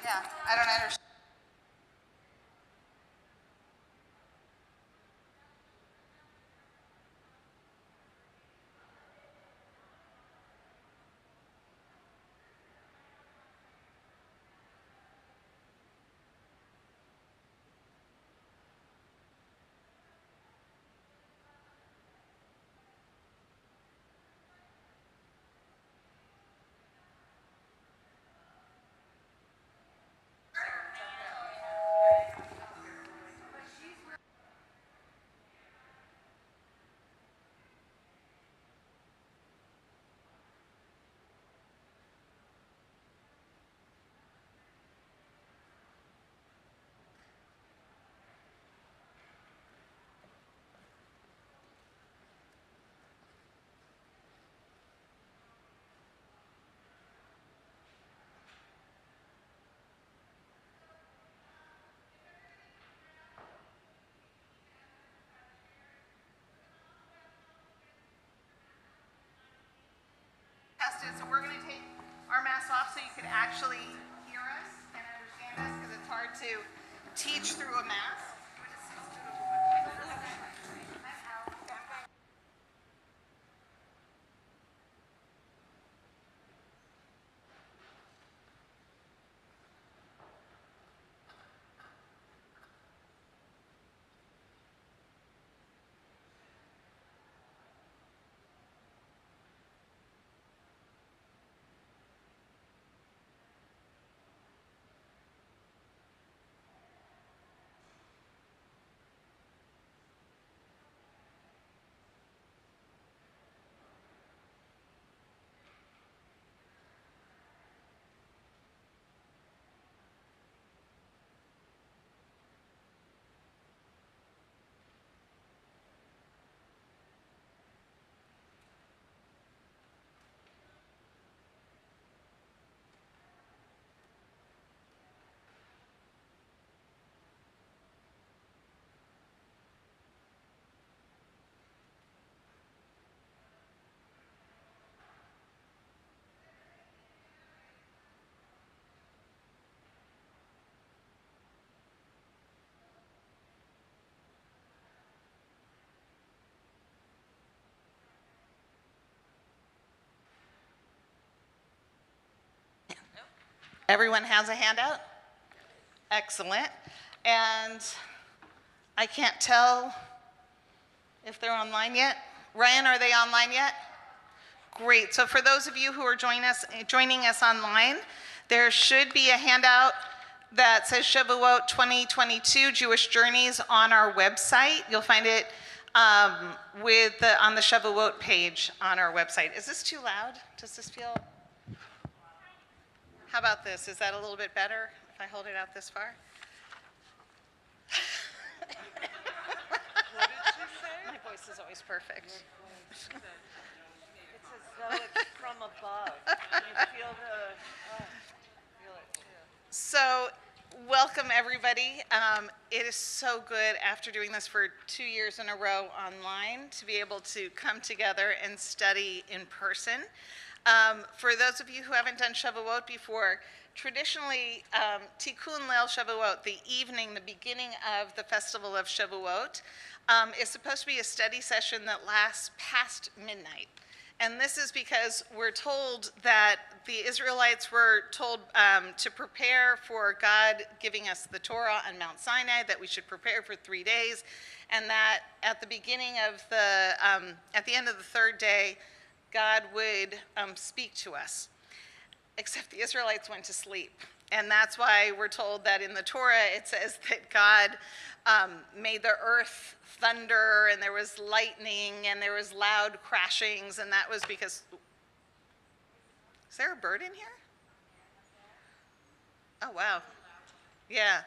Yeah, I don't understand. Tested, so we're going to take our masks off so you can actually hear us and understand us because it's hard to teach through a mask. Everyone has a handout? Excellent. And I can't tell if they're online yet. Ryan, are they online yet? Great. So for those of you who are joining us online, there should be a handout that says Shavuot 2022 Jewish Journeys on our website. You'll find it on the Shavuot page on our website. Is this too loud? Does this feel? How about this? Is that a little bit better if I hold it out this far? What did she say? My voice is always perfect. It's as though it's from above. You feel feel it too. So, welcome everybody. It is so good after doing this for 2 years in a row online to be able to come together and study in person. For those of you who haven't done Shavuot before, traditionally, Tikkun, Leil, Shavuot, the evening, the beginning of the festival of Shavuot, is supposed to be a study session that lasts past midnight. And this is because we're told that the Israelites were told to prepare for God giving us the Torah on Mount Sinai, that we should prepare for 3 days, and that at the beginning of at the end of the third day, God would speak to us. Except the Israelites went to sleep. And that's why we're told that in the Torah it says that God made the earth thunder, and there was lightning, and there was loud crashings, and that was because... Is there a bird in here? Oh, wow. Yeah.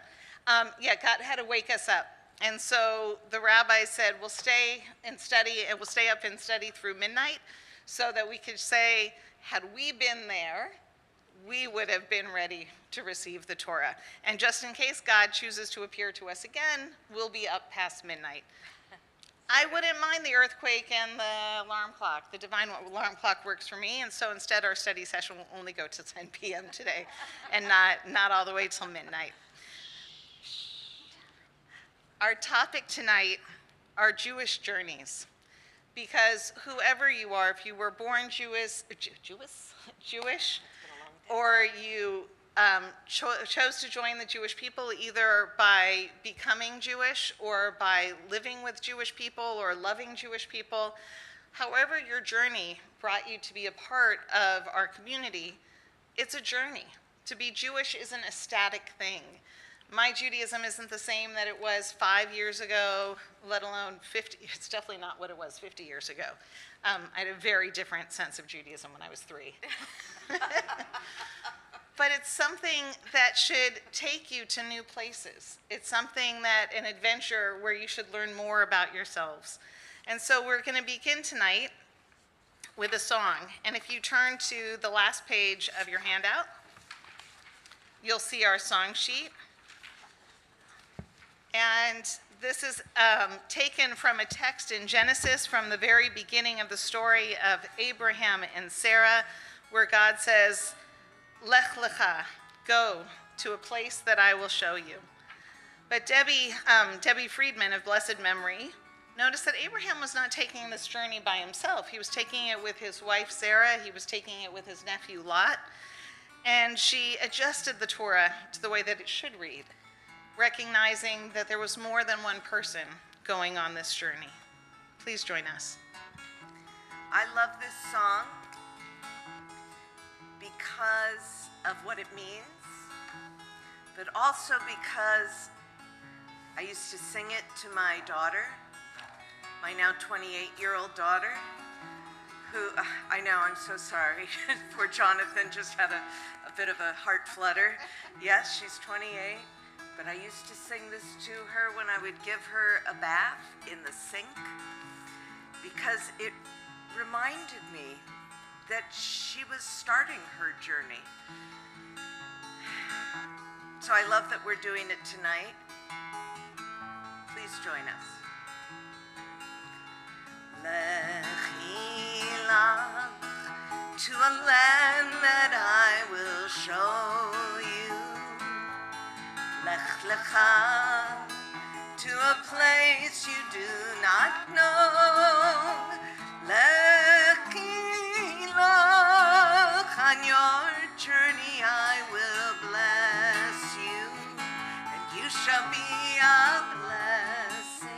Yeah, God had to wake us up. And so the rabbi said, we'll stay and study, and we'll stay up and study through midnight so that we could say, had we been there, we would have been ready to receive the Torah. And just in case God chooses to appear to us again, we'll be up past midnight. I wouldn't mind the earthquake and the alarm clock. The divine alarm clock works for me, and so instead our study session will only go to 10 p.m. today and not all the way till midnight. Our topic tonight are Jewish journeys, because whoever you are, if you were born Jewish, or you chose to join the Jewish people either by becoming Jewish or by living with Jewish people or loving Jewish people, however your journey brought you to be a part of our community, it's a journey. To be Jewish isn't a static thing. My Judaism isn't the same that it was 5 years ago, let alone 50. It's definitely not what it was 50 years ago. I had a very different sense of Judaism when I was 3. But it's something that should take you to new places. It's something that, an adventure where you should learn more about yourselves. And so we're going to begin tonight with a song. And if you turn to the last page of your handout, you'll see our song sheet. And this is taken from a text in Genesis from the very beginning of the story of Abraham and Sarah, where God says, Lech lecha, go to a place that I will show you. But Debbie Friedman of blessed memory noticed that Abraham was not taking this journey by himself. He was taking it with his wife Sarah. He was taking it with his nephew Lot. And she adjusted the Torah to the way that it should read, recognizing that there was more than one person going on this journey. Please join us. I love this song because of what it means, but also because I used to sing it to my daughter, my now 28-year-old daughter, who, I know, I'm so sorry. Poor Jonathan just had a bit of a heart flutter. Yes, she's 28. But I used to sing this to her when I would give her a bath in the sink, because it reminded me that she was starting her journey. So I love that we're doing it tonight. Please join us. Lechi lach, to a land that I will show you. Lech lecha, to a place you do not know. Lechi lach, on your journey I will bless you, and you shall be a blessing.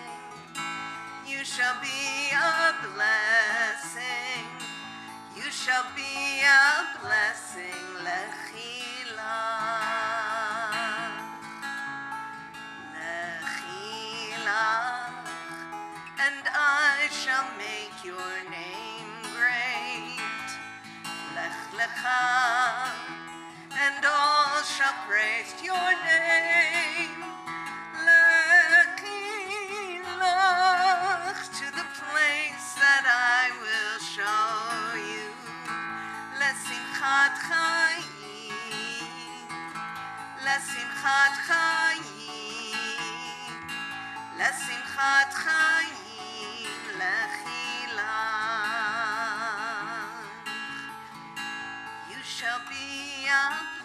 You shall be a blessing. You shall be a blessing. Lechi lach. And I shall make your name great. Lech lecha, and all shall praise your name. Lechi lach, to the place that I will show you. Lesimchat chayim, lesimchat chayim. Lesimchat chayim, lechi lach. You shall be a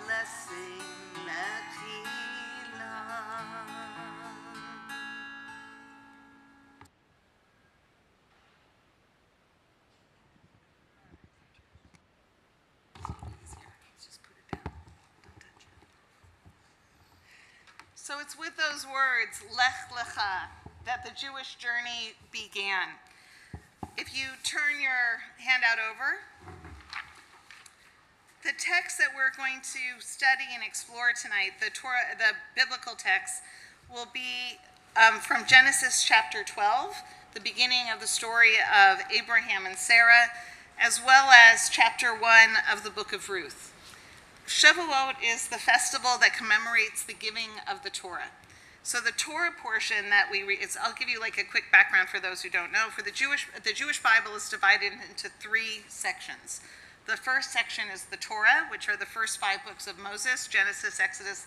blessing, lechi lach. Just put it down. Don't touch it. So it's with those words, Lech lecha, that the Jewish journey began. If you turn your handout over, the text that we're going to study and explore tonight, the Torah, the biblical text, will be from Genesis chapter 12, the beginning of the story of Abraham and Sarah, as well as chapter 1 of the book of Ruth. Shavuot is the festival that commemorates the giving of the Torah. So the Torah portion that we read, I'll give you like a quick background for those who don't know. The Jewish Bible is divided into 3 sections. The first section is the Torah, which are the first 5 books of Moses, Genesis, Exodus,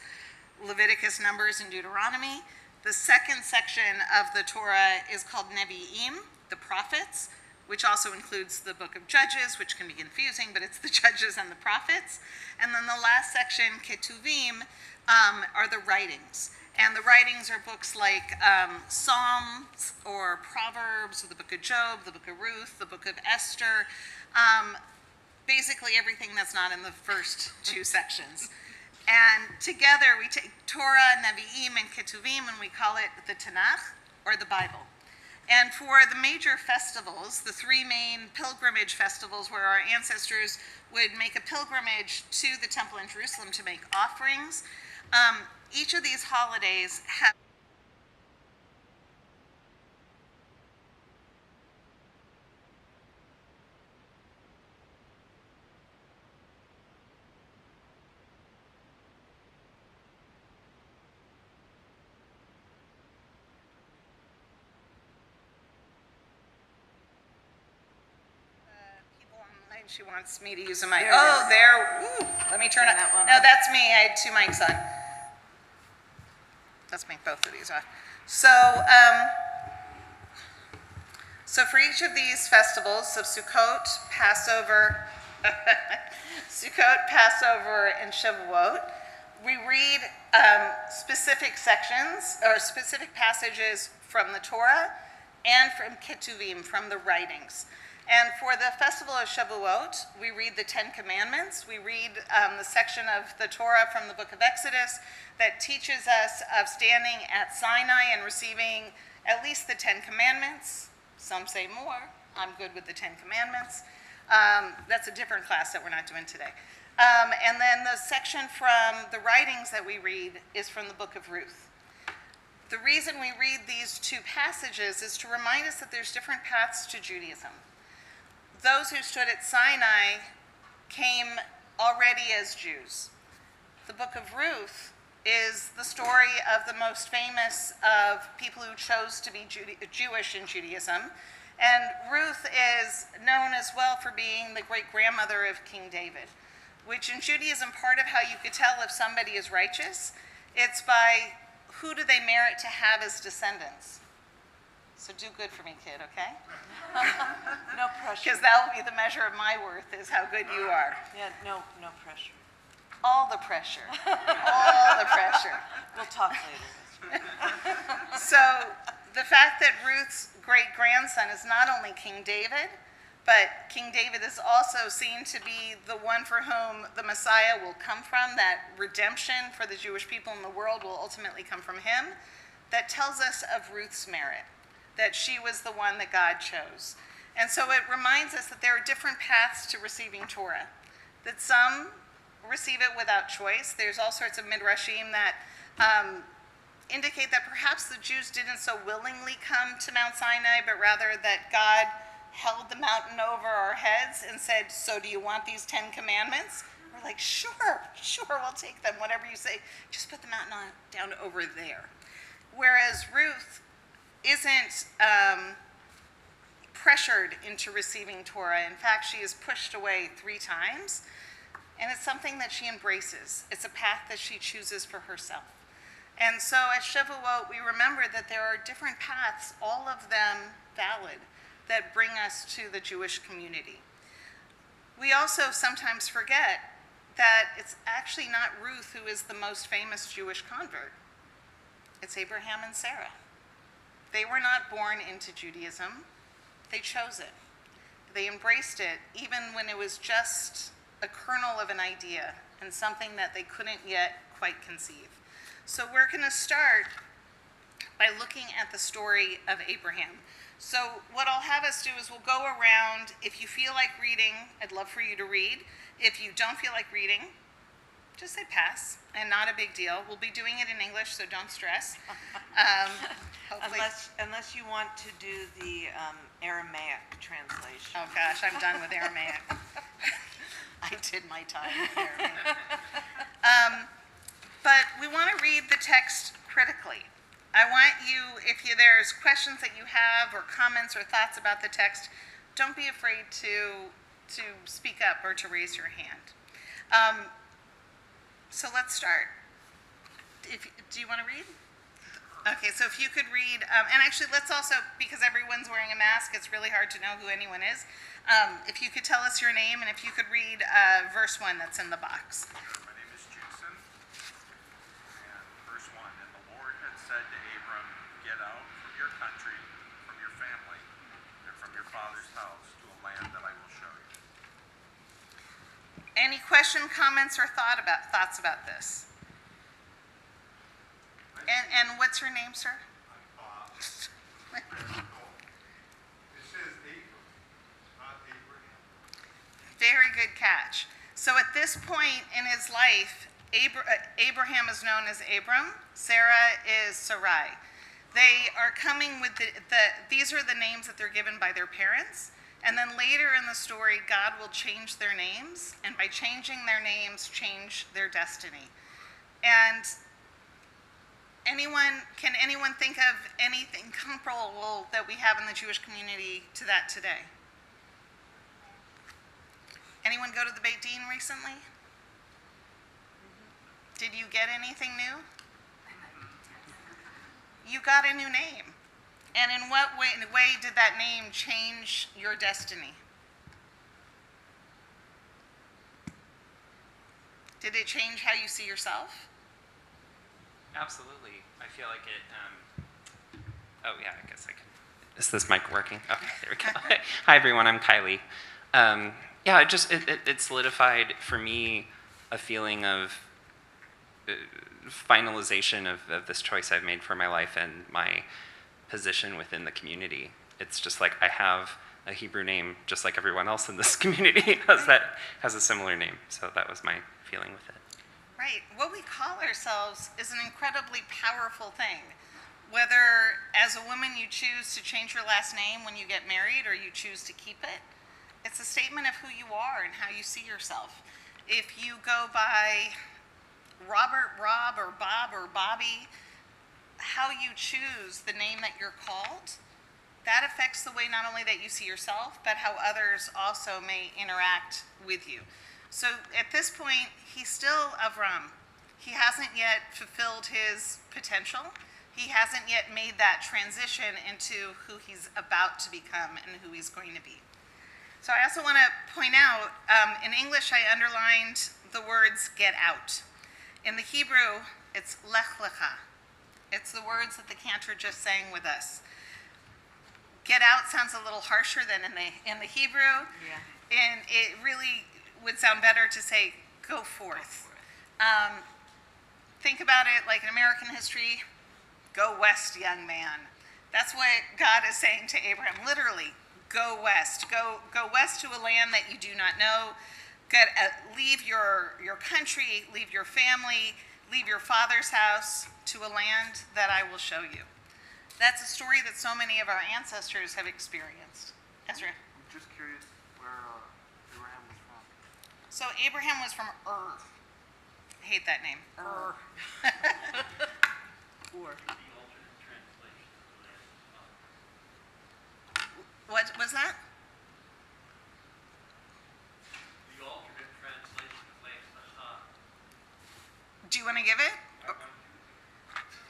Leviticus, Numbers, and Deuteronomy. The second section of the Torah is called Nevi'im, the prophets, which also includes the book of Judges, which can be confusing, but it's the Judges and the prophets. And then the last section, Ketuvim, are the writings. And the writings are books like Psalms or Proverbs, or the book of Job, the book of Ruth, the book of Esther, basically everything that's not in the first two sections. And together we take Torah, Nevi'im, and Ketuvim, and we call it the Tanakh, or the Bible. And for the major festivals, the three main pilgrimage festivals where our ancestors would make a pilgrimage to the temple in Jerusalem to make offerings, each of these holidays have she wants me to use a mic. Oh, there. Ooh, let me turn it. No, that's me. I had two mics on. Let's make both of these off. So for each of these festivals of Sukkot, Passover, and Shavuot, we read specific sections or specific passages from the Torah and from Ketuvim, from the writings. And for the festival of Shavuot, we read the Ten Commandments. We read the section of the Torah from the book of Exodus that teaches us of standing at Sinai and receiving at least the Ten Commandments. Some say more. I'm good with the Ten Commandments. That's a different class that we're not doing today. And then the section from the writings that we read is from the book of Ruth. The reason we read these two passages is to remind us that there's different paths to Judaism. Those who stood at Sinai came already as Jews. The book of Ruth is the story of the most famous of people who chose to be Jewish in Judaism. And Ruth is known as well for being the great-grandmother of King David, which in Judaism, part of how you could tell if somebody is righteous, it's by who do they merit to have as descendants. So do good for me, kid, okay? No pressure. Because that will be the measure of my worth, is how good you are. Yeah, no pressure. All the pressure. All the pressure. We'll talk later. So the fact that Ruth's great-grandson is not only King David, but King David is also seen to be the one for whom the Messiah will come from, that redemption for the Jewish people in the world will ultimately come from him, that tells us of Ruth's merit, that she was the one that God chose. And so it reminds us that there are different paths to receiving Torah, that some receive it without choice. There's all sorts of midrashim that indicate that perhaps the Jews didn't so willingly come to Mount Sinai, but rather that God held the mountain over our heads and said, so do you want these 10 commandments? We're like, sure, we'll take them. Whatever you say, just put the mountain down over there. Whereas Ruth isn't pressured into receiving Torah. In fact, she is pushed away 3 times, and it's something that she embraces. It's a path that she chooses for herself. And so at Shavuot, we remember that there are different paths, all of them valid, that bring us to the Jewish community. We also sometimes forget that it's actually not Ruth who is the most famous Jewish convert. It's Abraham and Sarah. They were not born into Judaism. They chose it. They embraced it even when it was just a kernel of an idea and something that they couldn't yet quite conceive. So we're going to start by looking at the story of Abraham. So what I'll have us do is we'll go around. If you feel like reading, I'd love for you to read. If you don't feel like reading, just say pass, and not a big deal. We'll be doing it in English, so don't stress. Unless you want to do the Aramaic translation. Oh gosh, I'm done with Aramaic. I did my time with Aramaic. But we want to read the text critically. I want you, if there's questions that you have or comments or thoughts about the text, don't be afraid to speak up or to raise your hand. So let's start. Do you want to read? Okay, so if you could read, and actually let's also, because everyone's wearing a mask, it's really hard to know who anyone is. If you could tell us your name and if you could read verse 1 that's in the box. My name is Jason, and verse 1, and the Lord had said to Abram, get out from your country, from your family, and from your father's house to a land that I will show you. Any question, comments, or thoughts about this? And what's your name, sir? Bob. It says Abram, not Abraham. Very good catch. So at this point in his life, Abraham is known as Abram, Sarah is Sarai. They are coming with these are the names that they're given by their parents. And then later in the story, God will change their names, and by changing their names, change their destiny. And can anyone think of anything comparable that we have in the Jewish community to that today? Anyone go to the Beit Din recently? Did you get anything new? You got a new name. And in what way did that name change your destiny? Did it change how you see yourself? Absolutely. I feel like it, oh yeah, I guess I can. Is this mic working? Okay, there we go. Hi everyone, I'm Kylie. Yeah, it solidified for me a feeling of finalization of this choice I've made for my life and my position within the community. It's just like I have a Hebrew name, just like everyone else in this community has a similar name. So that was my feeling with it. Right. What we call ourselves is an incredibly powerful thing. Whether as a woman you choose to change your last name when you get married or you choose to keep it, it's a statement of who you are and how you see yourself. If you go by Robert, Rob, or Bob, or Bobby, how you choose the name that you're called, that affects the way not only that you see yourself, but how others also may interact with you. So at this point, he's still Avram. He hasn't yet fulfilled his potential. He hasn't yet made that transition into who he's about to become and who he's going to be. So I also want to point out, in English I underlined the words get out. In the Hebrew, it's lech lecha. It's the words that the cantor just sang with us. Get out sounds a little harsher than in the Hebrew. Yeah. And it really would sound better to say go forth. Think about it like in American history, go west, young man. That's what God is saying to Abraham, literally, go west. Go west to a land that you do not know. Leave your country, leave your family, leave your father's house to a land that I will show you. That's a story that so many of our ancestors have experienced. Ezra? I'm just curious where Abraham was from. So Abraham was from Ur. I hate that name. Ur. Or. What was that? The alternate translation of Lech Lecha. Do you want to give it?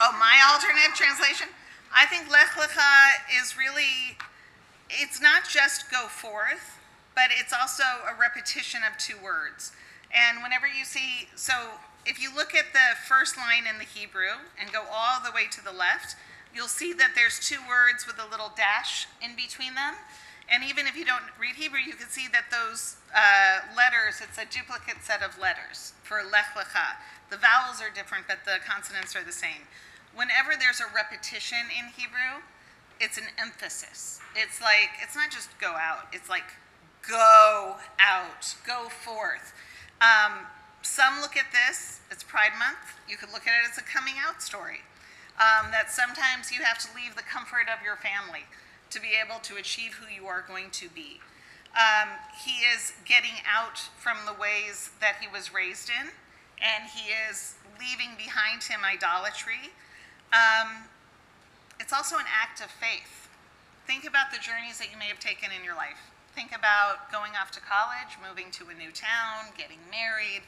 Oh, my alternate translation? I think Lech Lecha is really, it's not just go forth, but it's also a repetition of two words. And whenever you see, so if you look at the first line in the Hebrew and go all the way to the left, you'll see that there's two words with a little dash in between them. And even if you don't read Hebrew, you can see that those letters, it's a duplicate set of letters for Lech Lecha. The vowels are different, but the consonants are the same. Whenever there's a repetition in Hebrew, it's an emphasis. It's like, it's not just go out, it's like go out, go forth. Some look at this, it's Pride Month. You could look at it as a coming out story. That sometimes you have to leave the comfort of your family to be able to achieve who you are going to be. He is getting out from the ways that he was raised in, and he is leaving behind him idolatry. It's also an act of faith. Think about the journeys that you may have taken in your life. Think about going off to college, moving to a new town, getting married.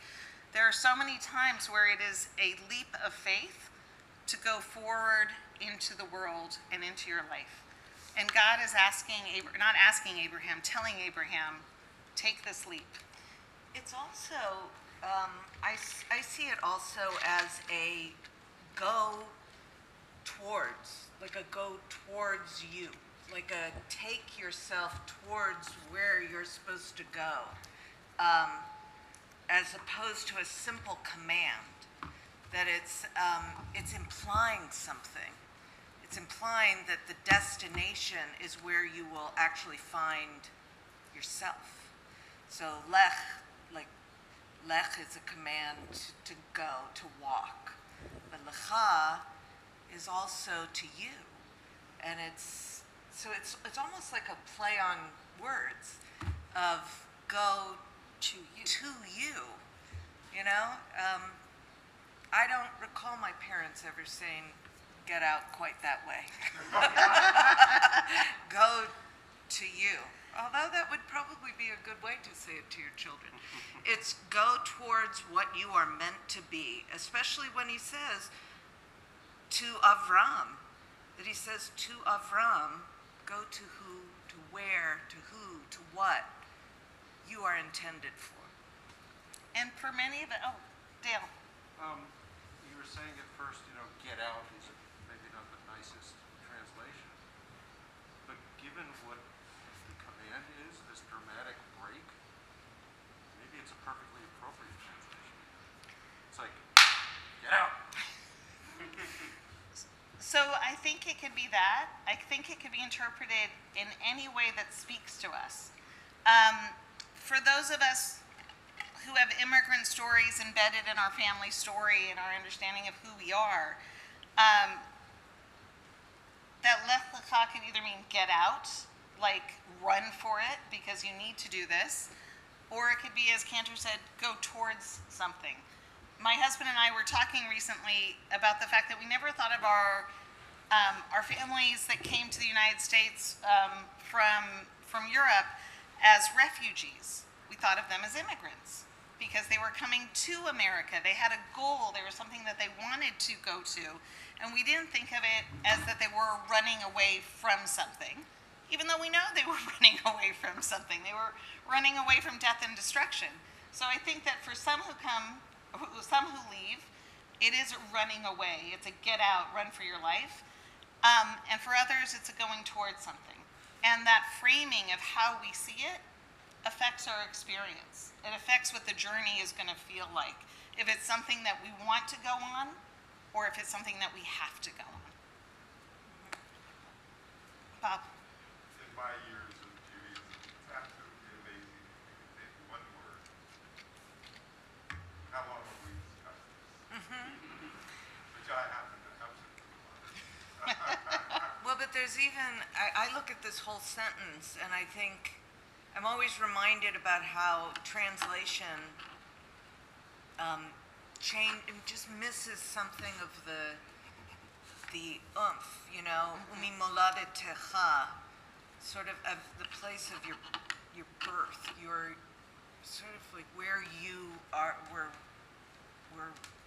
There are so many times where it is a leap of faith to go forward into the world and into your life. And God is not asking Abraham, telling Abraham, take this leap. It's also, I see it also as a go towards, like a go towards you, like a take yourself towards where you're supposed to go, as opposed to a simple command. That it's implying something. It's implying that the destination is where you will actually find yourself. So lech is a command to go, to walk. But lecha is also to you. And it's almost like a play on words of go to you, you know? I don't recall my parents ever saying, get out quite that way. Go to you. Although that would probably be a good way to say it to your children. It's go towards what you are meant to be, especially when he says to Avram, that he says to Avram, go to who, to where, to who, to what you are intended for. And for many of it, oh, Dale. You were saying at first, get out is maybe not the nicest translation. But given what the command is, this dramatic break, maybe it's a perfectly appropriate translation. It's like, get out. So I think it could be that. I think it could be interpreted in any way that speaks to us. For those of us who have immigrant stories embedded in our family story and our understanding of who we are, that lech lecha could either mean get out, like run for it because you need to do this, or it could be, as Cantor said, go towards something. My husband and I were talking recently about the fact that we never thought of our families that came to the United States from Europe as refugees. We thought of them as immigrants because they were coming to America. They had a goal. There was something that they wanted to go to. And we didn't think of it as that they were running away from something, even though we know they were running away from something. They were running away from death and destruction. So I think that for some who leave, it is running away. It's a get out, run for your life. And for others, it's a going towards something. And that framing of how we see it affects our experience. It affects what the journey is going to feel like. If it's something that we want to go on, or if it's something that we have to go on. Bob? In my years of Judaism, it's absolutely amazing if you can pick one word. How long have we discussed this? Which I happen to absolutely love. Well, but there's even, I look at this whole sentence and I think, I'm always reminded about how translation just misses something of the oomph, umi moladetecha, sort of the place of your birth, your sort of like where you were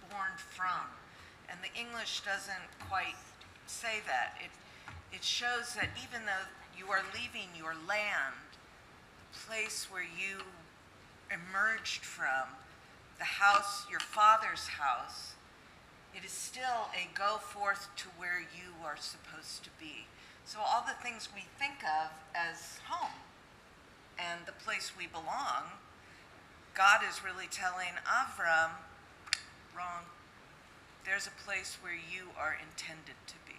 born from. And the English doesn't quite say that. It shows that even though you are leaving your land, place where you emerged from, the house, your father's house, it is still a go forth to where you are supposed to be. So all the things we think of as home and the place we belong, God is really telling Avram, wrong. There's a place where you are intended to be.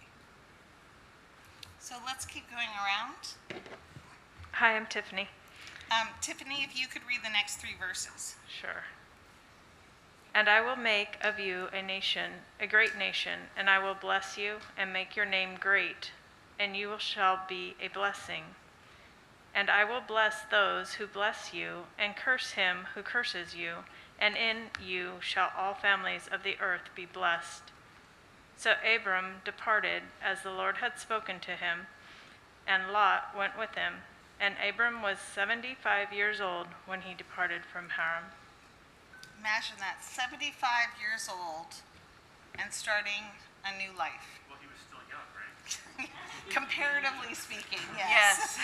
So let's keep going around. Hi, I'm Tiffany. Tiffany, if you could read the next 3 verses. Sure. And I will make of you a nation, a great nation, and I will bless you and make your name great, and you shall be a blessing. And I will bless those who bless you, and curse him who curses you, and in you shall all families of the earth be blessed. So Abram departed as the Lord had spoken to him, and Lot went with him. And Abram was 75 years old when he departed from Haran. Imagine that, 75 years old and starting a new life. Well, he was still young, Comparatively speaking, Yes.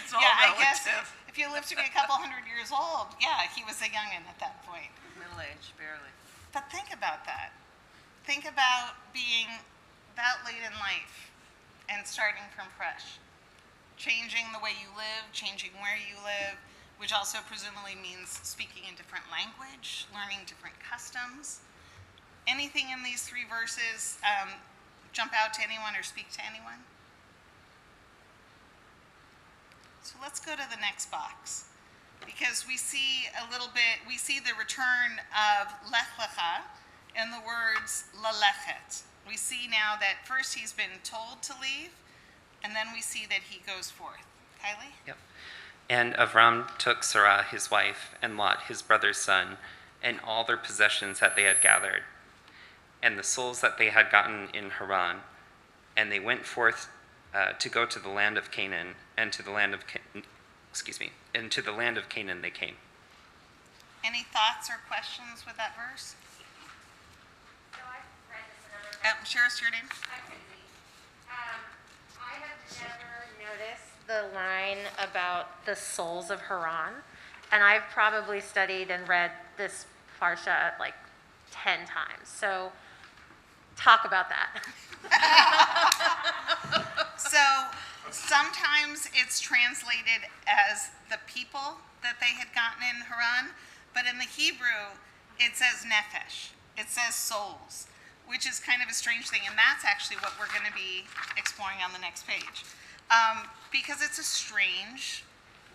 It's all Yeah, I guess relative. if you live to be a couple hundred years old, yeah, he was a youngin' at that point. Middle age, barely. But think about that. Think about being that late in life and starting from fresh. Changing the way you live, changing where you live, which also presumably means speaking a different language, learning different customs. Anything in these three verses jump out to anyone or speak to anyone? So let's go to the next box, because we see we see the return of Lech Lecha in the words lalechet. We see now that first he's been told to leave, and then we see that he goes forth. Kylie? Yep. And Avram took Sarah his wife, and Lot his brother's son, and all their possessions that they had gathered, and the souls that they had gotten in Haran, and they went forth to go to the land of Canaan, and to the land of and to the land of Canaan they came. Any thoughts or questions with that verse? So I've read this another time. Share us your name. I'm Susie. I have never noticed the line about the souls of Haran, and I've probably studied and read this parsha like 10 times. So talk about that. So sometimes it's translated as the people that they had gotten in Haran, but in the Hebrew it says nephesh. It says souls, which is kind of a strange thing, and that's actually what we're going to be exploring on the next page, because it's a strange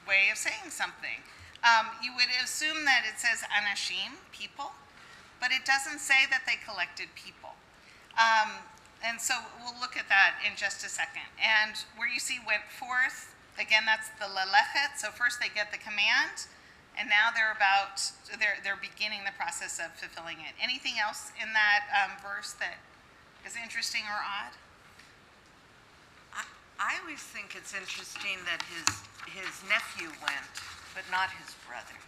way of saying something. You would assume that it says anashim, people, but it doesn't say that they collected people. And so we'll look at that in just a second. And where you see went forth, again, that's the lalechet. So first they get the command, and now they're beginning the process of fulfilling it. Anything else in that verse that is interesting or odd? I always think it's interesting that his nephew went, but not his brother.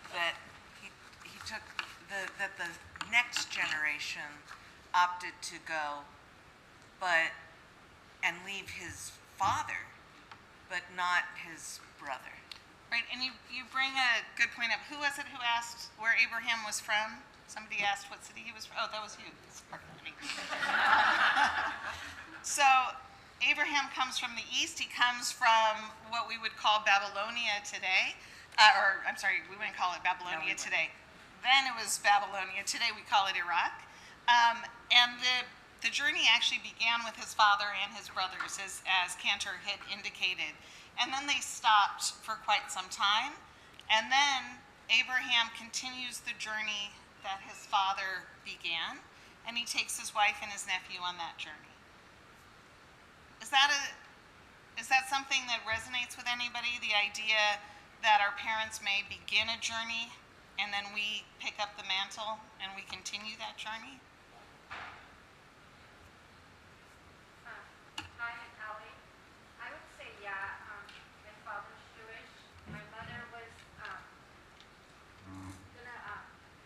That he took that the next generation opted to go, and leave his father, but not his brother. Right, and you bring a good point up. Who was it who asked where Abraham was from? Somebody asked what city he was from. Oh, that was you. So Abraham comes from the east. He comes from what we would call Babylonia today. We wouldn't call it Babylonia today. Then it was Babylonia. Today we call it Iraq. And the journey actually began with his father and his brothers, as Cantor had indicated. And then they stopped for quite some time. And then Abraham continues the journey that his father began, and he takes his wife and his nephew on that journey. Is that something that resonates with anybody? The idea that our parents may begin a journey, and then we pick up the mantle and we continue that journey? Hi, Allie. I would say, yeah. My father's Jewish. My mother was gonna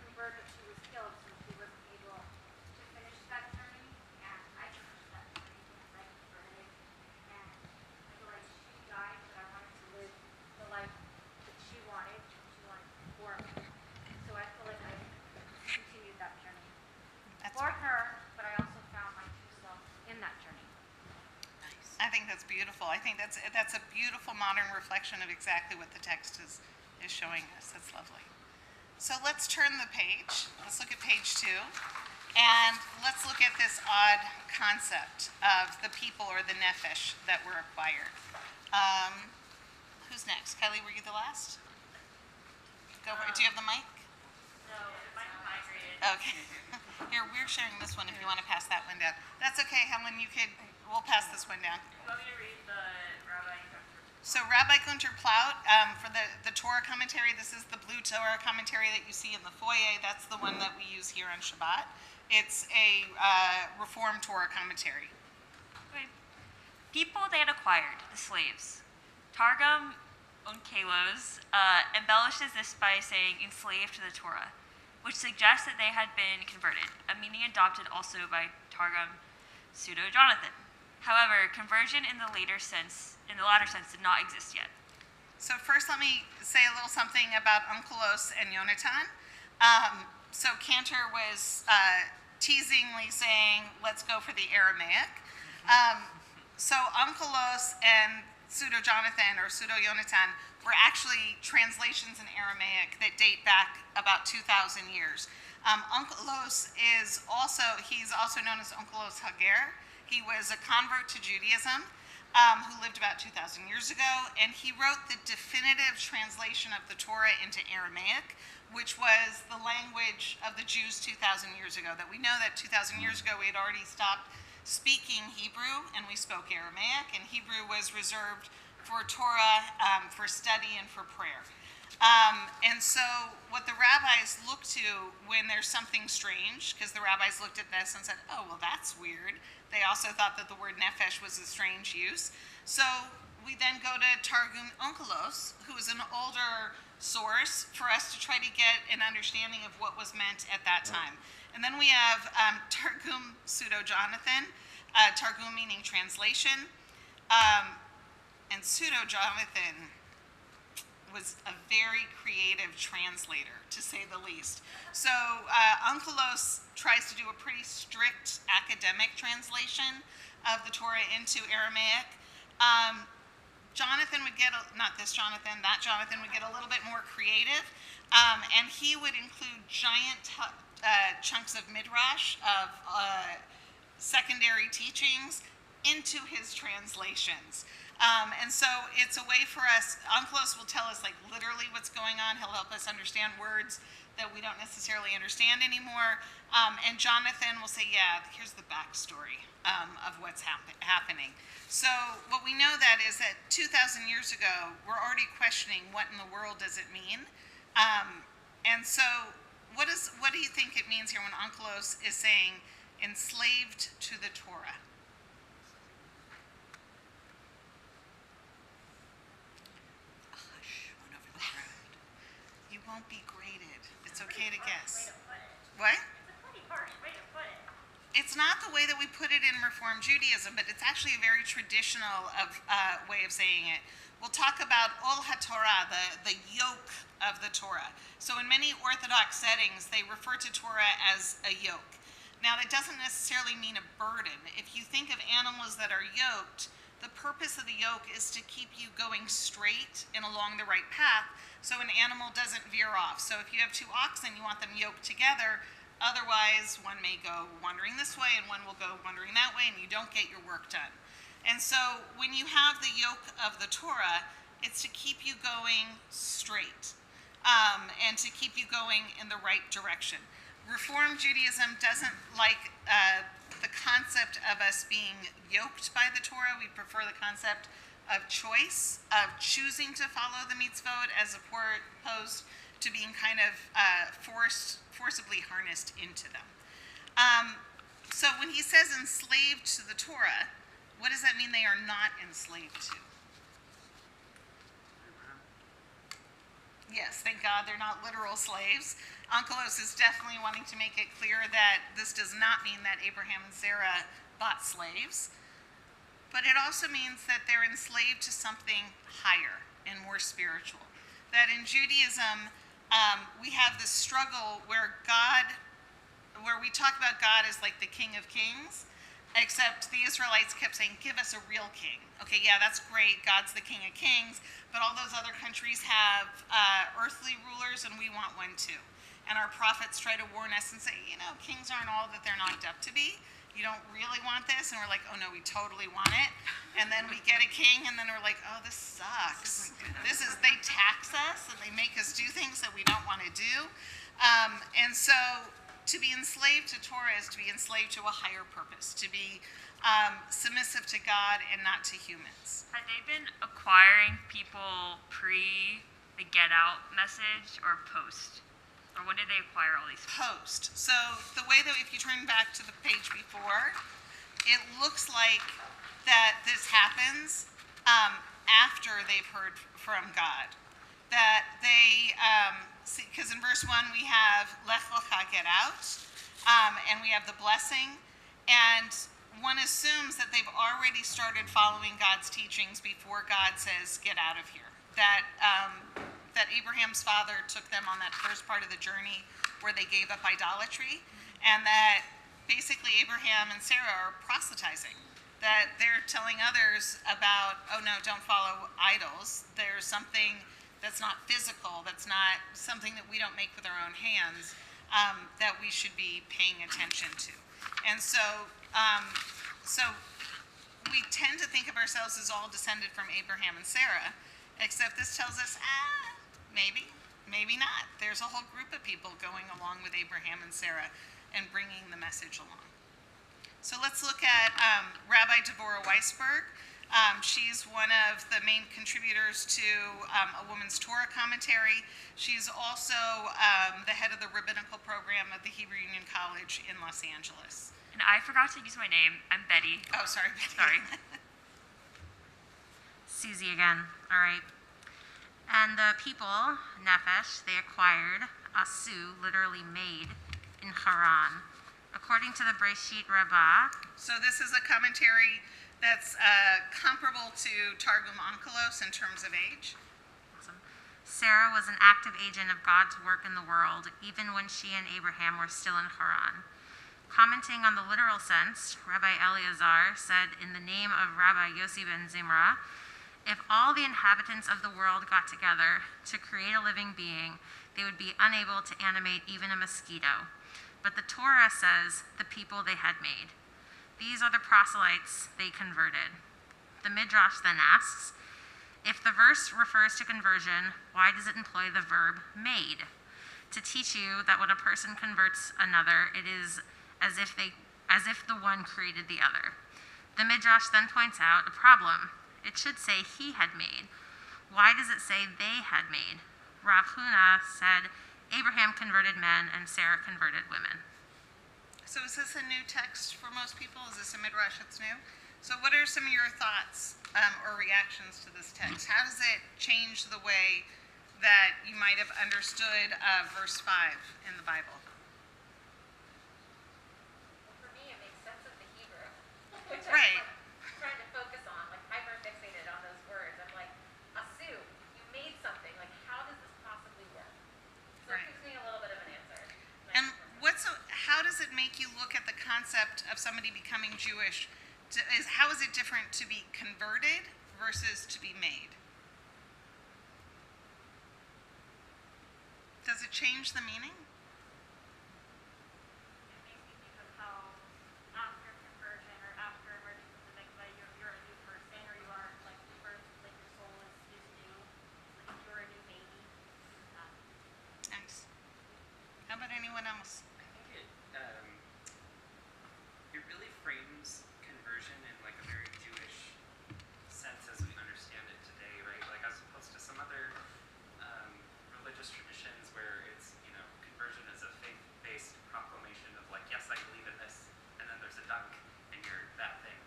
convert, but she was killed, so she wasn't able to finish that journey. And I finished that journey because I converted. And I feel like she died, but I wanted to live the life that she wanted. She wanted for me. So I feel like I continued that journey for her, but I also found my true self in that journey. I think that's beautiful. I think that's a beautiful modern reflection of exactly what the text is showing us. That's lovely. So let's turn the page. Let's look at page 2. And let's look at this odd concept of the people or the nephesh that were acquired. Who's next? Kylie, were you the last? Go for it. Do you have the mic? No, it might be migrated. Okay. Here, we're sharing this one if you want to pass that one down. That's okay, Helen. We'll pass this one down. You want me to read the Rabbi Gunter? So Rabbi Gunter Plaut, for the Torah commentary, this is the blue Torah commentary that you see in the foyer. That's the one that we use here on Shabbat. It's a Reformed Torah commentary. People they had acquired, the slaves. Targum Onkelos embellishes this by saying enslaved to the Torah, which suggests that they had been converted, a meaning adopted also by Targum Pseudo-Jonathan. However, conversion in the latter sense, did not exist yet. So first let me say a little something about Onkelos and Yonatan. So Cantor was teasingly saying, let's go for the Aramaic. So Onkelos and Pseudo-Jonathan or Pseudo-Yonatan were actually translations in Aramaic that date back about 2,000 years. Onkelos he's also known as Onkelos Hager. He was a convert to Judaism who lived about 2,000 years ago, and he wrote the definitive translation of the Torah into Aramaic, which was the language of the Jews 2,000 years ago. That we know that 2,000 years ago we had already stopped speaking Hebrew and we spoke Aramaic, and Hebrew was reserved for Torah, for study, and for prayer. And so what the rabbis look to when there's something strange, because the rabbis looked at this and said, oh, well, that's weird. They also thought that the word nefesh was a strange use. So we then go to Targum Onkelos, who is an older source for us to try to get an understanding of what was meant at that time. And then we have Targum Pseudo-Jonathan, Targum meaning translation, and Pseudo-Jonathan was a very creative translator, to say the least. So Onkelos tries to do a pretty strict academic translation of the Torah into Aramaic. Jonathan would get, not this Jonathan, that Jonathan would get a little bit more creative, and he would include giant chunks of midrash, of secondary teachings, into his translations. And so it's a way for us, Onkelos will tell us like literally what's going on. He'll help us understand words that we don't necessarily understand anymore. And Jonathan will say, yeah, here's the backstory of what's happening. So what we know that is that 2,000 years ago, we're already questioning what in the world does it mean. And so what do you think it means here when Onkelos is saying enslaved to the Torah? You won't be graded. It's okay to guess. What? It's a pretty harsh way to put it. It's not the way that we put it in Reform Judaism, but it's actually a very traditional way of saying it. We'll talk about Ol HaTorah, the yoke of the Torah. So in many Orthodox settings, they refer to Torah as a yoke. Now, that doesn't necessarily mean a burden. If you think of animals that are yoked, the purpose of the yoke is to keep you going straight and along the right path so an animal doesn't veer off. So if you have two oxen, you want them yoked together. Otherwise, one may go wandering this way and one will go wandering that way, and you don't get your work done. And so when you have the yoke of the Torah, it's to keep you going straight and to keep you going in the right direction. Reform Judaism doesn't like the concept of us being yoked by the Torah. We prefer the concept of choice, of choosing to follow the mitzvot as opposed to being kind of forcibly harnessed into them. So when he says enslaved to the Torah, what does that mean they are not enslaved to? Yes, thank God they're not literal slaves. Onkelos is definitely wanting to make it clear that this does not mean that Abraham and Sarah bought slaves, but it also means that they're enslaved to something higher and more spiritual. That in Judaism, we have this struggle where we talk about God as like the King of Kings, except the Israelites kept saying, give us a real king. Okay, yeah, that's great, God's the King of Kings, but all those other countries have earthly rulers and we want one too. And our prophets try to warn us and say, you know, kings aren't all that they're knocked up to be. You don't really want this. And we're like, oh no, we totally want it. And then we get a king and then we're like, oh, this sucks. They tax us and they make us do things that we don't want to do. And so to be enslaved to Torah is to be enslaved to a higher purpose, to be submissive to God and not to humans. Had they been acquiring people pre the Get Out message or post? Or when did they acquire all these people? Post. So the way that if you turn back to the page before, it looks like that this happens after they've heard from God. That they, because in verse 1 we have Lech Lecha, get out, and we have the blessing. And one assumes that they've already started following God's teachings before God says, get out of here. That Abraham's father took them on that first part of the journey where they gave up idolatry, and that basically Abraham and Sarah are proselytizing. That they're telling others about, oh no, don't follow idols. There's something that's not physical, that's not something that we don't make with our own hands, that we should be paying attention to. And so we tend to think of ourselves as all descended from Abraham and Sarah, except this tells us, maybe not. There's a whole group of people going along with Abraham and Sarah and bringing the message along. So let's look at Rabbi Devorah Weisberg. She's one of the main contributors to A Woman's Torah Commentary. She's also the head of the rabbinical program at the Hebrew Union College in Los Angeles. And I forgot to use my name. I'm Betty. Oh, sorry, Betty. Sorry. Susie again. All right. And the people, Nephesh, they acquired, Asu, literally made, in Haran. According to the Breshit Rabbah. So this is a commentary that's comparable to Targum Onkelos in terms of age. Awesome. Sarah was an active agent of God's work in the world, even when she and Abraham were still in Haran. Commenting on the literal sense, Rabbi Eleazar said in the name of Rabbi Yossi ben Zimra, if all the inhabitants of the world got together to create a living being, they would be unable to animate even a mosquito. But the Torah says the people they had made. These are the proselytes they converted. The Midrash then asks, if the verse refers to conversion, why does it employ the verb made? To teach you that when a person converts another, it is as if the one created the other. The Midrash then points out a problem. It should say he had made. Why does it say they had made? Rav Huna said Abraham converted men and Sarah converted women. So is this a new text for most people? Is this a Midrash that's new? So what are some of your thoughts or reactions to this text? How does it change the way that you might have understood verse 5 in the Bible? Well, for me, it makes sense of the Hebrew. Which Right. I'm trying to focus on, like hyper-fixated on those words. I'm like, Asu, you made something. Like, how does this possibly work? So Right. it gives me a little bit of an answer. And how does it make you look at the concept of somebody becoming Jewish? How is it different to be converted versus to be made? Does it change the meaning? It makes me think of how after conversion or after emerging from the mikveh, you're a new person, or you are like first, like your soul is new, like you're a new baby. Nice. How about anyone else? I think it really frames conversion in like a very Jewish sense as we understand it today, right? Like as opposed to some other religious traditions where it's, conversion is a faith-based proclamation of like, yes, I believe in this, and then there's a dunk, and you're that thing.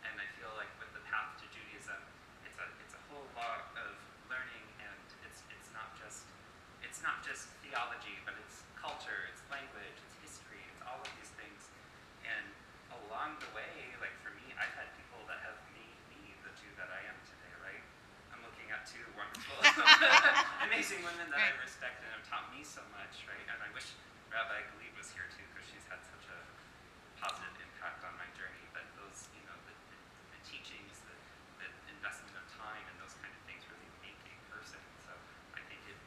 And I feel like with the path to Judaism, it's a whole lot of learning, and it's not just theology, but it's culture, it's language, it's history, it's all of these things. And along the way, like for me, I've had people that have made me the Jew that I am today, right? I'm looking at two wonderful, amazing women that I respect and have taught me so much, right? And I wish Rabbi Galib was here too, because she's had such a positive impact on my journey. But those, the teachings, the investment of time and those kind of things really make a person. So I think it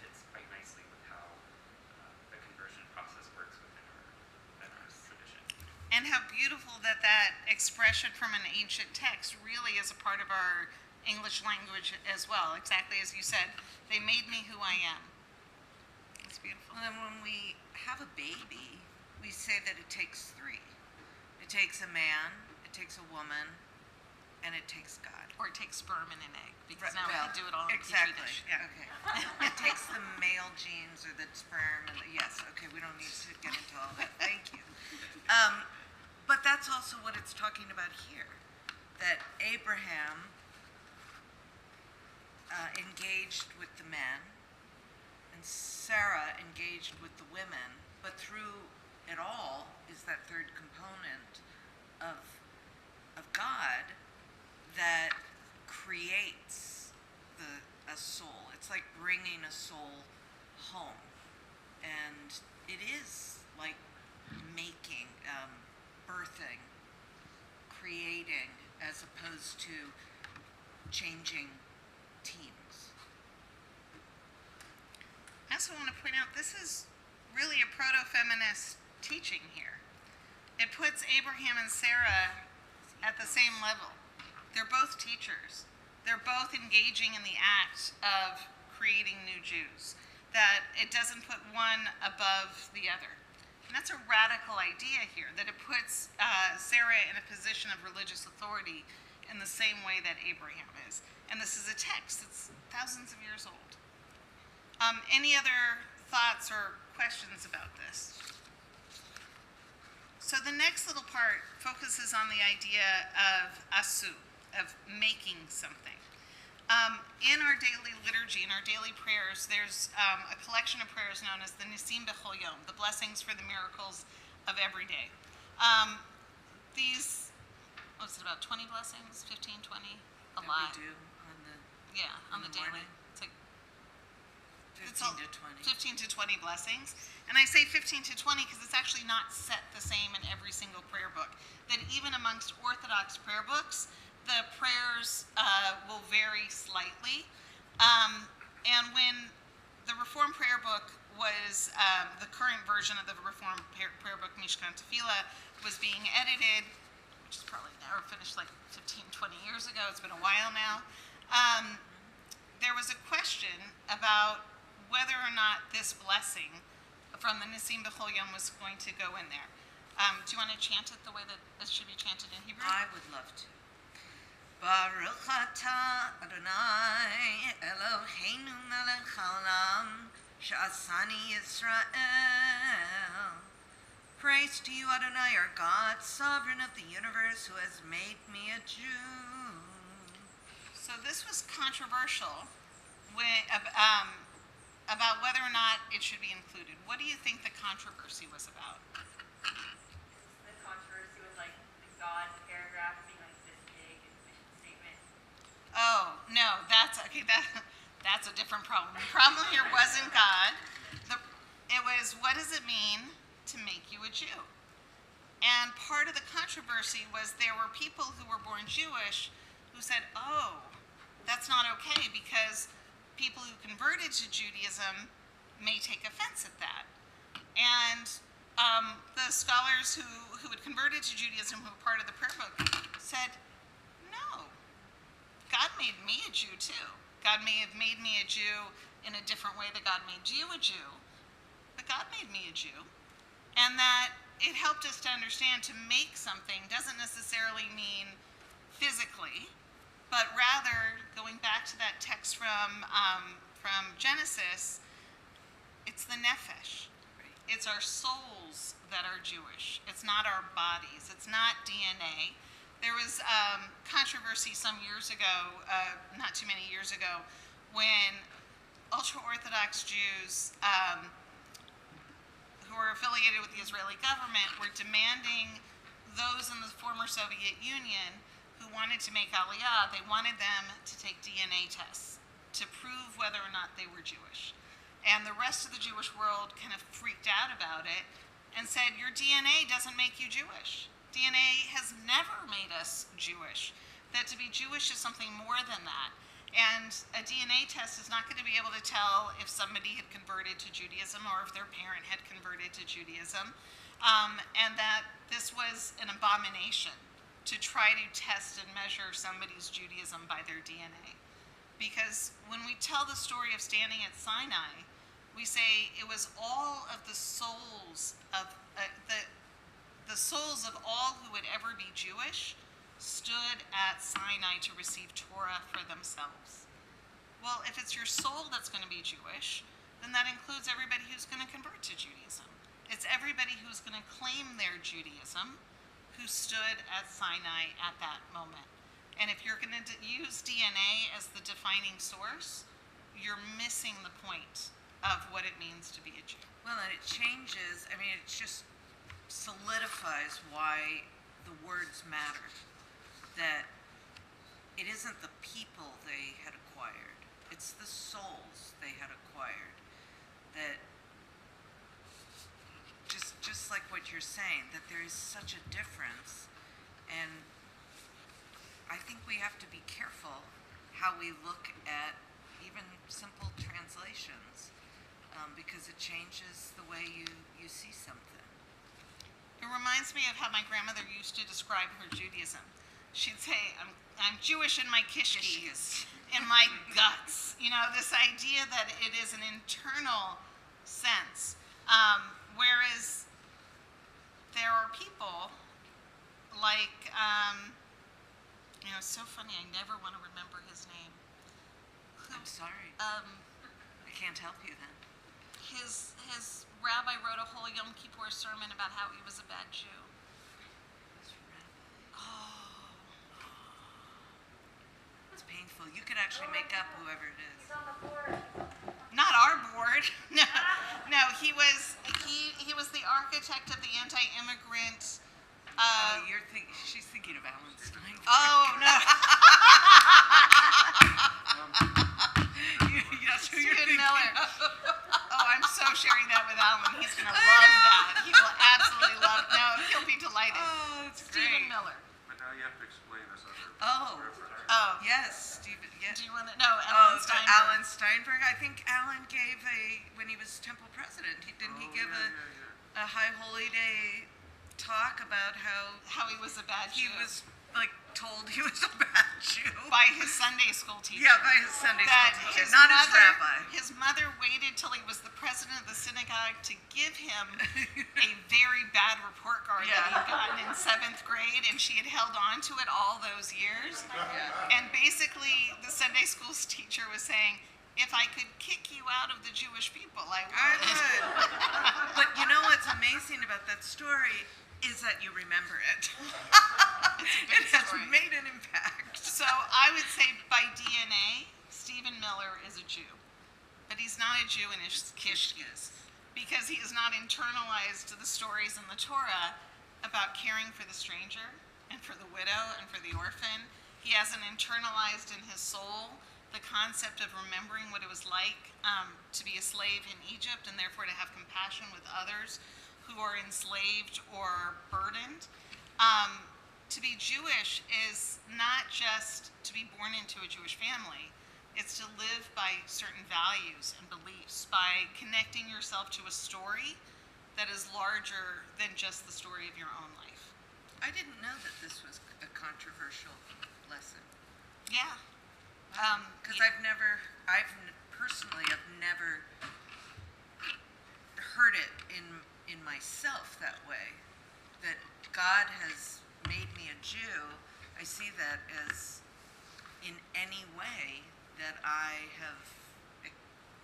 fits quite nicely with how the conversion process works within our tradition. And how beautiful that expression from an ancient text really is a part of our English language as well. Exactly as you said, they made me who I am. It's beautiful. Well, then when we have a baby, we say that it takes three. It takes a man, it takes a woman, and it takes God. Or it takes sperm and an egg, because Right, now well, we can do it all in a exactly. petri dish. Yeah. Okay. It takes the male genes or the sperm and yes. Okay, we don't need to get into all that. Thank you. But that's also what it's talking about here. That Abraham engaged with the men, and Sarah engaged with the women. But through it all is that third component of of God that creates a soul. It's like bringing a soul home. And it is like making, birthing, creating, as opposed to changing teams. I also want to point out this is really a proto-feminist teaching here. It puts Abraham and Sarah at the same level. They're both teachers. They're both engaging in the act of creating new Jews. That it doesn't put one above the other. And that's a radical idea here, that it puts Sarah in a position of religious authority in the same way that Abraham is. And this is a text that's thousands of years old. Any other thoughts or questions about this? So the next little part focuses on the idea of asu, of making something. In our daily liturgy, in our daily prayers, there's a collection of prayers known as the Nisim B'chol Yom, the blessings for the miracles of every day. These, what's it, about 20 blessings, 15, 20? A lot. We do on the on the daily. morning. It's like 15 to 20. 15 to 20 blessings. And I say 15 to 20 because it's actually not set the same in every single prayer book. That even amongst Orthodox prayer books, the prayers will vary slightly. And when the Reform prayer book was, the current version of the Reform prayer book, Mishkan Tefillah, was being edited, which is probably now finished like 15, 20 years ago. It's been a while now. There was a question about whether or not this blessing from the Nisim B'chol Yom was going to go in there. Do you want to chant it the way that it should be chanted in Hebrew? I would love to. Baruch atah Adonai Eloheinu melech haolam she'asani Yisrael. Praise to you, Adonai, our God, sovereign of the universe, who has made me a Jew. So this was controversial about whether or not it should be included. What do you think the controversy was about? The controversy was like the God paragraph being like this big and mission statement. Oh, no, that's okay. That's a different problem. The problem here wasn't God. It was, what does it mean to make you a Jew? And part of the controversy was there were people who were born Jewish who said, oh, that's not okay because people who converted to Judaism may take offense at that. And the scholars who had converted to Judaism, who were part of the prayer book, said, no, God made me a Jew too. God may have made me a Jew in a different way that God made you a Jew, but God made me a Jew. And that it helped us to understand to make something doesn't necessarily mean physically, but rather, going back to that text from Genesis, it's the nephesh. It's our souls that are Jewish. It's not our bodies. It's not DNA. There was controversy some years ago, not too many years ago, when ultra-Orthodox Jews who were affiliated with the Israeli government were demanding those in the former Soviet Union who wanted to make Aliyah, they wanted them to take DNA tests to prove whether or not they were Jewish. And the rest of the Jewish world kind of freaked out about it and said, your DNA doesn't make you Jewish. DNA has never made us Jewish. That to be Jewish is something more than that. And a DNA test is not going to be able to tell if somebody had converted to Judaism or if their parent had converted to Judaism. And that this was an abomination to try to test and measure somebody's Judaism by their DNA. Because when we tell the story of standing at Sinai, we say it was all of the souls of the souls of all who would ever be Jewish stood at Sinai to receive Torah for themselves. Well, if it's your soul that's going to be Jewish, then that includes everybody who's going to convert to Judaism. It's everybody who's going to claim their Judaism who stood at Sinai at that moment. And if you're going to use DNA as the defining source, you're missing the point of what it means to be a Jew. Well, and it changes, it just solidifies why the words matter. that it isn't the people they had acquired, it's the souls they had acquired. That just like what you're saying, that there is such a difference, and I think we have to be careful how we look at even simple translations, because it changes the way you see something. It reminds me of how my grandmother used to describe her Judaism. She'd say, I'm Jewish in my kishkis, in my guts. You know, this idea that it is an internal sense. Whereas there are people like, you know, it's so funny, I never want to remember his name. I'm sorry. I can't help you then. His rabbi wrote a whole Yom Kippur sermon about how he was a bad Jew. Oh. It's painful. You could actually make up whoever it is. He's on the board. Not our board. No, he was the architect of the anti-immigrant. She's thinking of Alan Steinberg. Oh no. That's who you're Stephen thinking Miller. of. Oh, I'm so sharing that with Alan. He's gonna love that. He will absolutely love. No, he'll be delighted. Oh, it's Stephen great. Miller. But now you have to explain this other Oh. reference. Oh, Yes, Stephen. Yes. do you want to? No, Alan So Steinberg. Alan Steinberg. I think Alan gave when he was temple president. He give a High Holy Day talk about how How he was a bad he Jew was like told he was a bad Jew. by his Sunday school teacher. Yeah, by his Sunday That school teacher, his not mother, his rabbi. His mother waited till he was the president of the synagogue to give him a very bad report card that he'd gotten in 7th grade, and she had held on to it all those years. Yeah. And basically, the Sunday school's teacher was saying, if I could kick you out of the Jewish people, I I would. would. But you know what's amazing about that story is that you remember it. It's a big It has story. made an impact. So I would say by DNA, Stephen Miller is a Jew. But he's not a Jew in his kishkis, because he has not internalized the stories in the Torah about caring for the stranger and for the widow and for the orphan. He hasn't internalized in his soul the concept of remembering what it was like to be a slave in Egypt, and therefore to have compassion with others who are enslaved or burdened. To be Jewish is not just to be born into a Jewish family. It's to live by certain values and beliefs, by connecting yourself to a story that is larger than just the story of your own life. I didn't know that this was a controversial lesson. Yeah. Because I've never heard it in myself that way. That God has made me a Jew. I see that as in any way that I have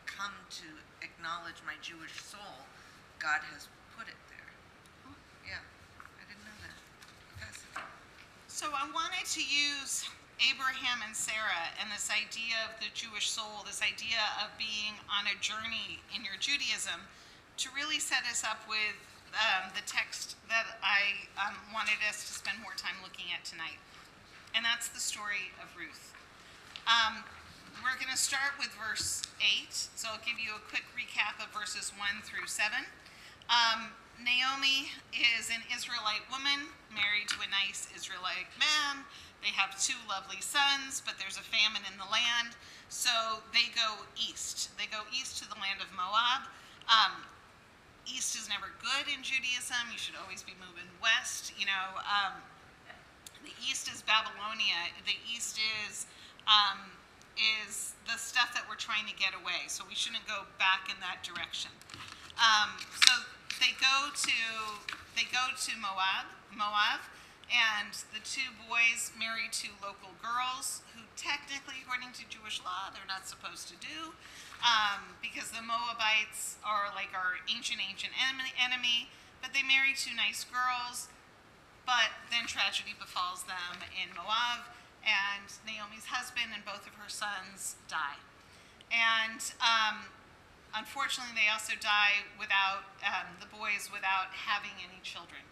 come to acknowledge my Jewish soul, God has put it there. Yeah, I didn't know that. Fascinating. So I wanted to use Abraham and Sarah and this idea of the Jewish soul, this idea of being on a journey in your Judaism, to really set us up with the text that I wanted us to spend more time looking at tonight. And that's the story of Ruth. We're going to start with verse 8, so I'll give you a quick recap of verses 1 through 7. Naomi is an Israelite woman married to a nice Israelite man. They have 2 lovely sons, but there's a famine in the land, so they go east. They go east to the land of Moab. East is never good in Judaism. You should always be moving west. You know, the east is Babylonia. The east is the stuff that we're trying to get away. So we shouldn't go back in that direction. So they go to Moab, and the 2 boys marry 2 local girls who technically, according to Jewish law, they're not supposed to do, because the Moabites are like our ancient enemy. But they marry 2 nice girls. But then tragedy befalls them in Moab, and Naomi's husband and both of her sons die. And unfortunately, they also die without, the boys without having any children.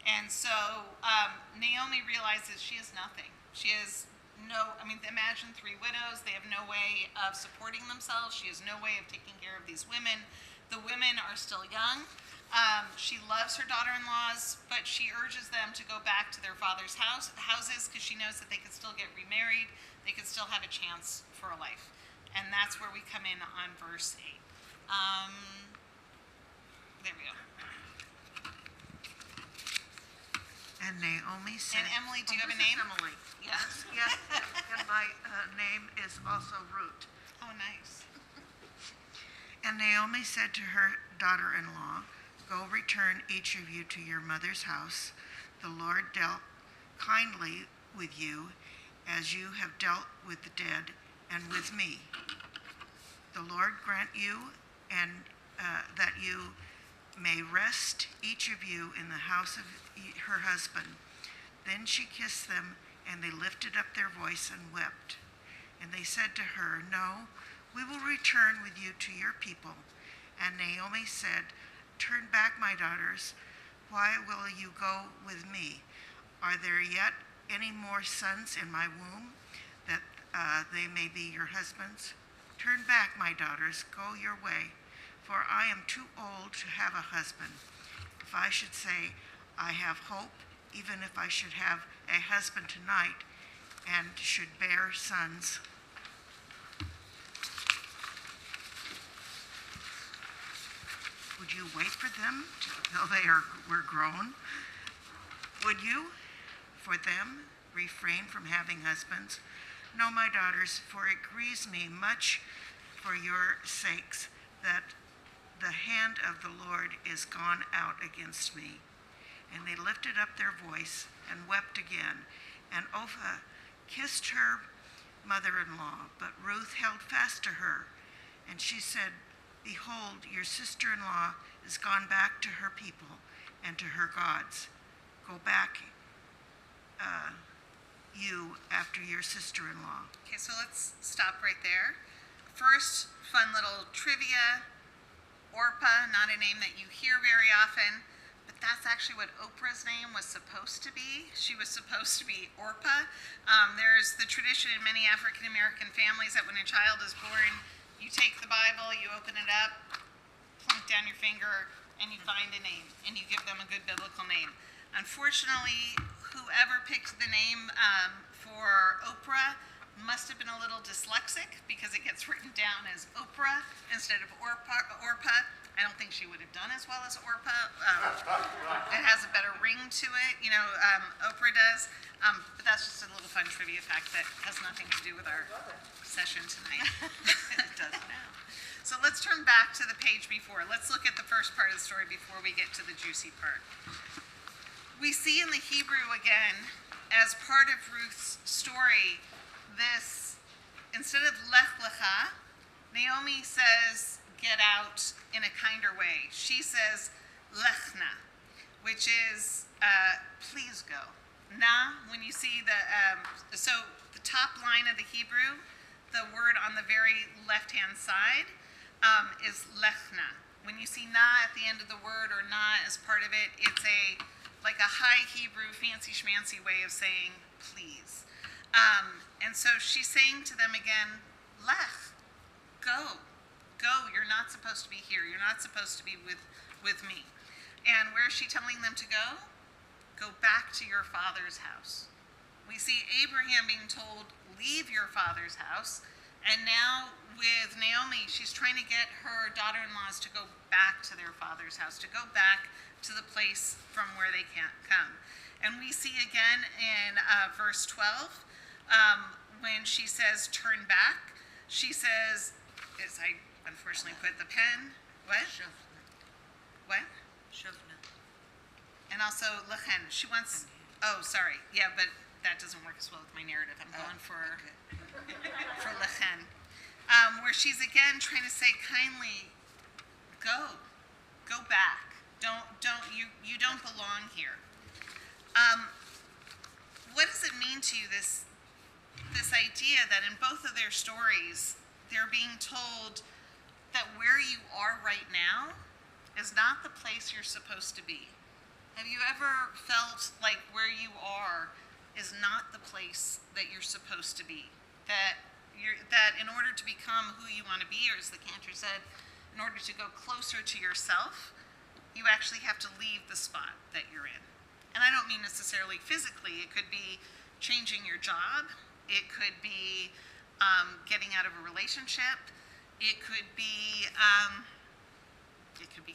And so Naomi realizes she has nothing. She has imagine 3 widows. They have no way of supporting themselves. She has no way of taking care of these women. The women are still young. She loves her daughter-in-laws, but she urges them to go back to their father's houses because she knows that they could still get remarried. They could still have a chance for a life. And that's where we come in on verse 8. There we go. And Naomi said. And Emily, do you have a name? Emily. Yes. Yes, and my name is also Ruth. Oh, nice. And Naomi said to her daughter-in-law, "Go return each of you to your mother's house. The Lord dealt kindly with you as you have dealt with the dead and with me. The Lord grant you and that you may rest each of you in the house of her husband." Then she kissed them, and they lifted up their voice and wept. And they said to her, "No, we will return with you to your people." And Naomi said, "Turn back, my daughters. Why will you go with me? Are there yet any more sons in my womb, that they may be your husbands? Turn back, my daughters, go your way, for I am too old to have a husband. If I should say, I have hope, even if I should have a husband tonight and should bear sons, would you wait for them till they were grown? Would you, for them, refrain from having husbands? No, my daughters, for it grieves me much for your sakes that the hand of the Lord is gone out against me." And they lifted up their voice and wept again. And Opha kissed her mother-in-law, but Ruth held fast to her. And she said, "Behold, your sister-in-law is gone back to her people and to her gods. Go back, you, after your sister-in-law." Okay, so let's stop right there. First, fun little trivia. Orpah, not a name that you hear very often, but that's actually what Oprah's name was supposed to be. She was supposed to be Orpah. There's the tradition in many African American families that when a child is born, you take the Bible, you open it up, plunk down your finger, and you find a name, and you give them a good biblical name. Unfortunately, whoever picked the name for Oprah must have been a little dyslexic because it gets written down as Oprah instead of Orpah. I don't think she would have done as well as Orpah. It has a better ring to it, Oprah does. But that's just a little fun trivia fact that has nothing to do with our session tonight. It does now. So let's turn back to the page before. Let's look at the first part of the story before we get to the juicy part. We see in the Hebrew again, as part of Ruth's story, this, instead of lech lecha, Naomi says, get out in a kinder way. She says, lechna, which is, please go. Na, when you see so the top line of the Hebrew, the word on the very left-hand side is lechna. When you see na at the end of the word or na as part of it, it's like a high Hebrew, fancy schmancy way of saying please. And so she's saying to them again, lech, go, you're not supposed to be here. You're not supposed to be with me. And where is she telling them to go? Go back to your father's house. We see Abraham being told, leave your father's house. And now with Naomi, she's trying to get her daughter-in-laws to go back to their father's house, to go back to the place from where they can't come. And we see again in verse 12, when she says, turn back, she says, as I unfortunately put the pen, what? What? And also lechen. She wants, sorry. Yeah, but that doesn't work as well with my narrative. I'm going for lechen. Where she's again trying to say kindly, go back. You don't belong here. What does it mean to you, this idea that in both of their stories, they're being told that where you are right now is not the place you're supposed to be? Have you ever felt like where you are is not the place that you're supposed to be. That in order to become who you want to be, or as the cantor said, in order to go closer to yourself, you actually have to leave the spot that you're in. And I don't mean necessarily physically. It could be changing your job. It could be getting out of a relationship. It could be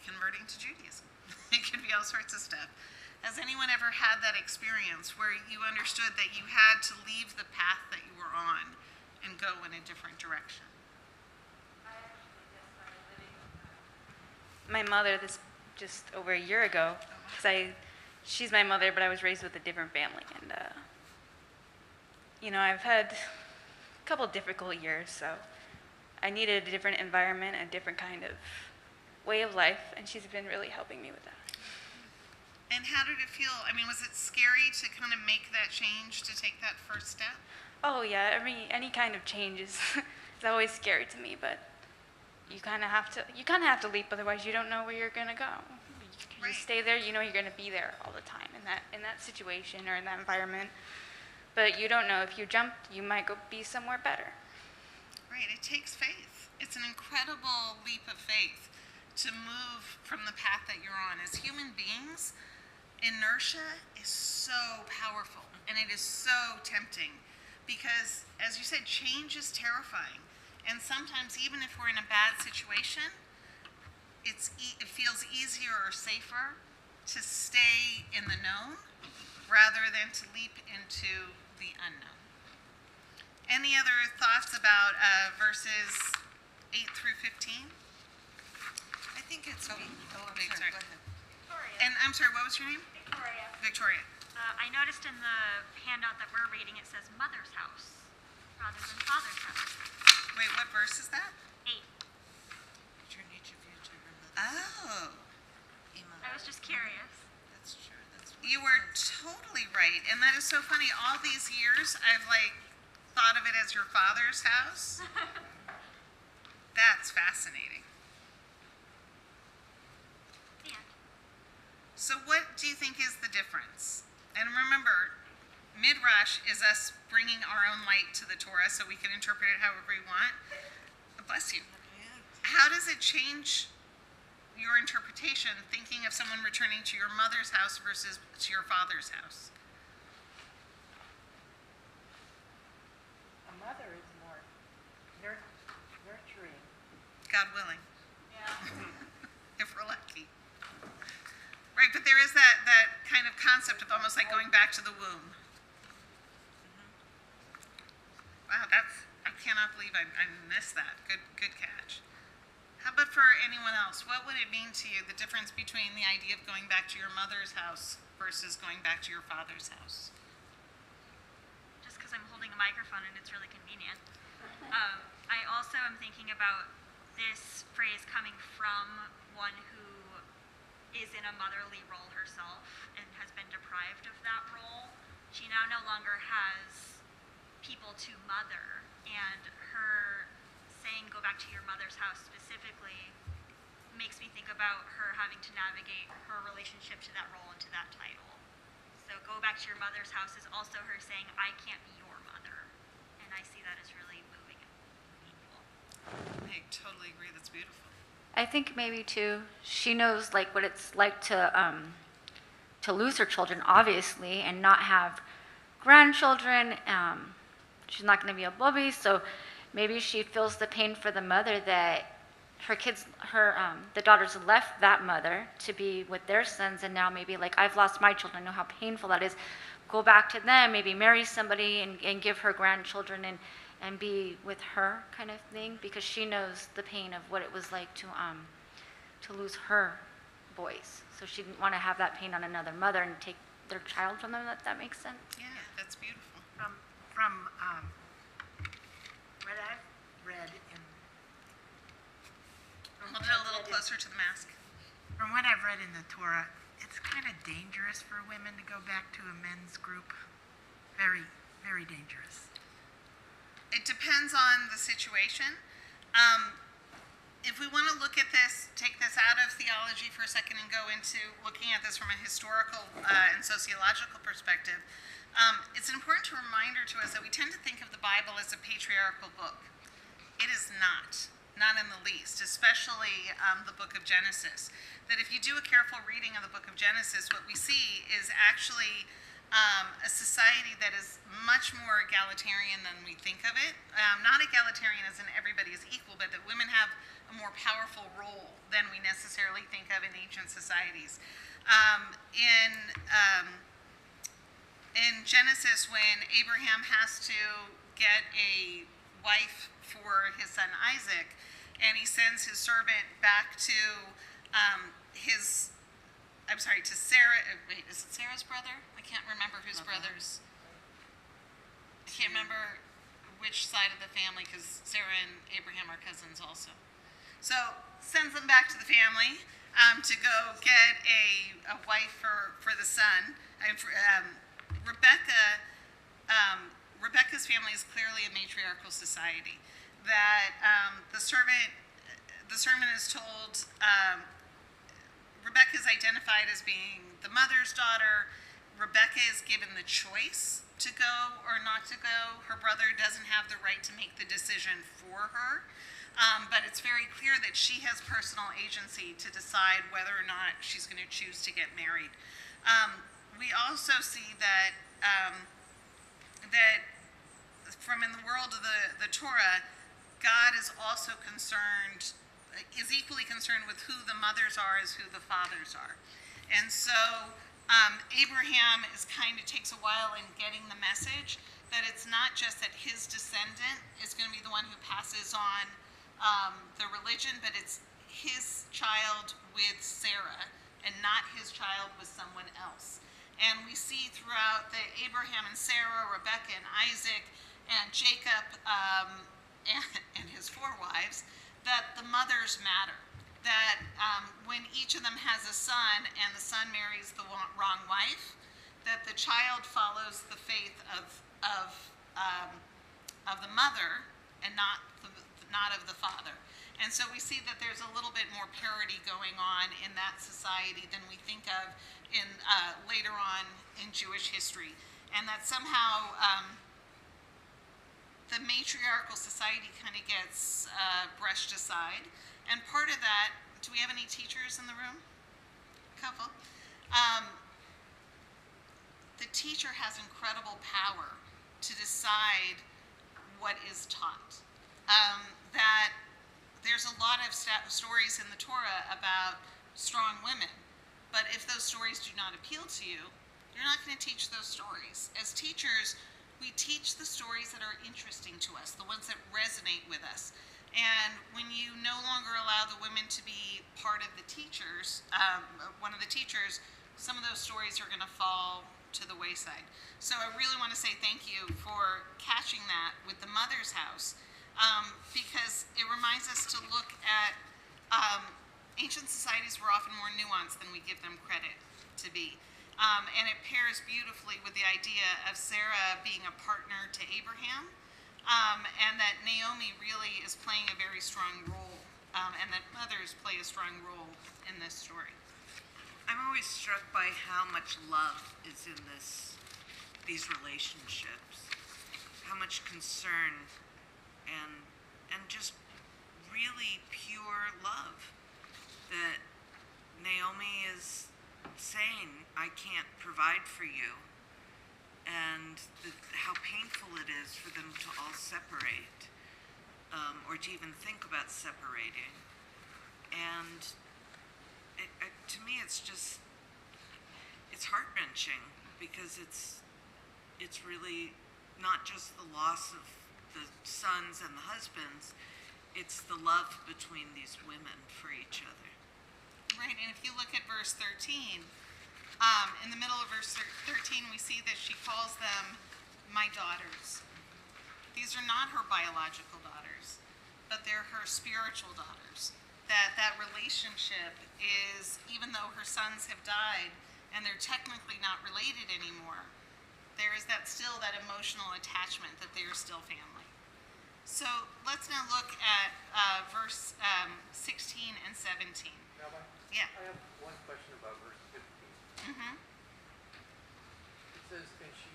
converting to Judaism. It could be all sorts of stuff. Has anyone ever had that experience where you understood that you had to leave the path that you were on and go in a different direction? My mother, this just over a year ago, because she's my mother, but I was raised with a different family, and I've had a couple difficult years, so I needed a different environment, a different kind of way of life, and she's been really helping me with that. And how did it feel? I mean, was it scary to kind of make that change, to take that first step? Oh yeah, any kind of change is always scary to me, but you kind of have to leap, otherwise you don't know where you're gonna go. You stay there, you know you're gonna be there all the time in that situation or in that environment, but you don't know, if you jump, you might go be somewhere better. Right, it takes faith. It's an incredible leap of faith to move from the path that you're on. As human beings, inertia is so powerful, and it is so tempting, because as you said, change is terrifying. And sometimes, even if we're in a bad situation, it feels easier or safer to stay in the known rather than to leap into the unknown. Any other thoughts about verses 8 through 15? I think it's sorry. Go ahead. Victoria. And I'm sorry, what was your name? Victoria. Victoria. I noticed in the handout that we're reading, it says mother's house rather than father's house. Wait, what verse is that? 8. Turn each of you to your mother. Oh. I was just curious. That's true. You were totally right. And that is so funny. All these years, I've thought of it as your father's house. That's fascinating. The end. So what do you think is the difference? And remember, Midrash is us bringing our own light to the Torah so we can interpret it however we want. Bless you. How does it change your interpretation, thinking of someone returning to your mother's house versus to your father's house? A mother is more nurturing. God willing. Yeah. If we're lucky. Right, but there is that kind of concept of almost like going back to the womb. Wow, I cannot believe I missed that. Good catch. How about for anyone else? What would it mean to you, the difference between the idea of going back to your mother's house versus going back to your father's house? Just because I'm holding a microphone and it's really convenient. I also am thinking about this phrase coming from one who is in a motherly role herself and has been deprived of that role. She now no longer has people to mother, and her saying go back to your mother's house specifically makes me think about her having to navigate her relationship to that role and to that title. So go back to your mother's house is also her saying I can't be your mother, and I see that as really moving and painful. I totally agree. That's beautiful. I think maybe too, she knows like what it's like to lose her children, obviously, and not have grandchildren. She's not going to be a bobby, so maybe she feels the pain for the mother that the daughters left that mother to be with their sons, and now maybe like I've lost my children. I know how painful that is. Go back to them, maybe marry somebody and give her grandchildren and be with her kind of thing, because she knows the pain of what it was like to lose her boys. So she didn't want to have that pain on another mother and take their child from them. That makes sense. Yeah, that's beautiful. From what I've read in Hold it a little closer to the mask. From what I've read in the Torah, it's kind of dangerous for women to go back to a men's group. Very, very dangerous. It depends on the situation. If we want to look at this, take this out of theology for a second and go into looking at this from a historical and sociological perspective, It's an important reminder to us that we tend to think of the Bible as a patriarchal book. It is not. Not in the least, especially the book of Genesis. That if you do a careful reading of the book of Genesis, what we see is actually a society that is much more egalitarian than we think of it. Not egalitarian as in everybody is equal, but that women have a more powerful role than we necessarily think of in ancient societies. In Genesis, when Abraham has to get a wife for his son Isaac, and he sends his servant back to to Sarah. Wait, is it Sarah's brother? I can't remember whose brothers. I can't remember which side of the family, because Sarah and Abraham are cousins also. So sends them back to the family to go get a wife for the son. Rebecca's family is clearly a matriarchal society. That the servant is told, Rebecca is identified as being the mother's daughter. Rebecca is given the choice to go or not to go. Her brother doesn't have the right to make the decision for her. But it's very clear that she has personal agency to decide whether or not she's going to choose to get married. We also see that from in the world of the Torah, God is also is equally concerned with who the mothers are as who the fathers are. And so Abraham takes a while in getting the message that it's not just that his descendant is going to be the one who passes on the religion, but it's his child with Sarah and not his child with someone else. And we see throughout that Abraham and Sarah, Rebecca and Isaac and Jacob and his 4 wives, that the mothers matter. That when each of them has a son and the son marries the wrong wife, that the child follows the faith of the mother and not of the father. And so we see that there's a little bit more parity going on in that society than we think of in later on in Jewish history, and that somehow the matriarchal society kind of gets brushed aside. And part of that, do we have any teachers in the room? A couple. The teacher has incredible power to decide what is taught. That there's a lot of stories in the Torah about strong women, but if those stories do not appeal to you, you're not going to teach those stories. As teachers, we teach the stories that are interesting to us, the ones that resonate with us. And when you no longer allow the women to be part of the teachers, one of the teachers, some of those stories are going to fall to the wayside. So I really want to say thank you for catching that with the Mother's House, because it reminds us to look at ancient societies were often more nuanced than we give them credit to be. And it pairs beautifully with the idea of Sarah being a partner to Abraham, and that Naomi really is playing a very strong role, and that mothers play a strong role in this story. I'm always struck by how much love is in these relationships, how much concern and just really pure love, that Naomi is saying, I can't provide for you, and how painful it is for them to all separate, or to even think about separating. And to me, it's heart-wrenching, because it's really not just the loss of the sons and the husbands, it's the love between these women for each other. Right, and if you look at verse 13, in the middle of verse 13, we see that she calls them my daughters. These are not her biological daughters, but they're her spiritual daughters. That relationship is, even though her sons have died and they're technically not related anymore, there is still that emotional attachment that they are still family. So let's now look at verse 16 and 17. Rabbi, Yeah. I have one question about verse 15. Mm-hmm. It says, and she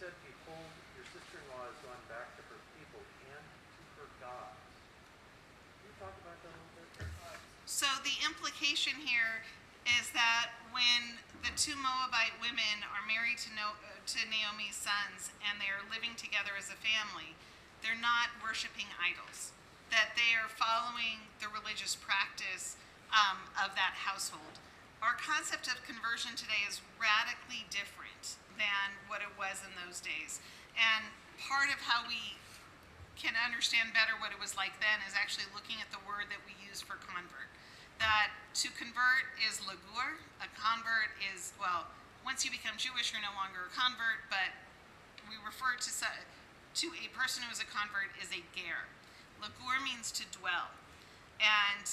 said, behold, your sister-in-law has gone back to her people and to her gods. Can you talk about that a little bit? So the implication here is that when the two Moabite women are married to Naomi's sons and they're living together as a family, they're not worshiping idols, that they are following the religious practice of that household. Our concept of conversion today is radically different than what it was in those days. And part of how we can understand better what it was like then is actually looking at the word that we use for convert. That to convert is lagur, a convert is, well, once you become Jewish, you're no longer a convert, but we refer to a person who is a convert is a ger. Lagur means to dwell. And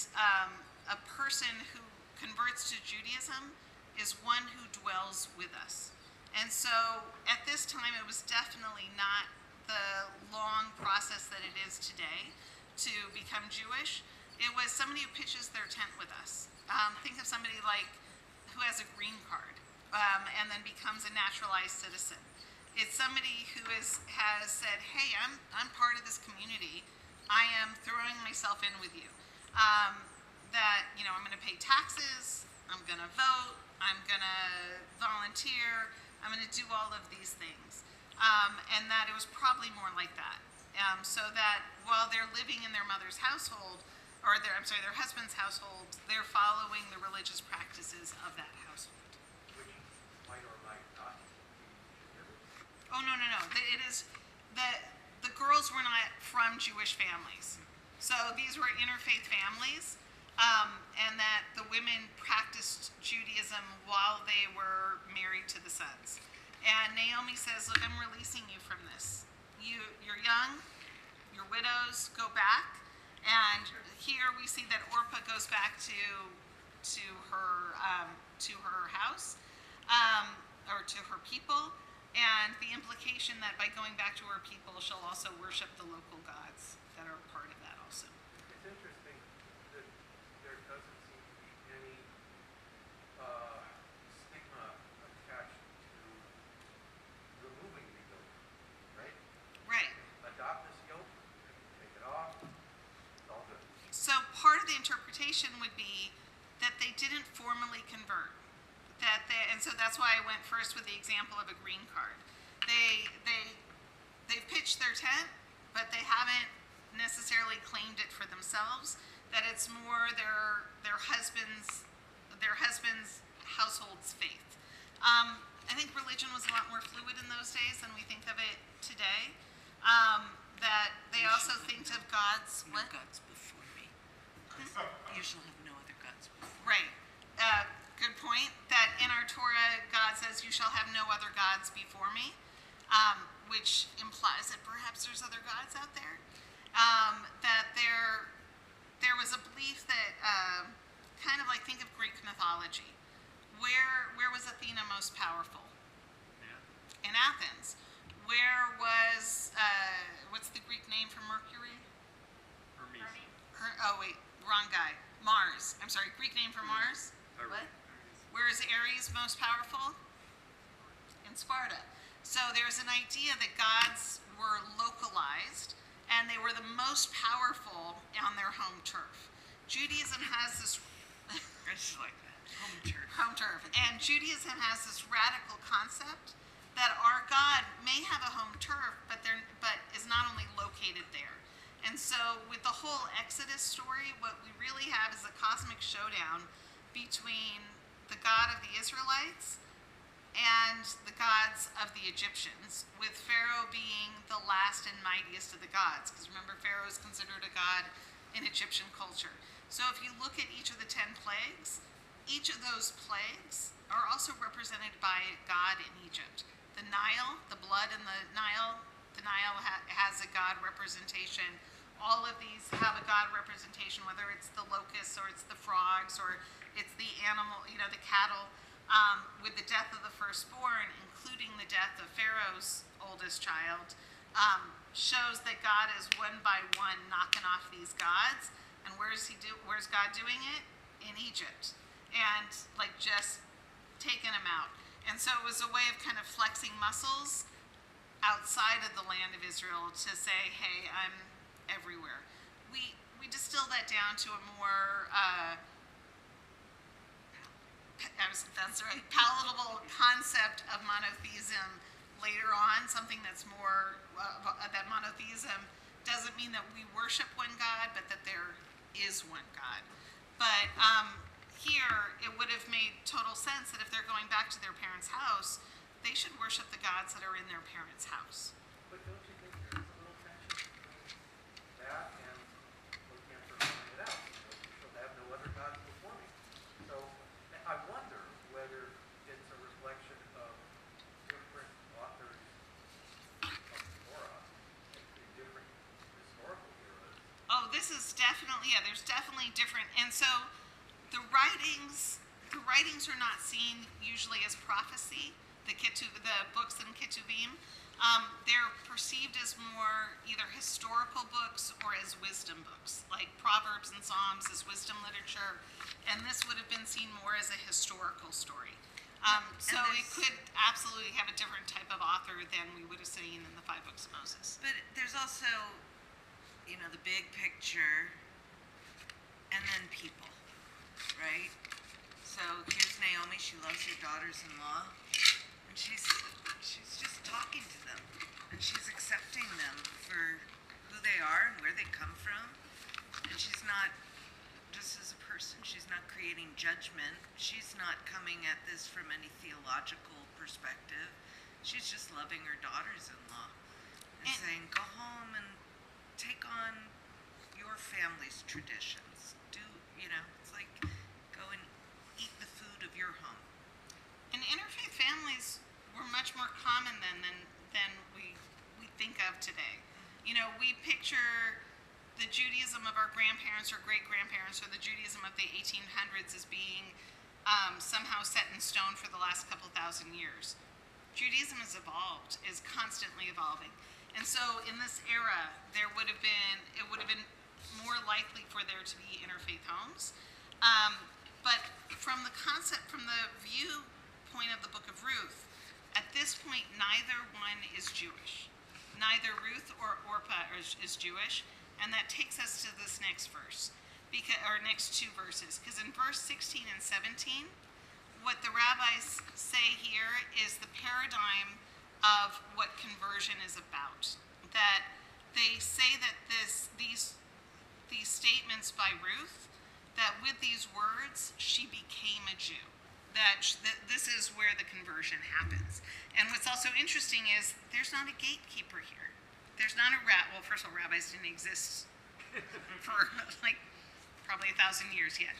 a person who converts to Judaism is one who dwells with us. And so at this time, it was definitely not the long process that it is today to become Jewish. It was somebody who pitches their tent with us. Think of somebody like who has a green card and then becomes a naturalized citizen. It's somebody who has said, hey, I'm part of this community. I am throwing myself in with you. That, you know, I'm going to pay taxes, I'm going to vote, I'm going to volunteer, I'm going to do all of these things. And that it was probably more like that. So that while they're living in their mother's household, or their husband's household, they're following the religious practices of that household. Which might or might not be Jewish. Oh, no. It is the girls were not from Jewish families. So these were interfaith families, and that the women practiced Judaism while they were married to the sons. And Naomi says, look, I'm releasing you from this. You're young, you're widows, go back. And here we see that Orpah goes back to her house, or to her people, and the implication that by going back to her people, she'll also worship the local gods that are part of that also. It's interesting that there doesn't seem to be any stigma attached to removing the yoke, right? Right. Adopt this yoke, take it off, it's all good. So part of the interpretation would be that they didn't formally convert. And so that's why I went first with the example of a green card. They've pitched their tent, but they haven't necessarily claimed it for themselves. That it's more their husband's household's faith. I think religion was a lot more fluid in those days than we think of it today. That they also think of gods. No What? gods before me. You shall have no other gods before me. Right. Good point. That in our Torah, God says, you shall have no other gods before me, which implies that perhaps there's other gods out there. That there was a belief that, kind of like think of Greek mythology. Where was Athena most powerful? Yeah. In Athens. Where was, what's the Greek name for Mercury? Hermes. Wrong guy. Mars. I'm sorry, Greek name for Mars? Aries. What? Where is Ares most powerful? In Sparta. So there's an idea that gods were localized and they were the most powerful on their home turf. Judaism has this I just like that. Home turf. home turf. And Judaism has this radical concept that our God may have a home turf, but is not only located there. And so with the whole Exodus story, what we really have is a cosmic showdown between the God of the Israelites and the gods of the Egyptians, with Pharaoh being the last and mightiest of the gods. Because remember, Pharaoh is considered a god in Egyptian culture. So if you look at each of the 10 plagues, each of those plagues are also represented by a god in Egypt. The Nile, the blood in the Nile has a god representation. All of these have a god representation, whether it's the locusts or it's the frogs or it's the animal, the cattle. With the death of the firstborn, including the death of Pharaoh's oldest child, shows that God is one by one knocking off these gods. And where's God doing it? In Egypt. And just taking them out. And so it was a way of kind of flexing muscles outside of the land of Israel to say, hey, I'm everywhere. We distill that down to a more that's right, palatable concept of monotheism later on, something that's more, that monotheism doesn't mean that we worship one God, but that there is one God. But here, it would have made total sense that if they're going back to their parents' house, they should worship the gods that are in their parents' house. But don't you think there's a little tension between that and what Cantor pointed out? You shall have no other gods before me. So I wonder whether it's a reflection of different authors of the Torah in different historical eras. Oh, this is definitely, yeah, there's definitely different. And so the writings are not seen usually as prophecy, the books in Ketuvim. They're perceived as more either historical books or as wisdom books, like Proverbs and Psalms as wisdom literature, and this would have been seen more as a historical story. So it could absolutely have a different type of author than we would have seen in the 5 books of Moses. But there's also, the big picture and then people, right? So here's Naomi, she loves her daughters-in-law, and she's just talking to them, and she's accepting them for who they are and where they come from, and she's not, just as a person, she's not creating judgment, she's not coming at this from any theological perspective, she's just loving her daughters-in-law and saying, go home and take on your family's traditions. It's like go and eat the food of your home. And interfaith families were much more common then than we think of today. We picture the Judaism of our grandparents or great-grandparents or the Judaism of the 1800s as being somehow set in stone for the last couple thousand years. Judaism has evolved, is constantly evolving. And so in this era, it would have been more likely for there to be interfaith homes. But from the viewpoint of the book of Ruth, at this point, neither one is Jewish. Neither Ruth or Orpah is Jewish, and that takes us to this next verse, or next 2 verses, because in verse 16 and 17, what the rabbis say here is the paradigm of what conversion is about. That they say that these statements by Ruth, that with these words, she became a Jew. That this is where the conversion happens. And what's also interesting is there's not a gatekeeper here. There's not well, first of all, rabbis didn't exist for probably 1,000 years yet.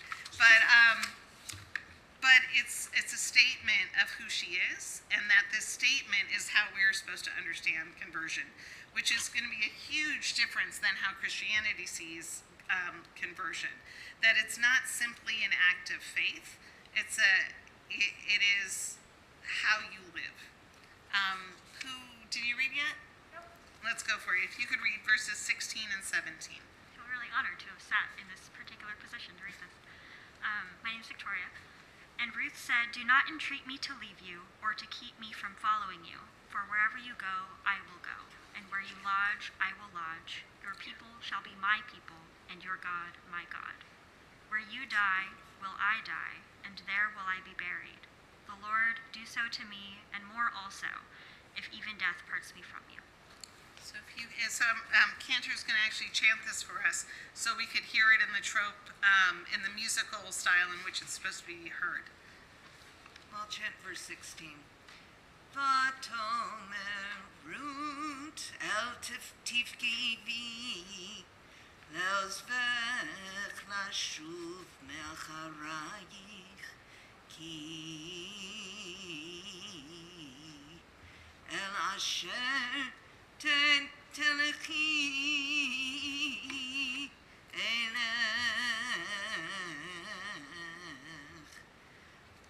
But it's a statement of who she is, and that this statement is how we're supposed to understand conversion, which is going to be a huge difference than how Christianity sees conversion. That it's not simply an act of faith; it is how you live. Did you read yet? Nope. Let's go for it. If you could read verses 16 and 17. I feel really honored to have sat in this particular position to read this. My name is Victoria. And Ruth said, do not entreat me to leave you or to keep me from following you. For wherever you go, I will go. And where you lodge, I will lodge. Your people shall be my people, and your God, my God. Where you die, will I die, and there will I be buried. The Lord do so to me, and more also, if even death parts me from you. So Cantor's going to actually chant this for us, so we could hear it in the trope, in the musical style in which it's supposed to be heard. I'll chant verse 16. Vatomer Ruth el tifki vi le'ozvech lashuv me'acharayich ki el asher telechi elech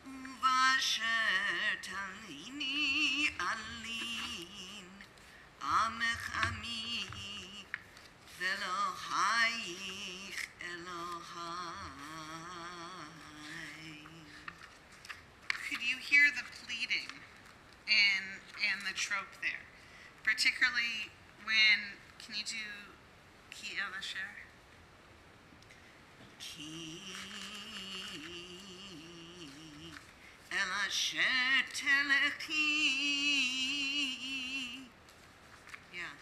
uvasher talini alin amech ami velohayich Elohai. Could you hear the pleading in the trope there? particularly when, can you do Ki Elashar? Ki Elashar Telechi. Yeah.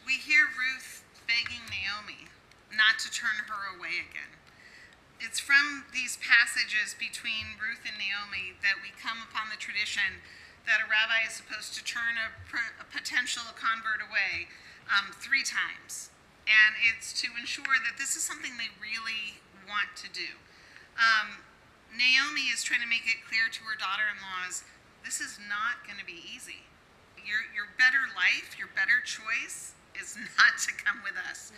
We hear Ruth begging Naomi not to turn her away again. It's from these passages between Ruth and Naomi that we come upon the tradition that a rabbi is supposed to turn a potential convert away 3 times. And it's to ensure that this is something they really want to do. Naomi is trying to make it clear to her daughter-in-laws, this is not going to be easy. Your better life, your better choice is not to come with us.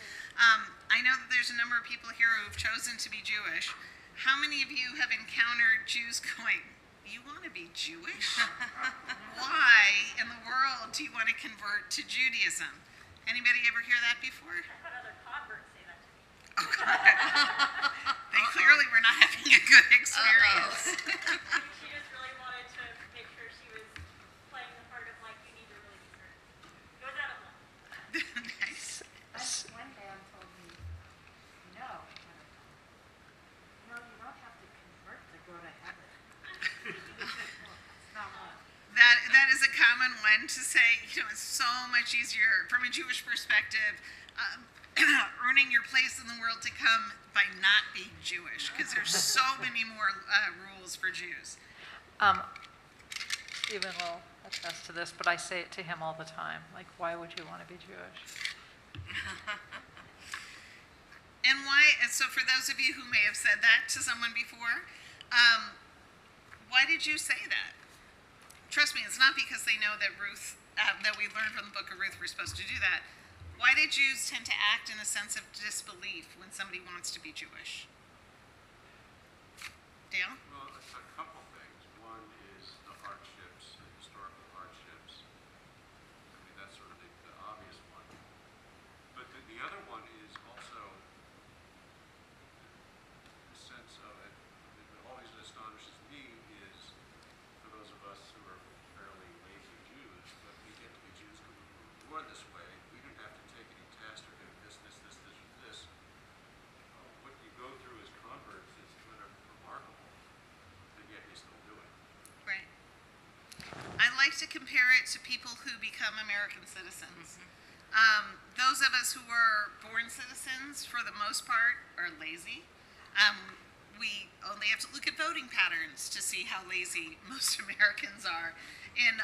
I know that there's a number of people here who have chosen to be Jewish. How many of you have encountered Jews going, you want to be Jewish? Why in the world do you want to convert to Judaism? Anybody ever hear that before? I've had other converts say that to me. Oh, God. They clearly were not having a good experience. She just really wanted to make sure she was playing the part of like, you need to really be certain. It was out of love. Nice. One man told me, no, you don't have to convert to go to heaven. It's not one. That is a common one to say, it's so much easier from a Jewish perspective, earning your place in the world to come by not being Jewish, because there's so many more rules for Jews. Stephen will attest to this, but I say it to him all the time. Like, why would you want to be Jewish? And why, and so for those of you who may have said that to someone before, why did you say that? Trust me, it's not because they know that Ruth, that we learned from the book of Ruth, we're supposed to do that. Why do Jews tend to act in a sense of disbelief when somebody wants to be Jewish? Dale? Well, a couple things. One is the hardships, the historical hardships. I mean, that's sort of the obvious one. But the other one is also the sense of it. That always astonishes me is for those of us who are fairly lazy Jews, but we get to be Jews because we were born this way. We didn't have to take any test or do this, or this. What you go through as converts is kind of remarkable, and yet you still do it. Right. I like to compare it to people who become American citizens. Those of us who were born citizens, for the most part, are lazy. We only have to look at voting patterns to see how lazy most Americans are in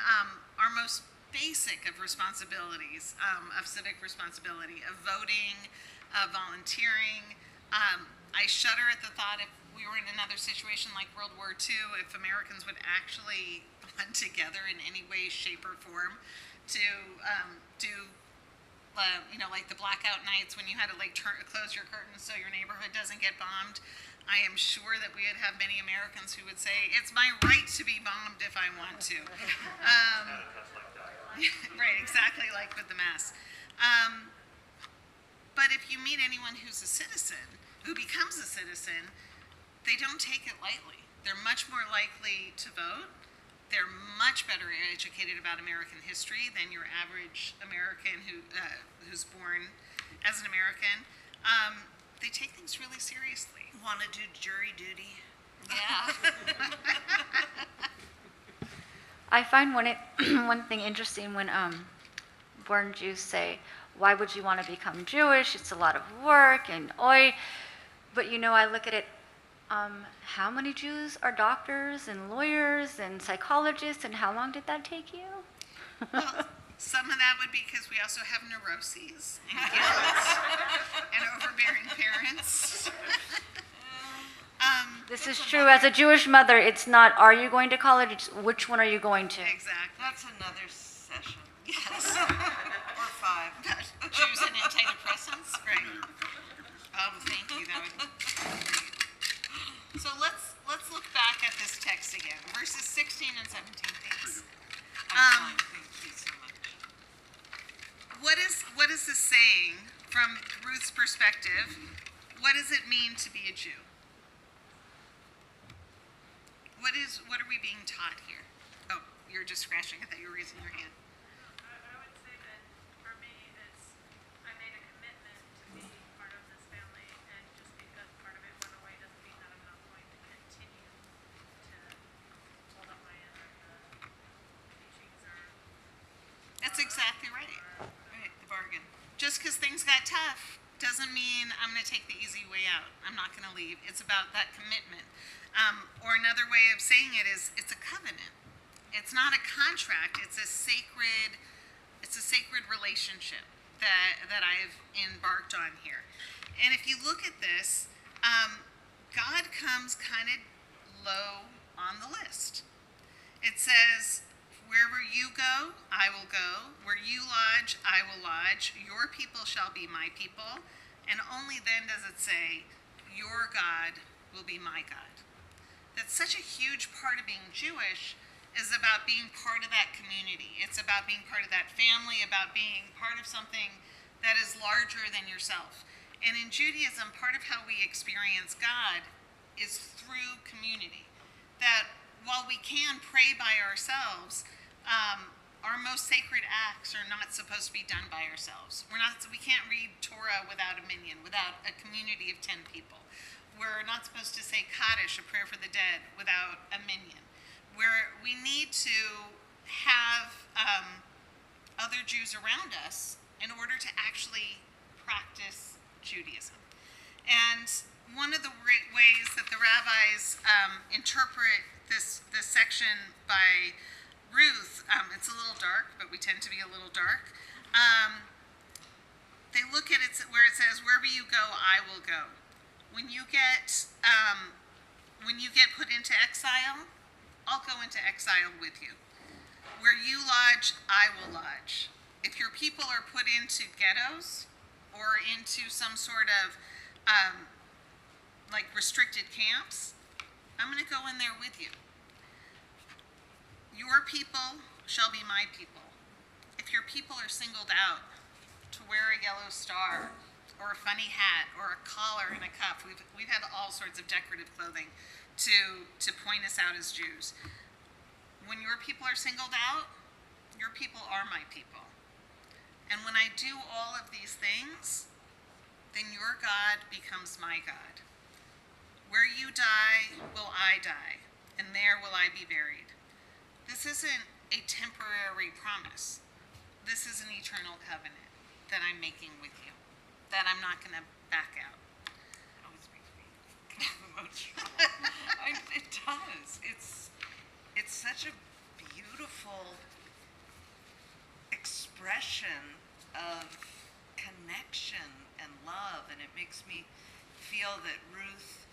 our most basic of responsibilities, of civic responsibility, of voting, of volunteering. I shudder at the thought if we were in another situation like World War II, if Americans would actually bond together in any way, shape, or form to do like the blackout nights when you had to close your curtains so your neighborhood doesn't get bombed. I am sure that we would have many Americans who would say, it's my right to be bombed if I want to. Right, exactly like with the mass. But if you meet anyone who's a citizen, who becomes a citizen, they don't take it lightly. They're much more likely to vote. They're much better educated about American history than your average American who's born as an American. They take things really seriously. Want to do jury duty? Yeah. I find one thing interesting when born Jews say, why would you want to become Jewish? It's a lot of work and oi. But I look at it, how many Jews are doctors and lawyers and psychologists, and how long did that take you? Well, some of that would be because we also have neuroses and guilt and overbearing parents. This is true. As a Jewish mother, it's not, are you going to college? It's, which one are you going to? Exactly. That's another session. Yes. Or 5. Jews and antidepressants, right? Oh, thank you. That would. So let's look back at this text again, verses 16 and 17. Thanks. Thank you so much. What is this saying from Ruth's perspective? What does it mean to be a Jew? What are we being taught here? Oh, you're just scratching. I thought you were raising your hand. I would say that for me, I made a commitment to be part of this family, and just because part of it went away doesn't mean that I'm not going to continue to hold up my end of the teachings or. That's exactly right. Right, the bargain. Just because things got tough doesn't mean I'm going to take the easy way out. I'm not going to leave. It's about that commitment. Or another way of saying it is, it's a covenant. It's not a contract. It's a sacred relationship that I've embarked on here. And if you look at this, God comes kind of low on the list. It says, wherever you go, I will go. Where you lodge, I will lodge. Your people shall be my people. And only then does it say, your God will be my God. That's such a huge part of being Jewish, is about being part of that community. It's about being part of that family, about being part of something that is larger than yourself. And in Judaism, part of how we experience God is through community. That while we can pray by ourselves, our most sacred acts are not supposed to be done by ourselves. We can't read Torah without a minyan, without a community of 10 people. We're not supposed to say Kaddish, a prayer for the dead, without a minyan. We need to have other Jews around us in order to actually practice Judaism. And one of the ways that the rabbis interpret this section by Ruth, it's a little dark, but we tend to be a little dark. They look at it where it says, wherever you go, I will go. When you get put into exile, I'll go into exile with you. Where you lodge, I will lodge. If your people are put into ghettos or into some sort of like restricted camps, I'm going to go in there with you. Your people shall be my people. If your people are singled out to wear a yellow star or a funny hat or a collar and a cuff, we've had all sorts of decorative clothing to point us out as Jews. When your people are singled out, your people are my people. And when I do all of these things, then your God becomes my God. Where you die, will I die, and there will I be buried. This isn't a temporary promise. This is an eternal covenant that I'm making with you, that I'm not going to back out. It always makes me kind of emotional. It does. It's such a beautiful expression of connection and love, and it makes me feel that Ruth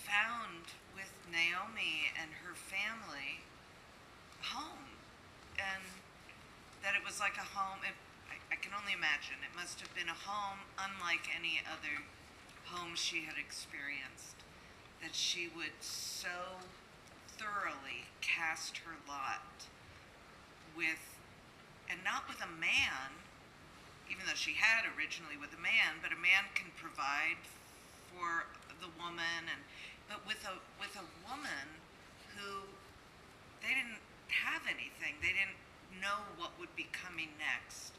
found with Naomi and her family home, and that it was like a home. I can only imagine it must have been a home unlike any other home she had experienced, that she would so thoroughly cast her lot with, and not with a man, even though she had originally with a man, but a man can provide for the woman, but with a woman who, they didn't have anything. They didn't know what would be coming next.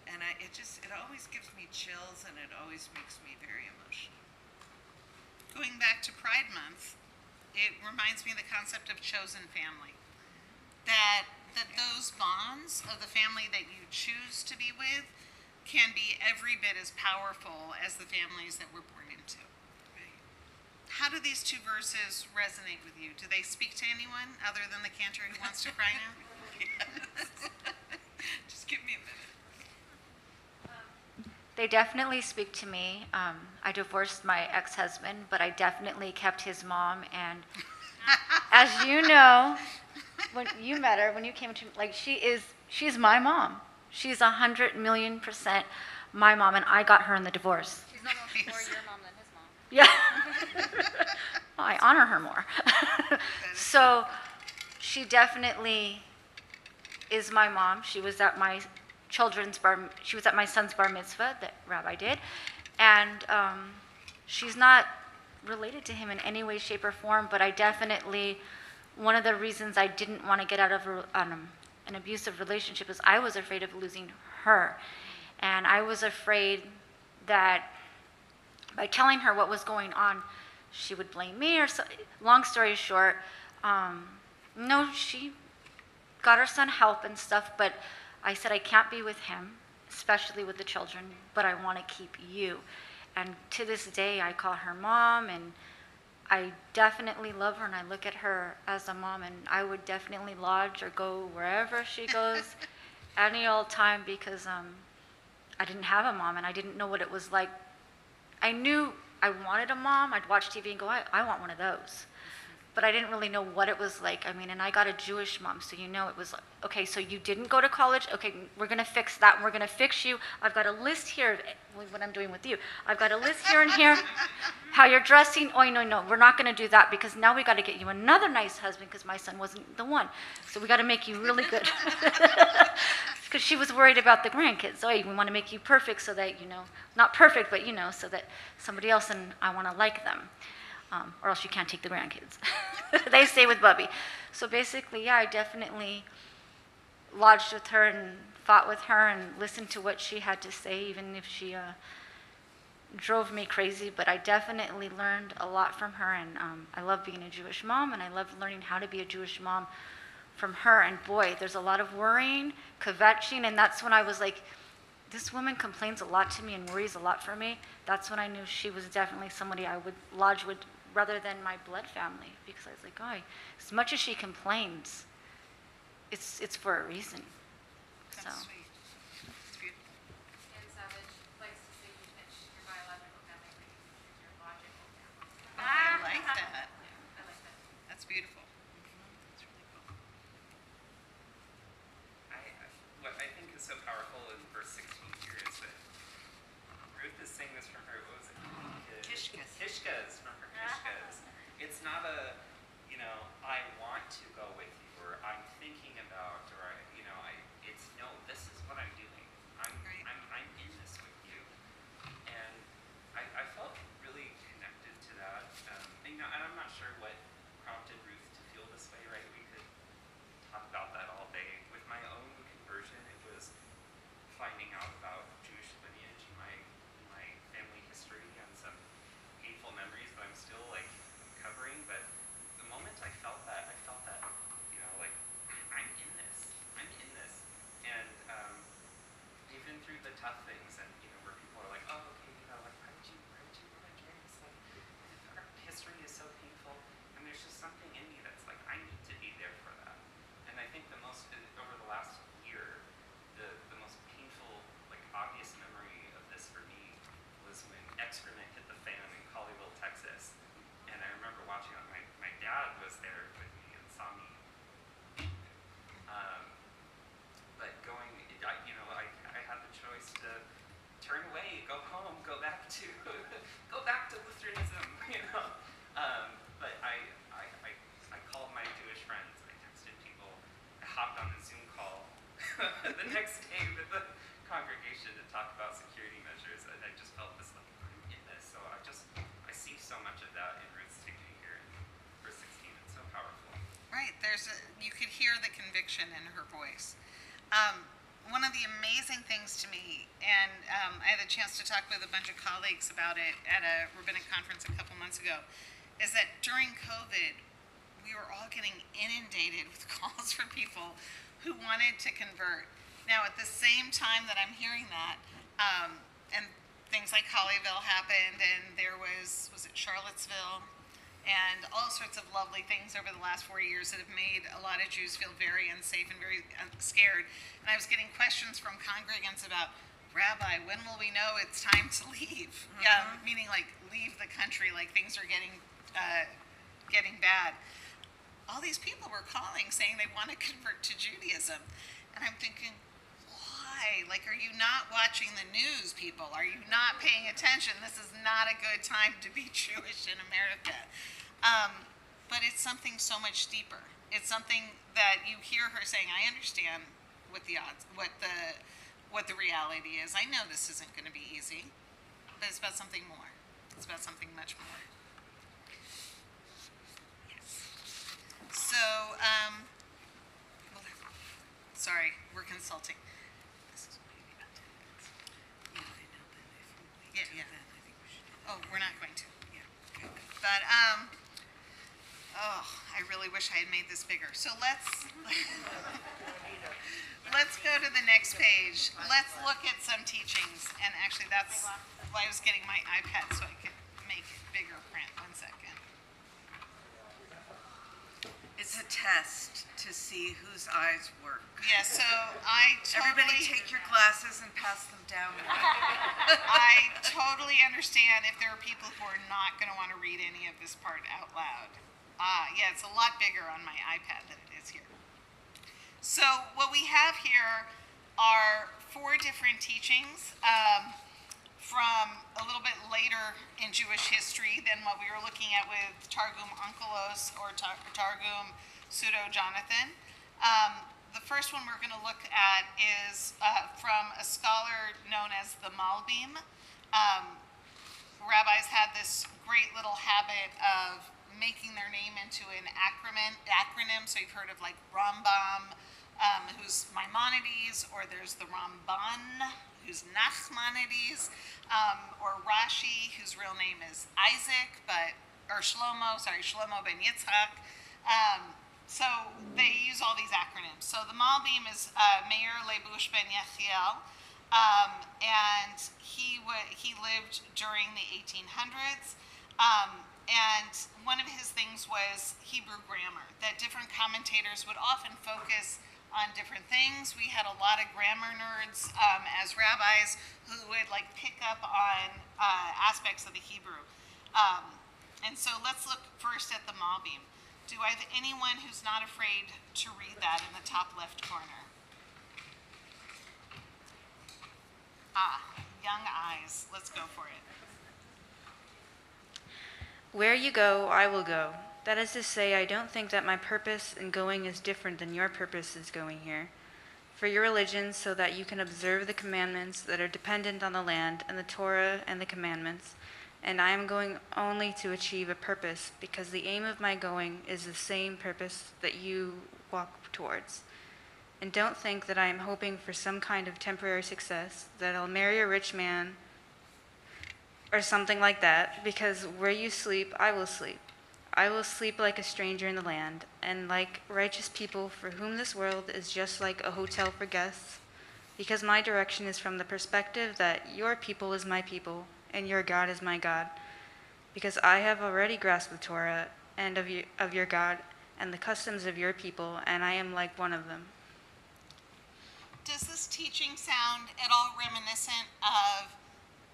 And it always gives me chills, and it always makes me very emotional. Going back to Pride Month, it reminds me of the concept of chosen family. That those bonds of the family that you choose to be with can be every bit as powerful as the families that we're born into. Right. How do these two verses resonate with you? Do they speak to anyone other than the cantor who wants to cry now? Yes. Just give me a minute. They definitely speak to me. I divorced my ex-husband, but I definitely kept his mom. And as you know, when you met her, when you came to, like, she's my mom. She's 100,000,000% my mom, and I got her in the divorce. She's almost more your mom than his mom. Yeah. Well, I honor her more. So she definitely is my mom. She was at my son's bar mitzvah that Rabbi did, and she's not related to him in any way, shape, or form, but I definitely one of the reasons I didn't want to get out of an abusive relationship is I was afraid of losing her. And I was afraid that by telling her what was going on, she would blame me or so. Long story short, no, she got her son help and stuff, but I said I can't be with him, especially with the children, but I want to keep you. And to this day, I call her mom, and I definitely love her, and I look at her as a mom, and I would definitely lodge or go wherever she goes any old time, because I didn't have a mom, and I didn't know what it was like. I knew I wanted a mom. I'd watch TV and go, I want one of those. But I didn't really know what it was like. I mean, and I got a Jewish mom, so you know it was like, okay, so you didn't go to college? Okay, we're going to fix that, and we're going to fix you. I've got a list here of what I'm doing with you. I've got a list here and here, how you're dressing. Oh, no, we're not going to do that, because now we got to get you another nice husband, because my son wasn't the one. So we got to make you really good. Because she was worried about the grandkids. Oh, we want to make you perfect so that, not perfect, but, so that somebody else, and I want to like them. Or else you can't take the grandkids. They stay with Bubby. So basically, yeah, I definitely lodged with her and fought with her and listened to what she had to say, even if she drove me crazy. But I definitely learned a lot from her, and I love being a Jewish mom, and I love learning how to be a Jewish mom from her. And boy, there's a lot of worrying, kvetching, and that's when I was like, this woman complains a lot to me and worries a lot for me. That's when I knew she was definitely somebody I would lodge with rather than my blood family, because I was like, oh, as much as she complains, it's for a reason. That's so. sweet. It's beautiful. Dan Savage likes to say you pitch your biological family, but you pitch your logical family. I like that. I like that. That's beautiful. That's really cool. What I think is so powerful in verse 16 here is that Ruth is saying this from her, what was it? Kishkas. Kishkas, from her Kishkas. It's not a, I want to go with you, or I'm thinking about, or it's no, this is what I'm doing. I'm in this with you. And I felt really connected to that. And I'm not sure what prompted Ruth to feel this way, right? We could talk about that all day. With my own conversion, it was finding out about Jewish lineage in my family history and some painful memories that I'm still covering. But the moment I felt that, I'm in this. And even through the tough things, and where people are like, oh, okay, why did you go to James? Our history is so painful, and there's just something in me that's like, I need to be there for that. And I think over the last year, the most painful, obvious memory of this for me was when excrement hit the fan in Colleyville, Texas. And I remember watching it. My dad was there with me and saw me. But going, I had the choice to turn away, go home, go back to Lutheranism, But I called my Jewish friends. I texted people. I hopped on a Zoom call the next day with the congregation to talk about security measures, and I just felt this I'm in this. So I see so much of that in Ruth's dignity here in verse 16. It's so powerful. Right. You could hear the conviction in her voice. One of the amazing things to me, and I had a chance to talk with a bunch of colleagues about it at a rabbinic conference a couple months ago, is that during COVID, we were all getting inundated with calls from people who wanted to convert. Now, at the same time that I'm hearing that, and things like Colleyville happened, and there was it Charlottesville? And all sorts of lovely things over the last 4 years that have made a lot of Jews feel very unsafe and very scared. And I was getting questions from congregants about, Rabbi, when will we know it's time to leave? Mm-hmm. Yeah, meaning leave the country, things are getting bad. All these people were calling saying they want to convert to Judaism. And I'm thinking, why? Are you not watching the news, people? Are you not paying attention? This is not a good time to be Jewish in America. But it's something so much deeper. It's something that you hear her saying, I understand what the reality is. I know this isn't going to be easy, but it's about something more. It's about something much more. Yes. So sorry, we're consulting. Yeah. Oh, we're not going to. But, I really wish I had made this bigger. So let's go to the next page. Let's look at some teachings. And actually, that's why I was getting my iPad so I could make it bigger print. 1 second. It's a test to see whose eyes work. Yeah, so I Everybody totally, take your glasses and pass them down. I totally understand if there are people who are not going to want to read any of this part out loud. Yeah, it's a lot bigger on my iPad than it is here. So what we have here are 4 different teachings from a little bit later in Jewish history than what we were looking at with Targum Onkelos or Targum Pseudo-Jonathan. The first one we're going to look at is from a scholar known as the Malbim. Rabbis had this great little habit of making their name into an acronym. So you've heard of like Rambam, who's Maimonides, or there's the Ramban, who's Nachmanides, or Rashi, whose real name is Isaac, Shlomo ben Yitzhak. So they use all these acronyms. So the Malbim is Meir Lebush ben Yechiel, and he lived during the 1800s. And one of his things was Hebrew grammar, that different commentators would often focus on different things. We had a lot of grammar nerds as rabbis who would like pick up on aspects of the Hebrew. And so let's look first at the Malbim. Do I have anyone who's not afraid to read that in the top left corner? Young eyes. Let's go for it. Where you go, I will go. That is to say, I don't think that my purpose in going is different than your purpose is going here. For your religion, so that you can observe the commandments that are dependent on the land and the Torah and the commandments. And I am going only to achieve a purpose, because the aim of my going is the same purpose that you walk towards. And don't think that I am hoping for some kind of temporary success, that I'll marry a rich man, or something like that, because where you sleep, I will sleep. I will sleep like a stranger in the land, and like righteous people for whom this world is just like a hotel for guests, because my direction is from the perspective that your people is my people, and your God is my God, because I have already grasped the Torah and of your God and the customs of your people, and I am like one of them. Does this teaching sound at all reminiscent of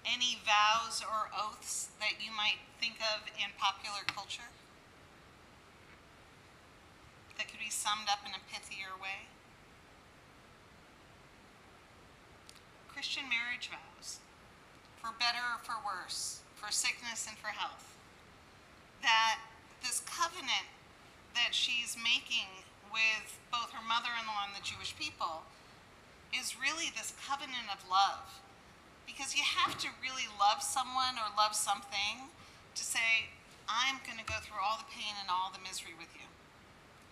any vows or oaths that you might think of in popular culture? That could be summed up in a pithier way? Christian marriage vows, for better or for worse, for sickness and for health. That this covenant that she's making with both her mother-in-law and the Jewish people is really this covenant of love. Because you have to really love someone or love something to say, I'm going to go through all the pain and all the misery with you.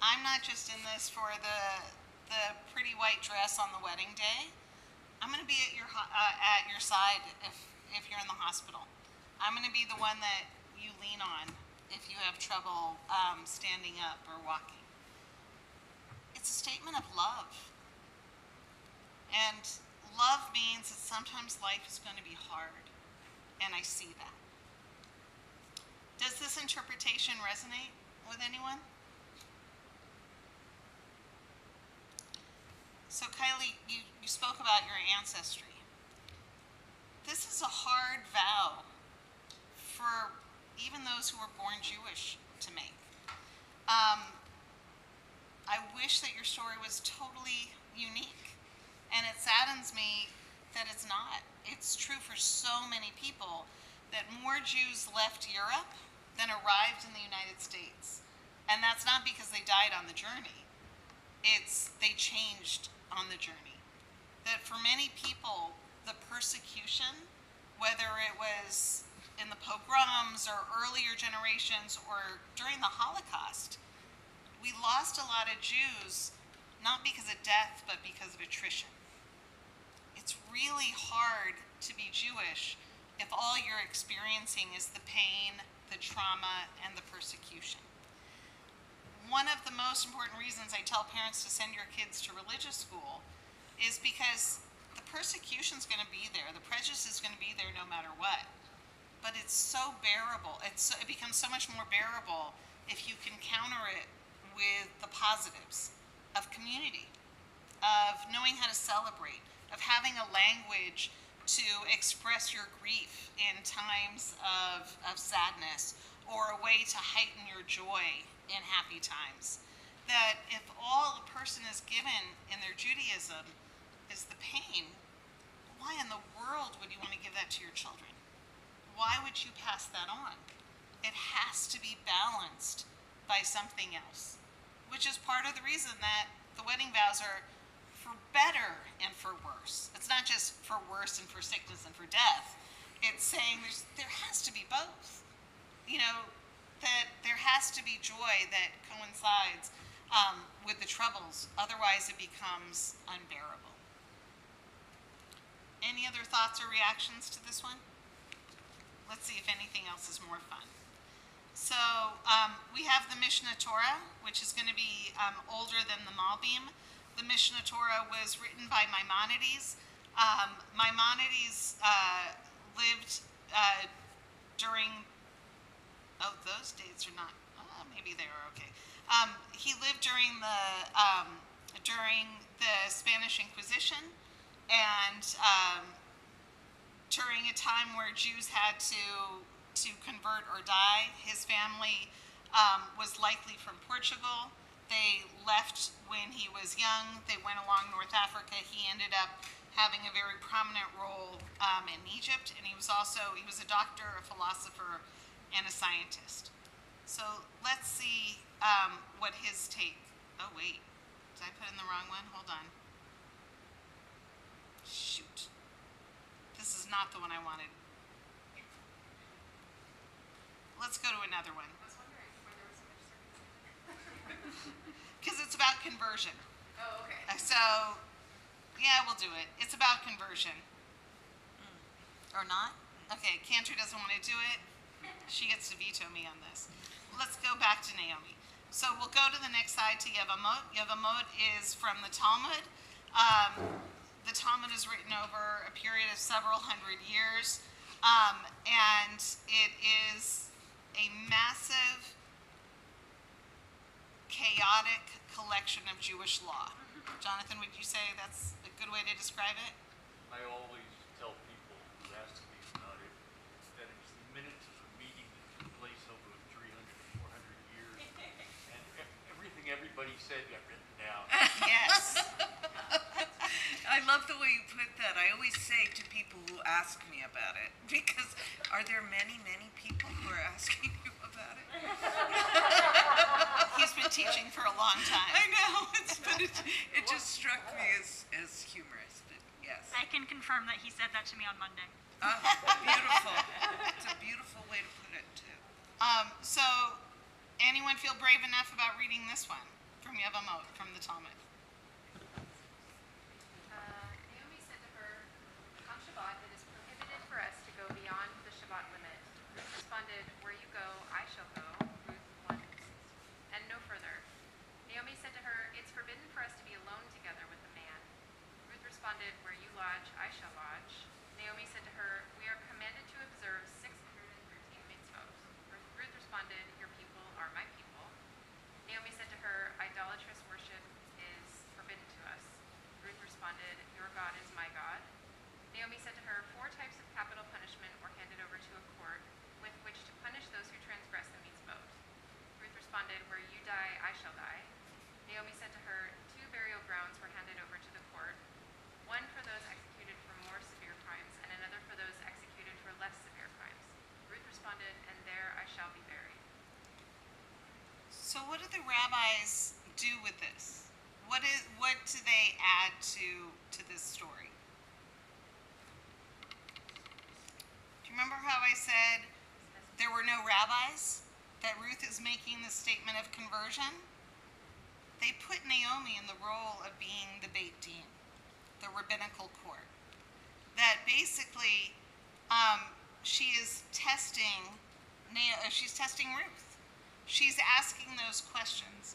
I'm not just in this for the pretty white dress on the wedding day. I'm going to be at your side if you're in the hospital. I'm going to be the one that you lean on if you have trouble standing up or walking. It's a statement of love. And love means that sometimes life is going to be hard, and I see that. Does this interpretation resonate with anyone? So Kylie, you spoke about your ancestry. This is a hard vow for even those who were born Jewish to make. I wish that your story was totally unique. And it saddens me that it's not. It's true for so many people that more Jews left Europe than arrived in the United States. And that's not because they died on the journey. It's they changed on the journey. That for many people, the persecution, whether it was in the pogroms or earlier generations or during the Holocaust, we lost a lot of Jews, not because of death, but because of attrition. It's really hard to be Jewish if all you're experiencing is the pain, the trauma, and the persecution. One of the most important reasons I tell parents to send your kids to religious school is because the persecution's going to be there. The prejudice is going to be there no matter what. But it's so bearable. It becomes so much more bearable if you can counter it with the positives of community, of knowing how to celebrate, of having a language to express your grief in times of sadness, or a way to heighten your joy in happy times. That if all a person is given in their Judaism is the pain, why in the world would you want to give that to your children? Why would you pass that on? It has to be balanced by something else, which is part of the reason that the wedding vows are for better and for worse. It's not just for worse and for sickness and for death. It's saying there has to be both. You know, that there has to be joy that coincides with the troubles. Otherwise, it becomes unbearable. Any other thoughts or reactions to this one? Let's see if anything else is more fun. So we have the Mishnah Torah, which is going to be older than the Malbim. The Mishnah Torah was written by Maimonides. Maimonides lived during, those dates are not, maybe they are okay. He lived during the Spanish Inquisition, and during a time where Jews had to convert or die. His family was likely from Portugal. They left when he was young. They went along North Africa. He ended up having a very prominent role in Egypt, and he was a doctor, a philosopher, and a scientist. So let's see what his take. Oh wait, did I put in the wrong one? Hold on. Shoot. This is not the one I wanted. Let's go to another one. I was wondering where there was so much circumcision. Because it's about conversion. Oh, okay. So, yeah, we'll do it. It's about conversion. Or not? Okay, Cantor doesn't want to do it. She gets to veto me on this. Let's go back to Naomi. So we'll go to the next side to Yevamot. Yevamot is from the Talmud. The Talmud is written over a period of several hundred years. And it is a massive, chaotic collection of Jewish law. Jonathan, would you say that's a good way to describe it? I always tell people who ask me about it that it's the minutes of a meeting that took place over 300 to 400 years, and everything everybody said got written down. Yes. I love the way you put that. I always say to people who ask me about it, because are there many, many people who are asking you about it? He's been teaching for a long time. I know, it just struck me as humorous, but yes. I can confirm that he said that to me on Monday. Oh, beautiful. It's a beautiful way to put it, too. So, anyone feel brave enough about reading this one from Yevamot, from the Talmud? Naomi said to her, on Shabbat, it is prohibited for us to go beyond the Shabbat limit. Ruth responded, where you go, I shall go. Ruth 1, and no further. Naomi said to her, it's forbidden for us to be alone together with a man. Ruth responded, where you lodge, I shall lodge. Naomi said to her, we are commanded to observe 613 mitzvot. Ruth responded, your people are my people. Naomi said to her, idolatrous worship is forbidden to us. Ruth responded, your God is my God. Naomi said to her, 4 types of capital punishment were handed over to a court with which to punish those who transgress the mitzvot. Ruth responded, where you die, I shall die. Naomi said to her, 2 burial grounds were handed over to the court, one for those executed for more severe crimes and another for those executed for less severe crimes. Ruth responded, and there I shall be buried. So what do the rabbis do with this? What do they add to this story? Do you remember how I said there were no rabbis? That Ruth is making the statement of conversion? they put Naomi in the role of being the Beit Din, the rabbinical court. That basically she is testing Ruth. She's asking those questions.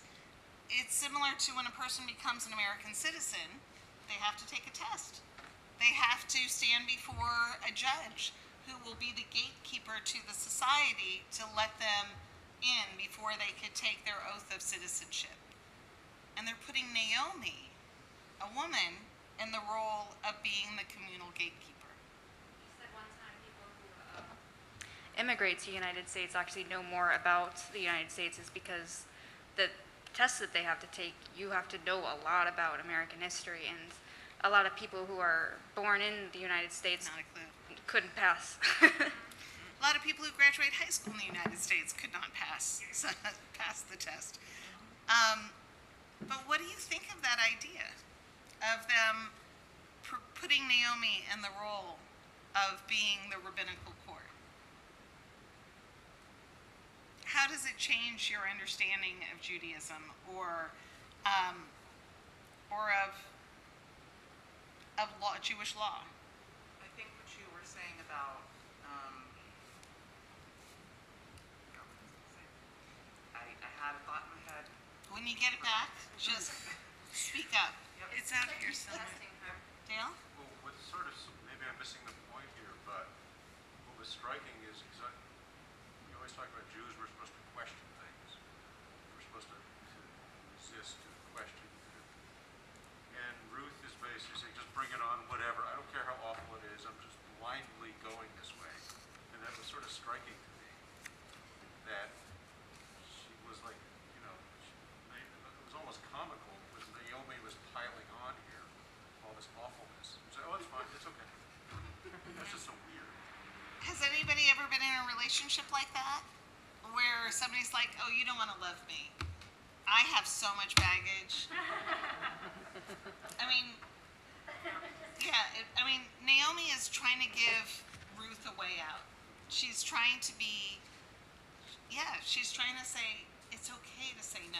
It's similar to when a person becomes an American citizen, they have to take a test. They have to stand before a judge who will be the gatekeeper to the society to let them in before they could take their oath of citizenship. And they're putting Naomi, a woman, in the role of being the communal gatekeeper. Immigrate to the United States actually know more about the United States is because the tests that they have to take, you have to know a lot about American history, and a lot of people who are born in the United States couldn't pass. A lot of people who graduate high school in the United States could not pass the test. But what do you think of that idea of them putting Naomi in the role of being the rabbinical court? How does it change your understanding of Judaism or of Jewish law? I think what you were saying about I had a thought in my head. When you get it back, just speak up. It's out here somewhere. Dale? Well, what's sort of, maybe I'm missing the point here, but what was striking is, we always talk about Jews, we're supposed to question things. We're supposed to resist, to question. And Ruth is basically saying, just bring it on, whatever. I don't care how awful it is, I'm just blindly going this way. And that was sort of striking to me, that she was like, it was almost comical when Naomi was piling on here, all this awfulness. You say, oh, it's fine, it's okay. That's just so weird. Has anybody ever been in a relationship like that? Where somebody's like, oh, you don't want to love me. I have so much baggage. I mean, Naomi is trying to give Ruth a way out. She's trying to she's trying to say, it's okay to say no.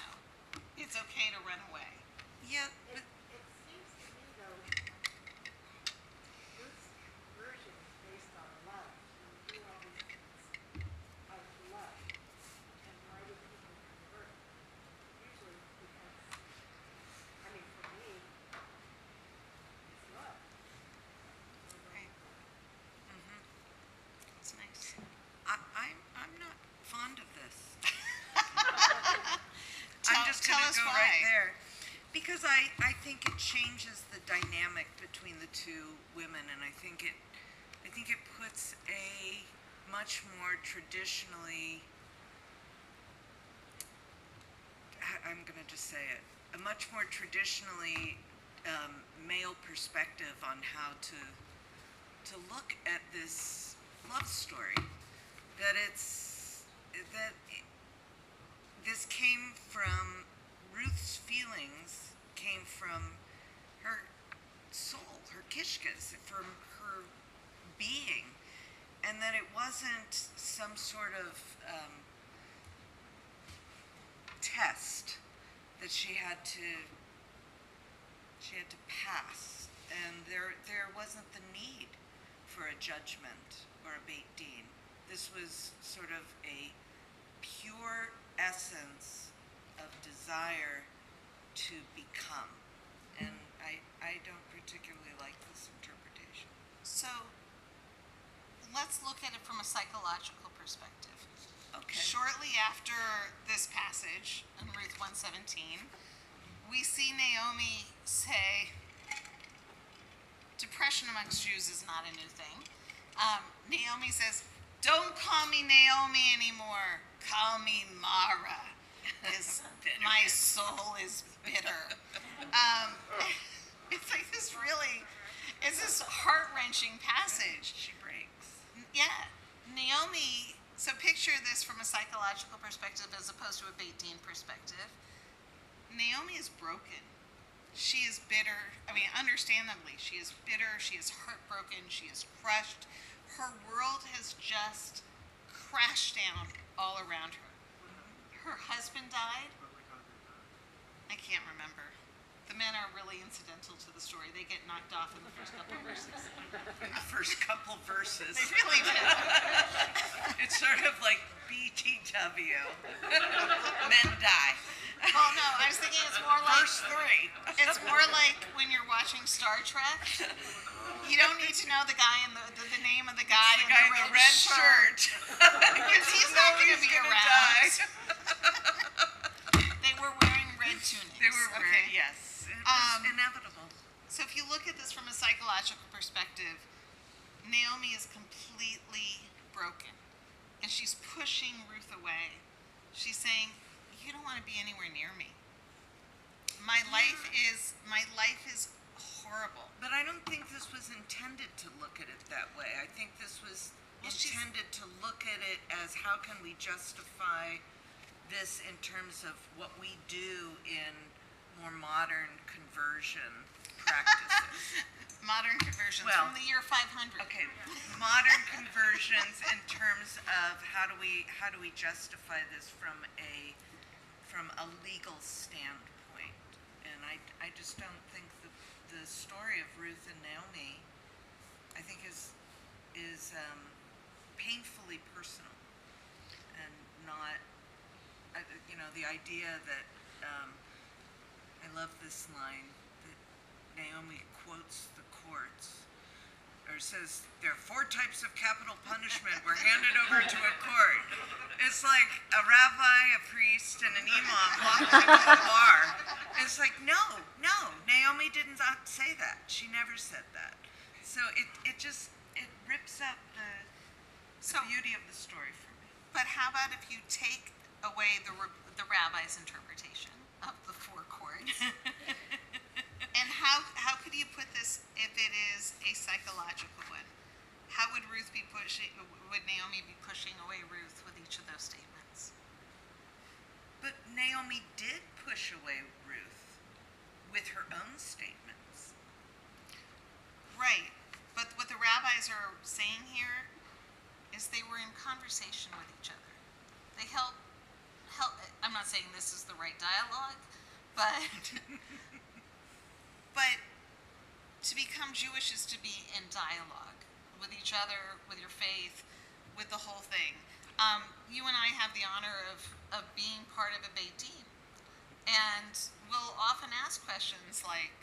It's okay to run away. Yeah, It seems to me, though, Ruth's version is based on love. She would do all these things out of love. And why do people convert? Usually because, for me, it's love. Right. That's nice. I'm not fond of this. Tell I'm just going us to go why. right there. Because I think it changes the dynamic between the two women, and I think it puts a much more traditionally, I'm going to just say it, a much more traditionally male perspective on how to look at this love story. This came from Ruth's feelings, came from her soul, her kishkas, from her being, and that it wasn't some sort of test that she had to pass, and there wasn't the need for a judgment or a Beit Din. This was sort of a pure essence of desire to become, and I don't particularly like this interpretation. So let's look at it from a psychological perspective. Okay. Shortly after this passage in Ruth 1:17, we see Naomi say, depression amongst Jews is not a new thing. Naomi says, don't call me Naomi anymore. Call me Mara. My soul is bitter. It's like this it's this heart-wrenching passage. She breaks. Yeah. Naomi, so picture this from a psychological perspective as opposed to a Beit Din perspective. Naomi is broken. She is bitter. Understandably, she is bitter. She is heartbroken. She is crushed. Her world has just crashed down all around her. Her husband died. I can't remember. The men are really incidental to the story. They get knocked off in the first couple of verses. First couple verses. They really do. It's sort of like BTW. Men die. Well, no, I was thinking it's more like Verse 3. it's more like when you're watching Star Trek. You don't need to know the guy and the name of the guy The in guy the in the red red shirt. Because he's not going to be around. They were wearing red tunics. They were wearing, okay. yes. It was inevitable. So if you look at this from a psychological perspective, Naomi is completely broken. And she's pushing Ruth away. She's saying, you don't want to be anywhere near me. My life is horrible. But I don't think this was intended to look at it that way. I think this was intended to look at it as how can we justify this in terms of what we do in more modern conversion practices. Modern conversions Well, from the year 500. Okay, modern conversions in terms of how do we justify this from a legal standpoint. And I just don't think the story of Ruth and Naomi, I think is painfully personal, and not, the idea that, I love this line that Naomi quotes the courts, or says, there are 4 types of capital punishment were handed over to a court. It's like a rabbi, a priest, and an imam locked into a bar. It's like, no, Naomi did not say that. She never said that. So it rips up the beauty of the story for me. But how about if you take away the rabbi's interpretation of the 4 courts? And how could you put this if it is a psychological one? How would would Naomi be pushing away Ruth with each of those statements? But Naomi did push away Ruth with her own statements. Right. But what the rabbis are saying here is they were in conversation with each other. They help. I'm not saying this is the right dialogue, but but to become Jewish is to be in dialogue with each other, with your faith, with the whole thing. You and I have the honor of being part of a Beit Din, and we'll often ask questions like,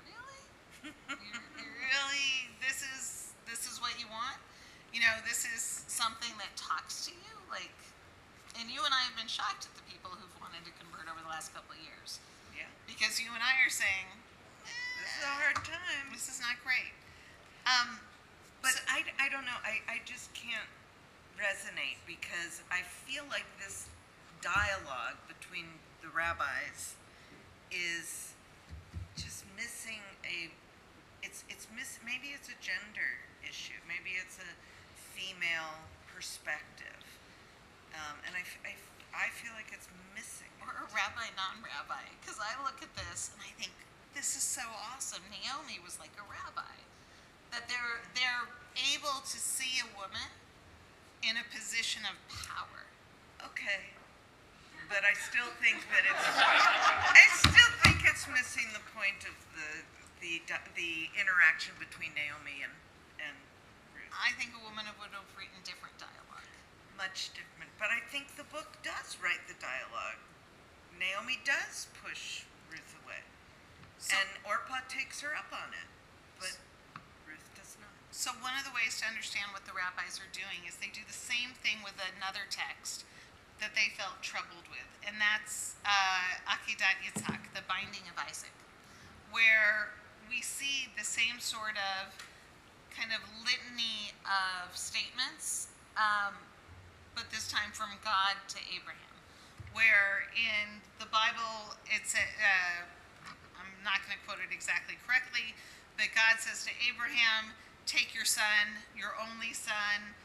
"Really? You really? This is what you want? This is something that talks to you, like." And you and I have been shocked at the people who've wanted to convert over the last couple of years. Yeah. Because you and I are saying, this is a hard time. This is not great. But I don't know. I just can't resonate because I feel like this dialogue between the rabbis is just missing maybe it's a gender issue. Maybe it's a female perspective. And I feel like it's missing. Or a rabbi, non-rabbi. Because I look at this and I think, this is so awesome. Naomi was like a rabbi. That they're able to see a woman in a position of power. Okay. But I still think that it's missing the point of the interaction between Naomi and Ruth. I think a woman would have written different dialogue. Much different. But I think the book does write the dialogue. Naomi does push Ruth away. And Orpah takes her up on it. But Ruth does not. So one of the ways to understand what the rabbis are doing is they do the same thing with another text that they felt troubled with. And that's Akedat Yitzhak, the binding of Isaac, where we see the same sort of kind of litany of statements, but this time from God to Abraham, where in the Bible it's I'm not going to quote it exactly correctly, but God says to Abraham, take your son, your only son.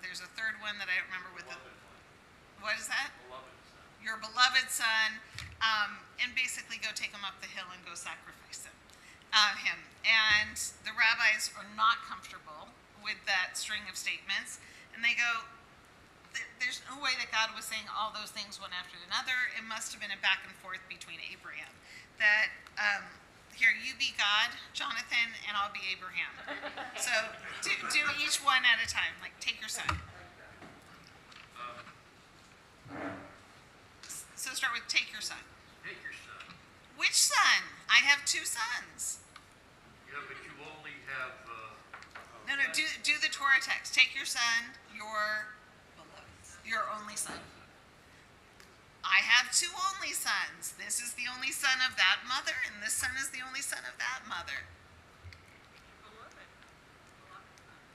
There's a third one that I don't remember what is that? Your beloved son, and basically go take him up the hill and go sacrifice him. And the rabbis are not comfortable with that string of statements, and they go, there's no way that God was saying all those things one after another. It must have been a back and forth between Abraham. That, here, you be God, Jonathan, and I'll be Abraham. So do each one at a time. Like, take your son. So start with take your son. Take your son. Which son? I have two sons. Yeah, but you only have, No, do the Torah text. Take your son, your only son. I have two only sons. This is the only son of that mother, and this son is the only son of that mother.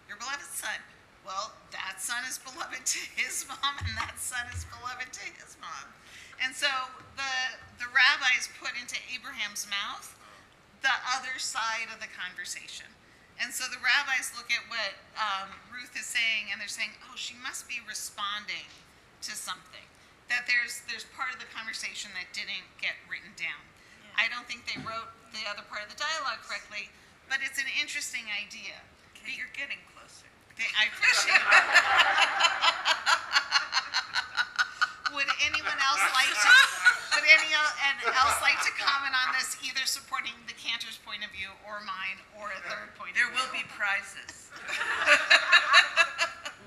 Your beloved son. Well, that son is beloved to his mom, and that son is beloved to his mom. And so the rabbis put into Abraham's mouth the other side of the conversation. And so the rabbis look at what Ruth is saying, and they're saying, oh, she must be responding to something. That there's part of the conversation that didn't get written down. Yeah. I don't think they wrote the other part of the dialogue correctly, but it's an interesting idea. Okay, you're getting closer. I appreciate it. Would anyone else like to comment on this, either supporting the Cantor's point of view or mine, or a third point of view? There will be prizes.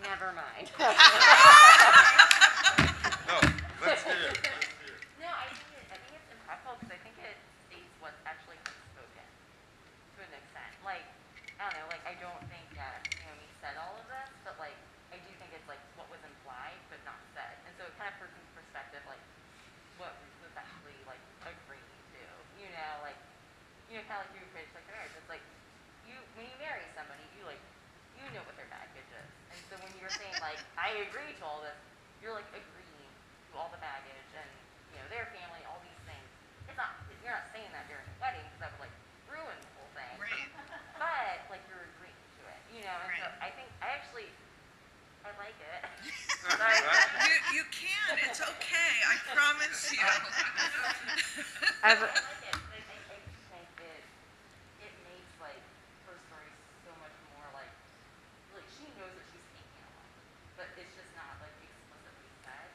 Never mind. No, let's hear it. No, I think it's impressive because I think it states what's actually unspoken to an extent. Like, I don't know, like I don't think that Naomi said all of this, but like I do think it's like what was implied but not said. And so it kind of puts into perspective like what Ruth was actually like agreeing to. Kind of like you approach like marriage. It's like when you marry somebody, you know what their baggage is. And so when you're saying like I agree to all this, you're like agreeing to all the baggage and their family, all these things. You're not saying that during a wedding because that would like ruin the whole thing. Right. But like you're agreeing to it, And right. so I think I like it. You can. It's okay. I promise you. I like it. I think it makes like her story so much more like she knows what she's taking on, but it's just not like explicitly said.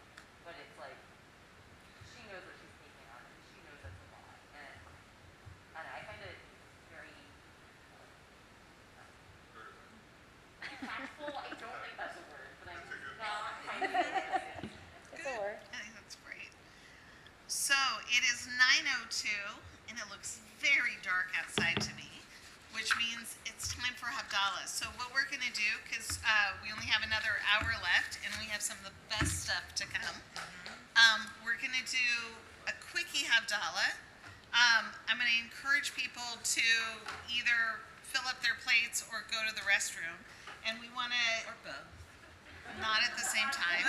But it's like she knows what she's taking on, and she knows it's a lot. And I don't know. I find it very impactful. I don't think that's a word, but I'm not finding it. It's a word. I think that's great. So it is 9:02, and it looks very dark outside to me, which means it's time for Havdalah. So what we're going to do, because we only have another hour left, and we have some of the best stuff to come, we're going to do a quickie Havdalah. I'm going to encourage people to either fill up their plates or go to the restroom, and we want to... Or both. Not at the same time.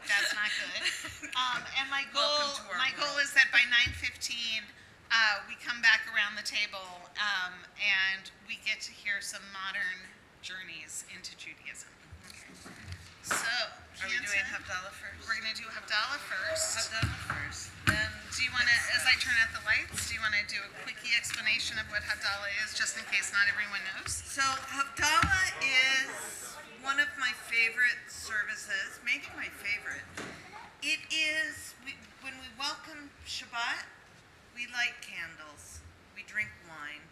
That's not good. And my goal is that by 9:15 we come back around the table and we get to hear some modern journeys into Judaism. So, Are we doing Havdalah first? We're going to do Havdalah first. Then do you want to, as I turn out the lights, do you want to do a quickie explanation of what Havdalah is, just in case not everyone knows? So Havdalah is one of my favorite services, maybe my favorite. It is, when we welcome Shabbat, we light candles, we drink wine,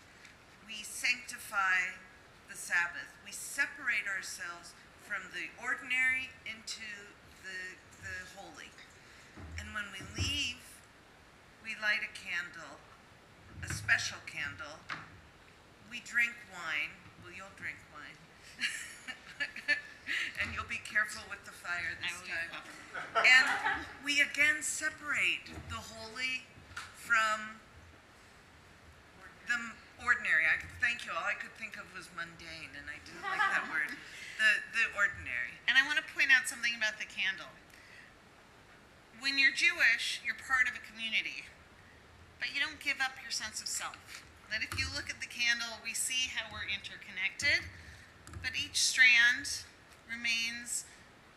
we sanctify the Sabbath, we separate ourselves from the ordinary into the holy. And when we leave, we light a candle, a special candle. We drink wine. Well, you'll drink wine. And you'll be careful with the fire this time. And we again separate the holy from the ordinary. Thank you. All I could think of was mundane, and I didn't like that word. The ordinary. And I want to point out something about the candle. When you're Jewish, you're part of a community, but you don't give up your sense of self. That if you look at the candle, we see how we're interconnected, but each strand remains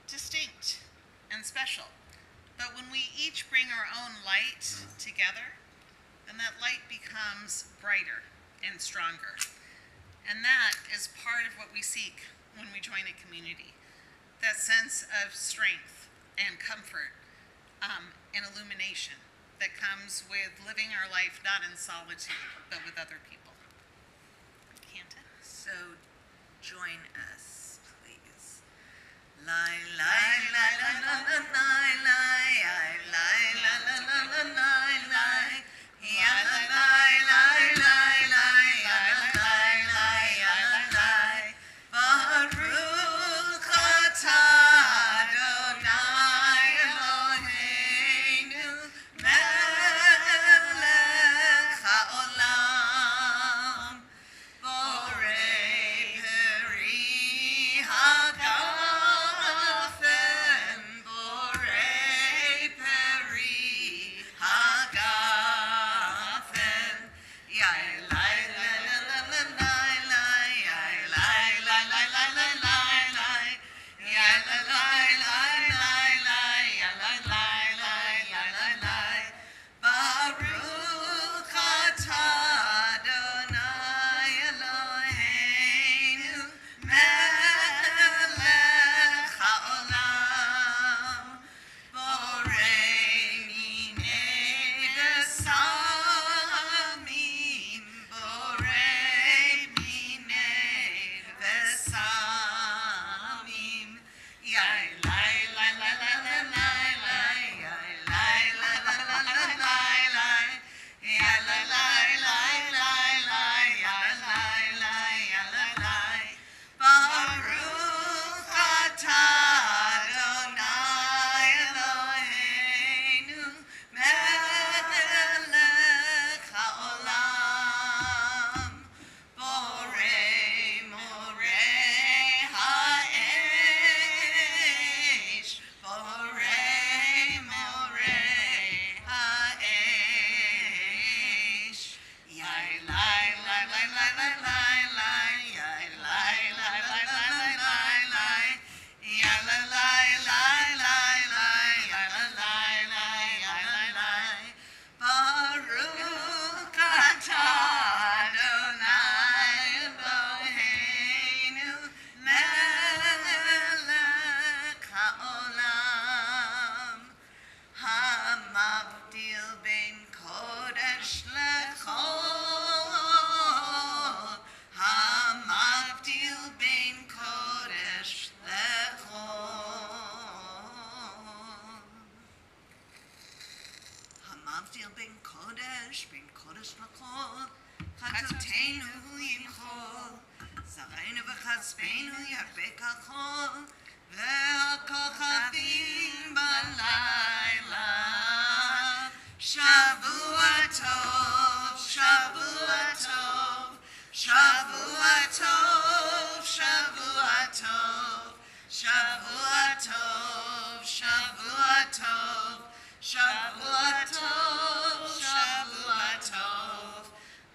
distinct and special. But when we each bring our own light together, then that light becomes brighter and stronger. And that is is part of what we seek when we join a community. That sense of strength and comfort and illumination that comes with living our life not in solitude, but with other people. Canta? So join us, please. Lai, lai, lai, lai, lai, lai, lai, lai, lai, lai, lai, lai, lai, lai, lai, ya, lai, lai, lai, lai, lai, ya, lai, lai, ya, lai, lai. Baruch atah Adonai Eloheinu melech haolam borei peri hagafen borei peri hagafen yai lai lai lai lai lai lai yai lai lai lai lai lai lai lai yai lai lai lai lai lai yai lai lai lai lai lai lai Baruch atah Adonai Eloheinu melech haolam borei minei vesamim borei minei vesamim yai lai lai lai lai lai lai lai yai lai lai lai lai lai lai lai yai lai lai lai lai lai yai lai lai yai lai lai Baruch atah Adonai Eloheinu melech haolam borei morei ha'esh borei morei ha'esh yai lai lai lai lai lai lai lai yai lai lai lai lai lai lai lai yai lai lai lai lai lai yai lai lai lai yai lai lai Baruch atah Adonai Eloheinu melech haolam hamavdil ben kodesh lechol hamavdil ben kodesh lechol Hamavdil ben kodesh lechol Chatotenu yimchol Zareinu v'chazpeinu yarbe kachol Ve'akochavim balayla Shavua tov, Shavua tov Shavua tov, Shavua tov Shavua tov, Shavua tov Shavua tov, Shavua tov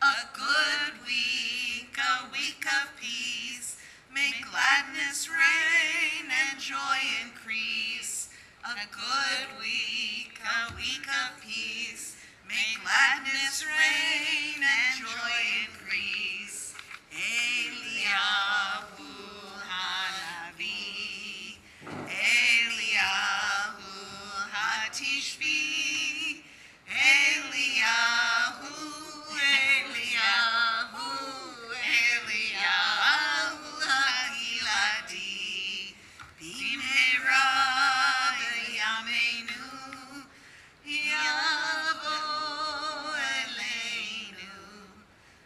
a good week, a week of peace. May gladness reign and joy increase. A good week, a week of peace. May gladness reign and joy increase. Eliyahu Hanavi, Eliyahu Hatishvi, Eliyahu, Eliyahu, Eliyahu Hagiladi, Bimheira b'yameinu, Yavo Eleinu,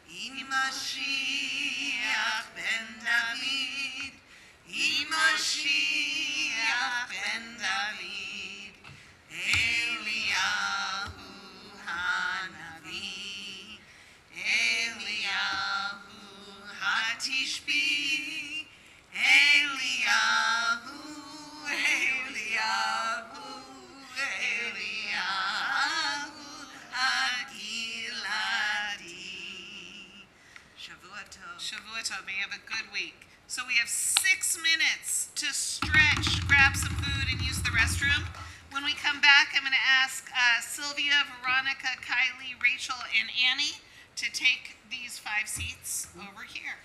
Im Mashiach ben David, Im Mashiach ben David, Eliyahu Hanavi, Eliyahu Hatishbi, Eliyahu, Eliyahu, Eliyahu Hagiladi. Shavuot Tov. Shavuot Tov, may you have a good week. So we have 6 minutes to stretch, grab some food, and use the restroom. When we come back, I'm going to ask Sylvia, Veronica, Kylie, Rachel, and Annie to take these 5 seats over here.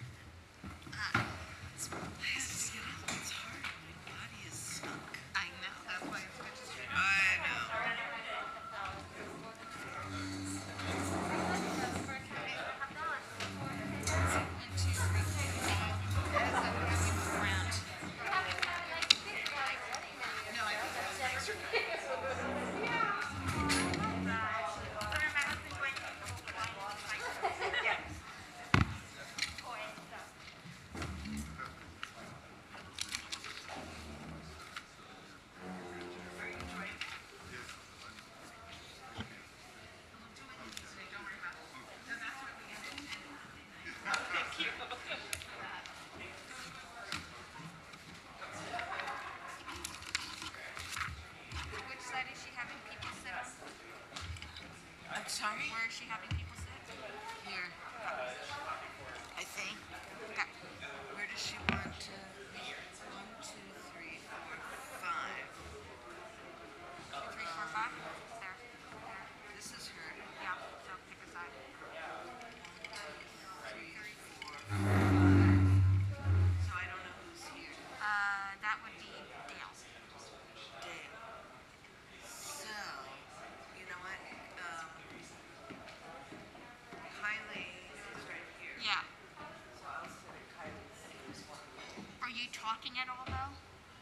talking at all, though?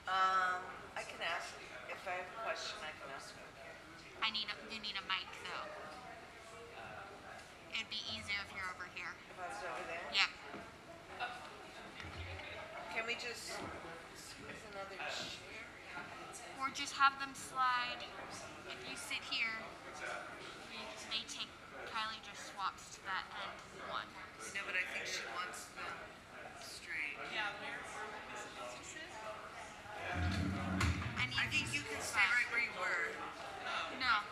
I can ask, if I have a question, I can ask them here. You need a mic, though. It'd be easier if you're over here. If I was over there? Yep. Can we just squeeze another chair? Or just have them slide. If you sit here, they take, Kylie just swaps to that end one. No, but I think she wants them straight. Yeah, where Mrs. sit? I think you can stay right where you were. No. Are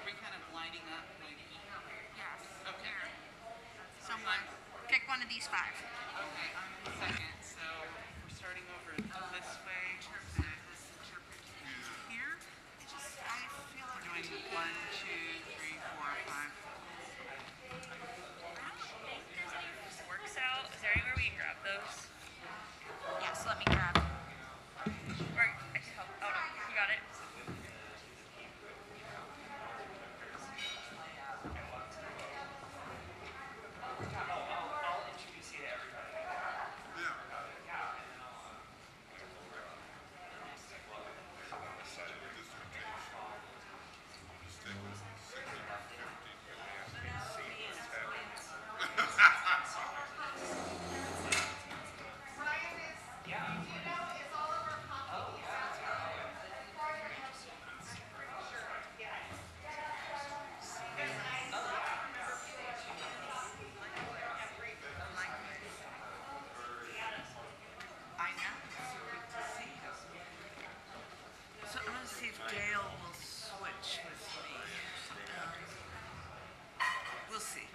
we kind of lining up like? Yes. Okay. Someone. Pick one of these 5. Okay, I'm in second, so we're starting over this way. Here? I feel like We're doing 1, 2, 3, 4, 5. Works out. Is there anywhere we can grab those? Yes, let me grab. Or I can help. Oh no, you got it. I know. It's so good to see you. So I'm going to see if Dale will switch with me. We'll see.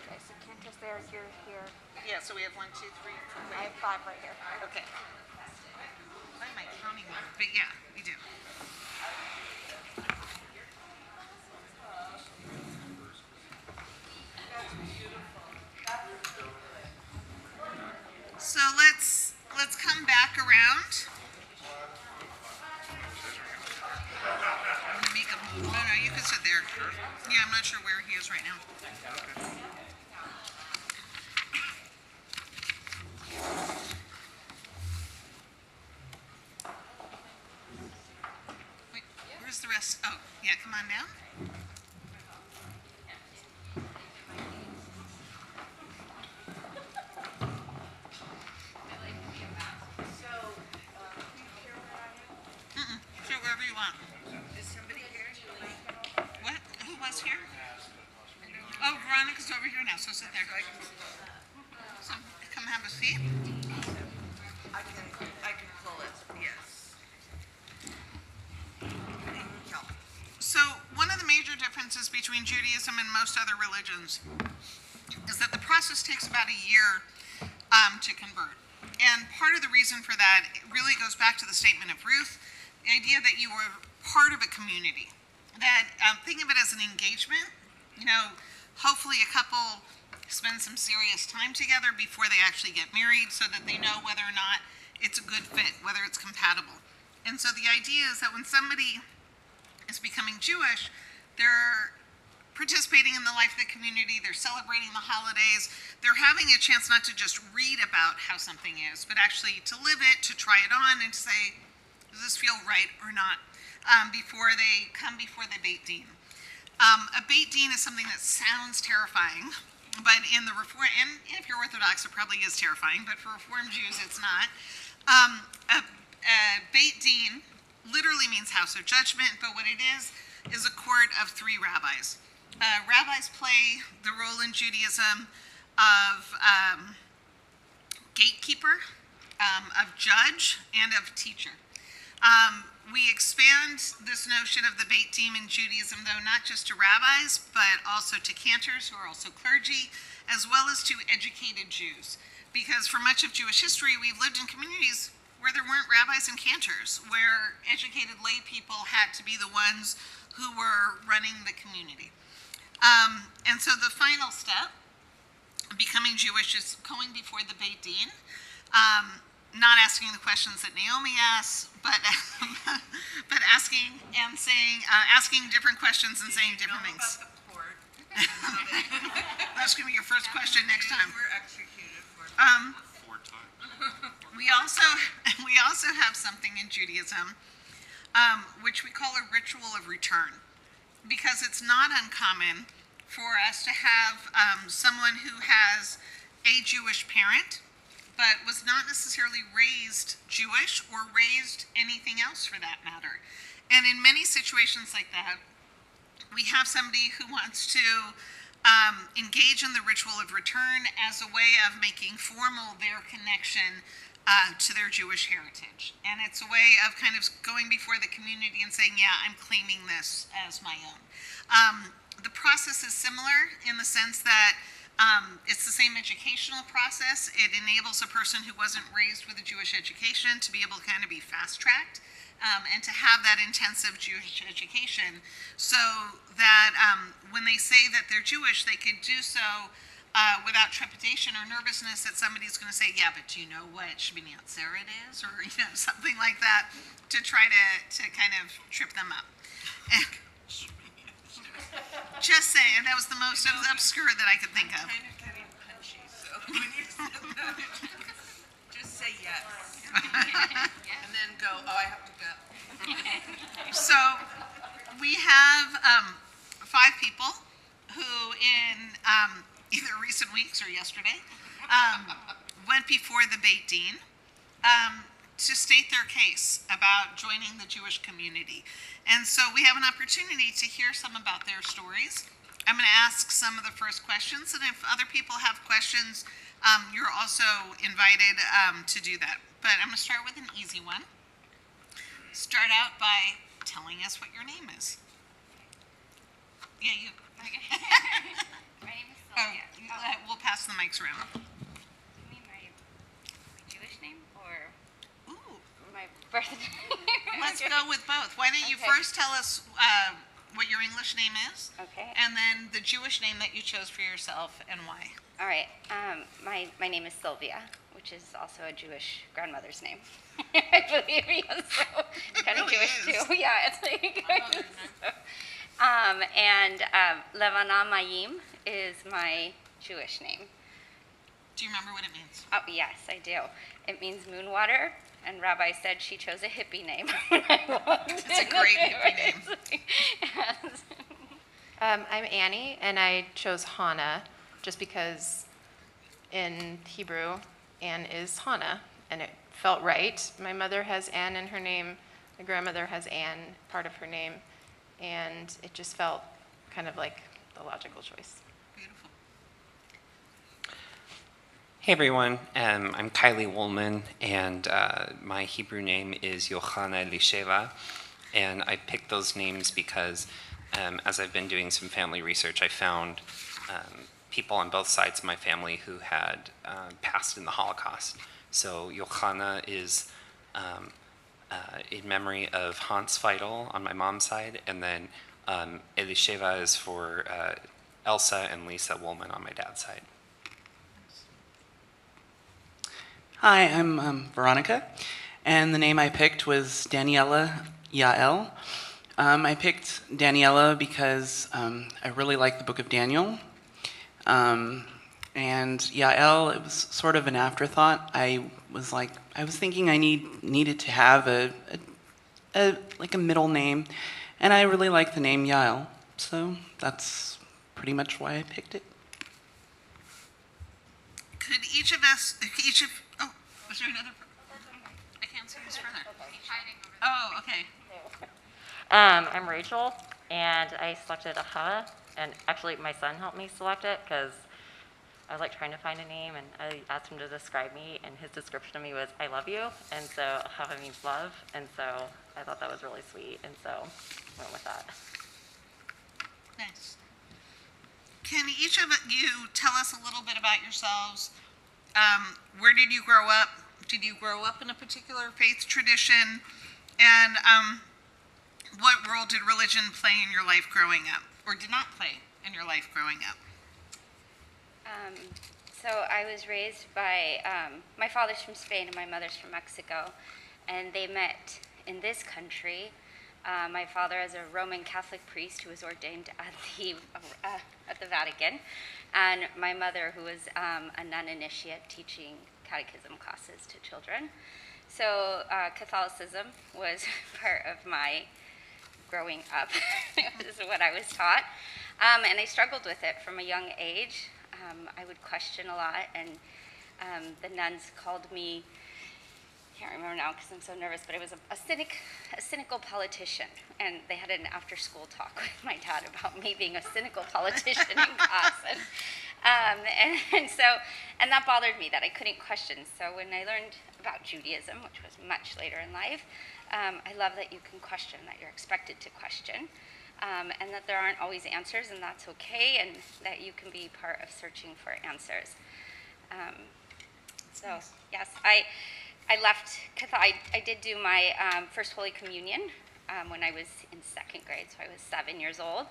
Okay, so Kent is there, you're here. Yeah, so we have 1, 2, 3, 4. I have 5 right here. Okay. Why am I counting them? But yeah, we do. So let's come back around. I'm gonna make a move. No, you can sit there. Yeah, I'm not sure where he is right now. Wait, where's the rest? Oh, yeah, come on down. Sit wherever you want. Is somebody here? What? Who was here? Oh, Veronica's over here now, so sit there. So come have a seat. I can pull it, yes. So one of the major differences between Judaism and most other religions is that the process takes about a year to convert. And part of the reason for that really goes back to the statement of Ruth, the idea that you were part of a community. That think of it as an engagement. You know, hopefully a couple spend some serious time together before they actually get married so that they know whether or not it's a good fit, whether it's compatible. And so the idea is that when somebody is becoming Jewish, they're participating in the life of the community, they're celebrating the holidays, they're having a chance not to just read about how something is, but actually to live it, to try it on, and to say, does this feel right or not, before they come before the Beit Din. A Beit Din is something that sounds terrifying, but in the Reform, and if you're Orthodox, it probably is terrifying, but for Reform Jews, it's not. A Beit Din literally means house of judgment, but what it is a court of 3 rabbis. Rabbis play the role in Judaism of gatekeeper, of judge, and of teacher. We expand this notion of the Beit Din in Judaism, though, not just to rabbis, but also to cantors, who are also clergy, as well as to educated Jews. Because for much of Jewish history, we've lived in communities where there weren't rabbis and cantors, where educated lay people had to be the ones who were running the community. And so the final step, becoming Jewish, is going before the Beit Din, not asking the questions that Naomi asks, but but asking and saying, asking different questions and saying different things. About the court. That's going to be your first question next time. We're executed for 4 times. We also have something in Judaism, which we call a ritual of return, because it's not uncommon for us to have someone who has a Jewish parent, but was not necessarily raised Jewish or raised anything else for that matter. And in many situations like that, we have somebody who wants to engage in the ritual of return as a way of making formal their connection to their Jewish heritage. And it's a way of kind of going before the community and saying, yeah, I'm claiming this as my own. The process is similar in the sense that it's the same educational process. It enables a person who wasn't raised with a Jewish education to be able to kind of be fast-tracked and to have that intensive Jewish education, so that when they say that they're Jewish, they could do so without trepidation or nervousness that somebody's going to say, yeah, but do you know what Shemini Atzeret is? Or something like that, to try to kind of trip them up. Just saying, that was the most obscure that I could think of. I'm kind of getting punchy, so when you said that, just say yes. And then go, oh, I have to go. So we have 5 people who in either recent weeks or yesterday went before the Beit Din to state their case about joining the Jewish community. And so we have an opportunity to hear some about their stories. I'm going to ask some of the first questions, and if other people have questions, you're also invited to do that. But I'm going to start with an easy one. Start out by telling us what your name is. Yeah, you. My name is Sylvia. We'll pass the mics around. Do you mean my Jewish name or Ooh. my birth name? Let's go with both. Why don't you first tell us what your English name is? Okay. And then the Jewish name that you chose for yourself and why. All right. My name is Sylvia, which is also a Jewish grandmother's name. I believe, yes. So it's kind of really Jewish is. too. Yeah, it's like. And Levana Mayim is my Jewish name. Do you remember what it means? Oh, yes, I do. It means moon water, and Rabbi said she chose a hippie name when I walked It's a great hippie name. I'm Annie, and I chose Hannah just because in Hebrew, Anne is Hannah, and it felt right. My mother has Anne in her name. My grandmother has Anne, part of her name, and it just felt kind of like the logical choice. Beautiful. Hey everyone, I'm Kylie Woolman, and my Hebrew name is Yochana Lisheva, and I picked those names because as I've been doing some family research, I found people on both sides of my family who had passed in the Holocaust. So Yochana is in memory of Hans Feidel on my mom's side, and then Elisheva is for Elsa and Lisa Woolman on my dad's side. Hi, I'm Veronica, and the name I picked was Daniela Yael. I picked Daniela because I really like the book of Daniel. And Yael, it was sort of an afterthought. I was thinking I needed to have a middle name, and I really like the name Yael. So that's pretty much why I picked it. Could each of, oh, was there another? I can't see who's further. Oh, okay. I'm Rachel, and I selected Aha, and actually my son helped me select it because I was like trying to find a name, and I asked him to describe me, and his description of me was, I love you, and so Chava means love, and so I thought that was really sweet, and so went with that. Nice. Can each of you tell us a little bit about yourselves? Where did you grow up? Did you grow up in a particular faith tradition? And what role did religion play in your life growing up, or did not play in your life growing up? So I was raised by, my father's from Spain and my mother's from Mexico, and they met in this country. My father as a Roman Catholic priest who was ordained at the Vatican, and my mother who was a nun initiate teaching catechism classes to children. So Catholicism was part of my growing up. This is what I was taught, and I struggled with it from a young age. I would question a lot, and the nuns called me, I can't remember now because I'm so nervous, but it was a cynical politician, and they had an after-school talk with my dad about me being a cynical politician in class, and that bothered me that I couldn't question. So when I learned about Judaism, which was much later in life, I love that you can question, that you're expected to question. And that there aren't always answers, and that's okay, and that you can be part of searching for answers. So yes, I left Catholic. I did do my first Holy Communion when I was in second grade, so I was 7 years old.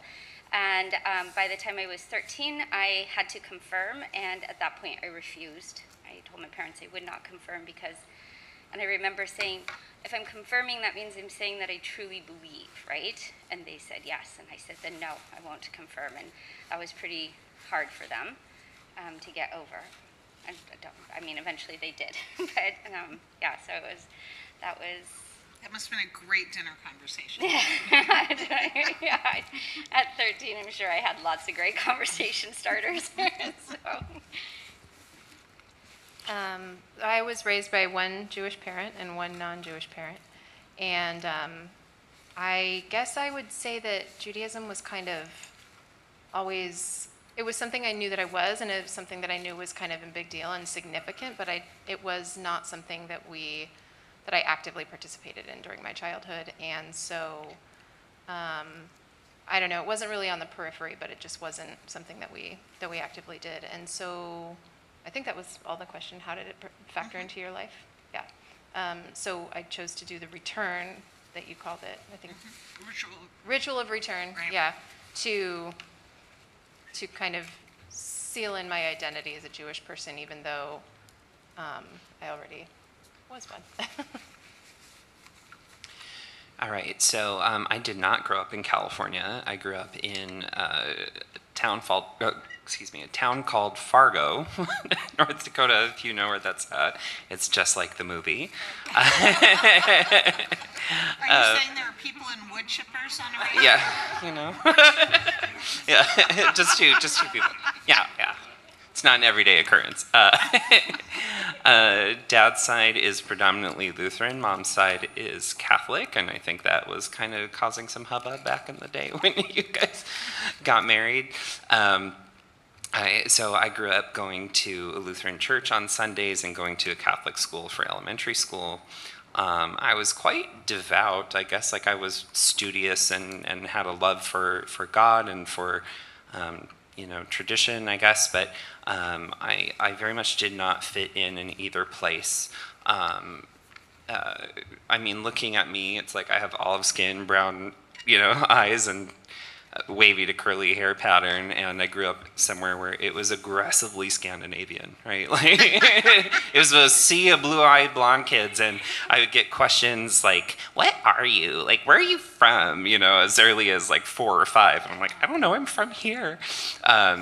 And by the time I was 13, I had to confirm, and at that point I refused. I told my parents I would not confirm because, and I remember saying, if I'm confirming, that means I'm saying that I truly believe, right? And they said yes, and I said, then no, I won't confirm. And that was pretty hard for them to get over. And eventually they did. But yeah, so that must have been a great dinner conversation. Yeah, at 13, I'm sure I had lots of great conversation starters. So. I was raised by one Jewish parent and one non-Jewish parent, and I guess I would say that Judaism was kind of always, it was something I knew that I was, and it was something that I knew was kind of a big deal and significant, but it was not something that I actively participated in during my childhood, and so I don't know, it wasn't really on the periphery, but it just wasn't something that we actively did, and so I think that was all the question. How did it factor into your life? Yeah. So I chose to do the return that you called it. I think ritual of return. Right. Yeah. To kind of seal in my identity as a Jewish person, even though I already was one. All right. So I did not grow up in California. I grew up in a town called Fargo, North Dakota, if you know where that's at. It's just like the movie. Are you saying there are people in wood chippers on a radio? Yeah, you know. Yeah, just two people. Yeah. It's not an everyday occurrence. Dad's side is predominantly Lutheran. Mom's side is Catholic, and I think that was kind of causing some hubbub back in the day when you guys got married. So I grew up going to a Lutheran church on Sundays and going to a Catholic school for elementary school. I was quite devout, I guess, like I was studious and had a love for God and for tradition, I guess, but I very much did not fit in either place. Looking at me, it's like I have olive skin, brown, eyes, and wavy to curly hair pattern, and I grew up somewhere where it was aggressively Scandinavian, right? Like it was a sea of blue-eyed blonde kids, and I would get questions like, "What are you? Like, where are you from?" As early as like 4 or 5, and I'm like, "I don't know, I'm from here."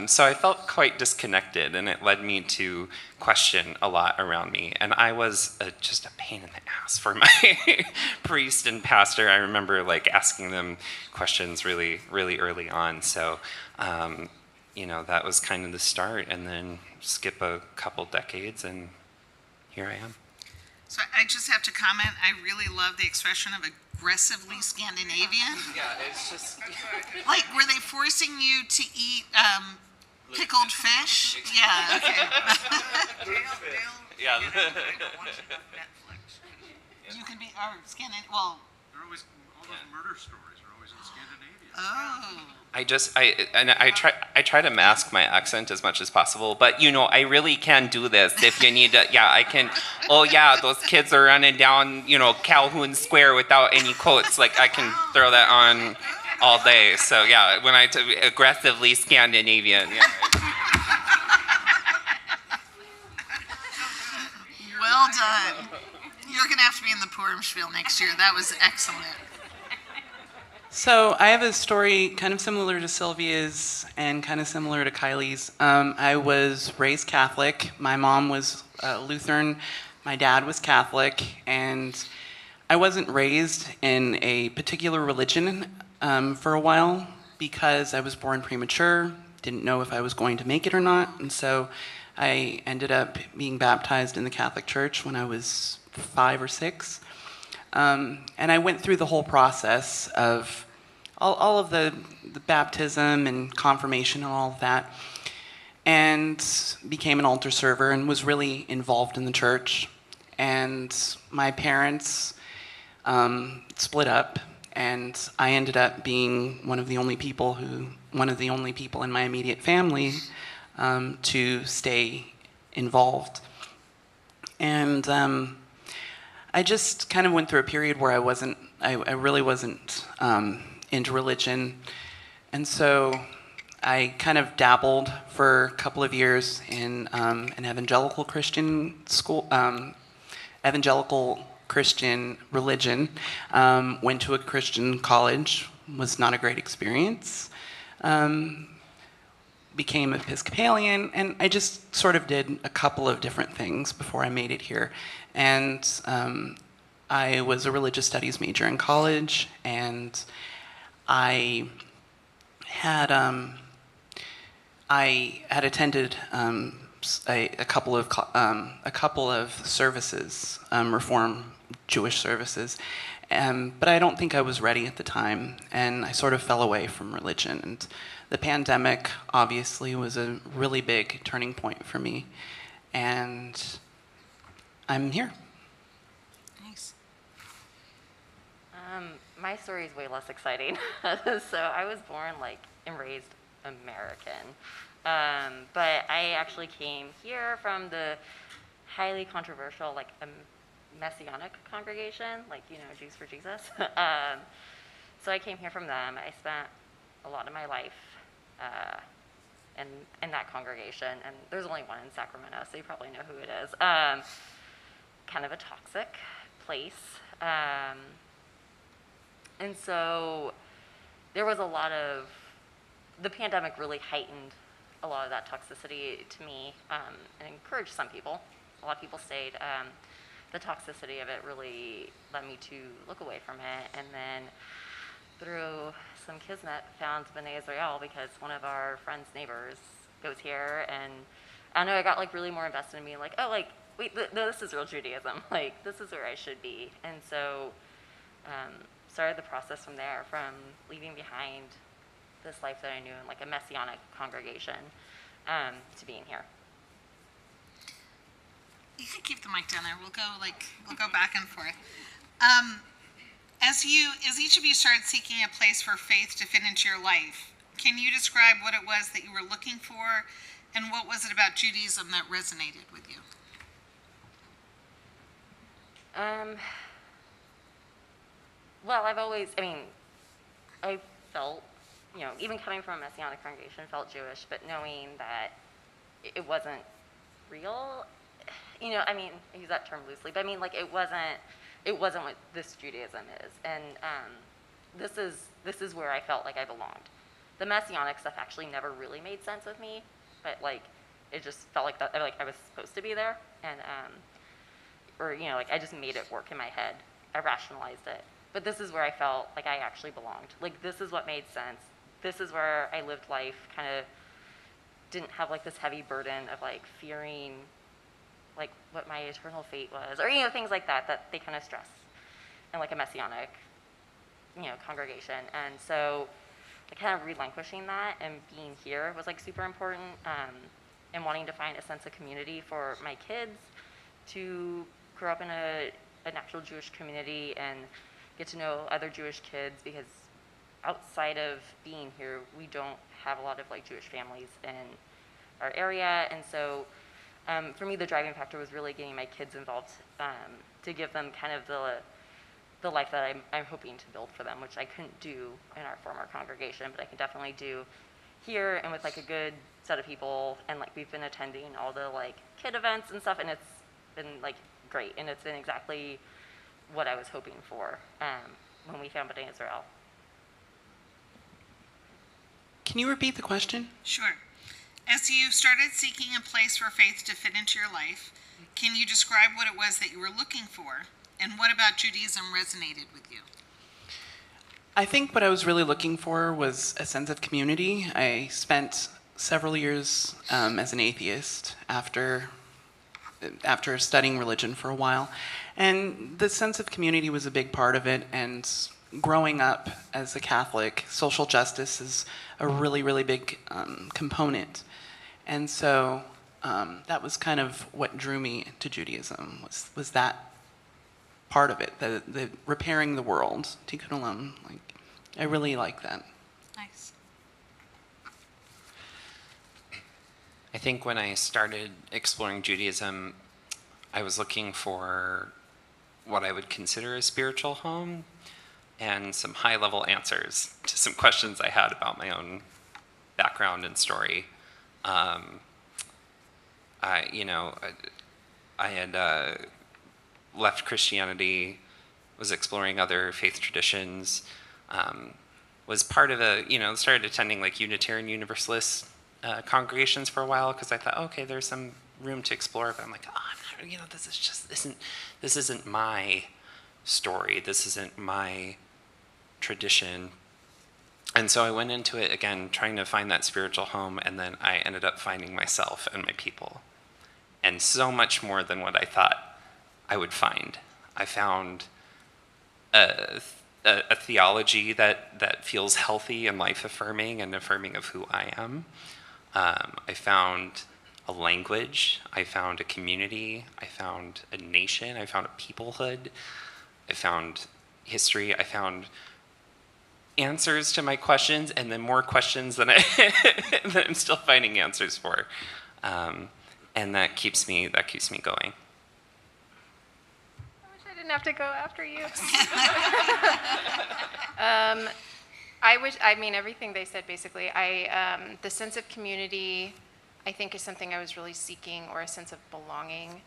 So I felt quite disconnected, and it led me to question a lot around me, and I was just a pain in the ass for my priest and pastor. I remember like asking them questions really, really early on. So, that was kind of the start, and then skip a couple decades, and here I am. So I just have to comment, I really love the expression of aggressively Scandinavian. Yeah, it's just... Like, were they forcing you to eat Pickled fish? Yeah, okay. Yeah. You can be, or Scandinavian, well, They're always, all those murder stories are always in Scandinavia. oh. I try to mask my accent as much as possible, but you know, I really can do this if you need to. Yeah, I can. Oh yeah, those kids are running down, you know, Calhoun Square without any coats. Like I can throw that on all day. So yeah, when aggressively Scandinavian. Yeah. Well done. You're going to have to be in the Purim Spiel next year. That was excellent. So I have a story kind of similar to Sylvia's and kind of similar to Kylie's. I was raised Catholic. My mom was Lutheran. My dad was Catholic. And I wasn't raised in a particular religion for a while because I was born premature, didn't know if I was going to make it or not. And so I ended up being baptized in the Catholic Church when I was 5 or 6. And I went through the whole process of all of the baptism and confirmation and all of that, and became an altar server and was really involved in the church. And my parents split up, and I ended up being one of the only people in my immediate family to stay involved. And I just kind of went through a period where I really wasn't into religion. And so I kind of dabbled for a couple of years in an evangelical Christian school, evangelical Christian religion, went to a Christian college, was not a great experience, became Episcopalian, and I just sort of did a couple of different things before I made it here. And I was a religious studies major in college, and I had attended a couple of services, Reform Jewish services, but I don't think I was ready at the time, and I sort of fell away from religion. And the pandemic obviously was a really big turning point for me, and I'm here. Nice. My story is way less exciting. So I was born and raised American. But I actually came here from the highly controversial, a Messianic congregation, Jews for Jesus. So I came here from them. I spent a lot of my life in that congregation, and there's only one in Sacramento, so you probably know who it is. Kind of a toxic place. And so there was the pandemic really heightened a lot of that toxicity to me, and encouraged some people. A lot of people stayed. The toxicity of it really led me to look away from it, and then through some kismet found B'nai Israel because one of our friend's neighbors goes here, and I don't know, I got really more invested in being wait, no, this is real Judaism. This is where I should be. And so started the process from there, from leaving behind this life that I knew in a Messianic congregation to being here. You can keep the mic down there. We'll go back and forth. As each of you started seeking a place for faith to fit into your life, can you describe what it was that you were looking for, and what was it about Judaism that resonated with you? Well, I felt, even coming from a Messianic congregation, felt Jewish, but knowing that it wasn't real, I use that term loosely, but it wasn't what this Judaism is. And this is where I felt like I belonged. The Messianic stuff actually never really made sense with me, but it just felt like that, I was supposed to be there, and I just made it work in my head. I rationalized it. But this is where I felt like I actually belonged. This is what made sense. This is where I lived life, kind of didn't have this heavy burden of fearing what my eternal fate was, or things like that they kind of stress in a Messianic congregation. And so kind of relinquishing that and being here was like super important, and wanting to find a sense of community for my kids to grow up in an actual Jewish community and get to know other Jewish kids, because outside of being here, we don't have a lot of like Jewish families in our area. And so for me, the driving factor was really getting my kids involved, to give them kind of the life that I'm hoping to build for them, which I couldn't do in our former congregation, but I can definitely do here and with like a good set of people. And like we've been attending all the like kid events and stuff, and it's been like great, and it's been exactly what I was hoping for when we found B'nai Israel. Can you repeat the question? Sure. As you started seeking a place for faith to fit into your life, can you describe what it was that you were looking for, and what about Judaism resonated with you? I think what I was really looking for was a sense of community. I spent several years as an atheist after studying religion for a while, and the sense of community was a big part of it. And growing up as a Catholic, social justice is a really, really big component. And so that was kind of what drew me to Judaism, was that part of it, the repairing the world, Tikkun Olam. Like, I really like that. Nice. I think when I started exploring Judaism, I was looking for what I would consider a spiritual home and some high-level answers to some questions I had about my own background and story. I had left Christianity, was exploring other faith traditions, was part of started attending like Unitarian Universalist congregations for a while, because I thought, okay, there's some room to explore, but I'm like, this isn't my story, this isn't my tradition. And so I went into it again, trying to find that spiritual home, and then I ended up finding myself and my people. And so much more than what I thought I would find. I found a theology that feels healthy and life-affirming and affirming of who I am. I found a language. I found a community. I found a nation. I found a peoplehood. I found history. I found answers to my questions, and then more questions than that I'm still finding answers for. And that keeps me going. I didn't have to go after you. Everything they said basically. The sense of community, I think, is something I was really seeking, or a sense of belonging.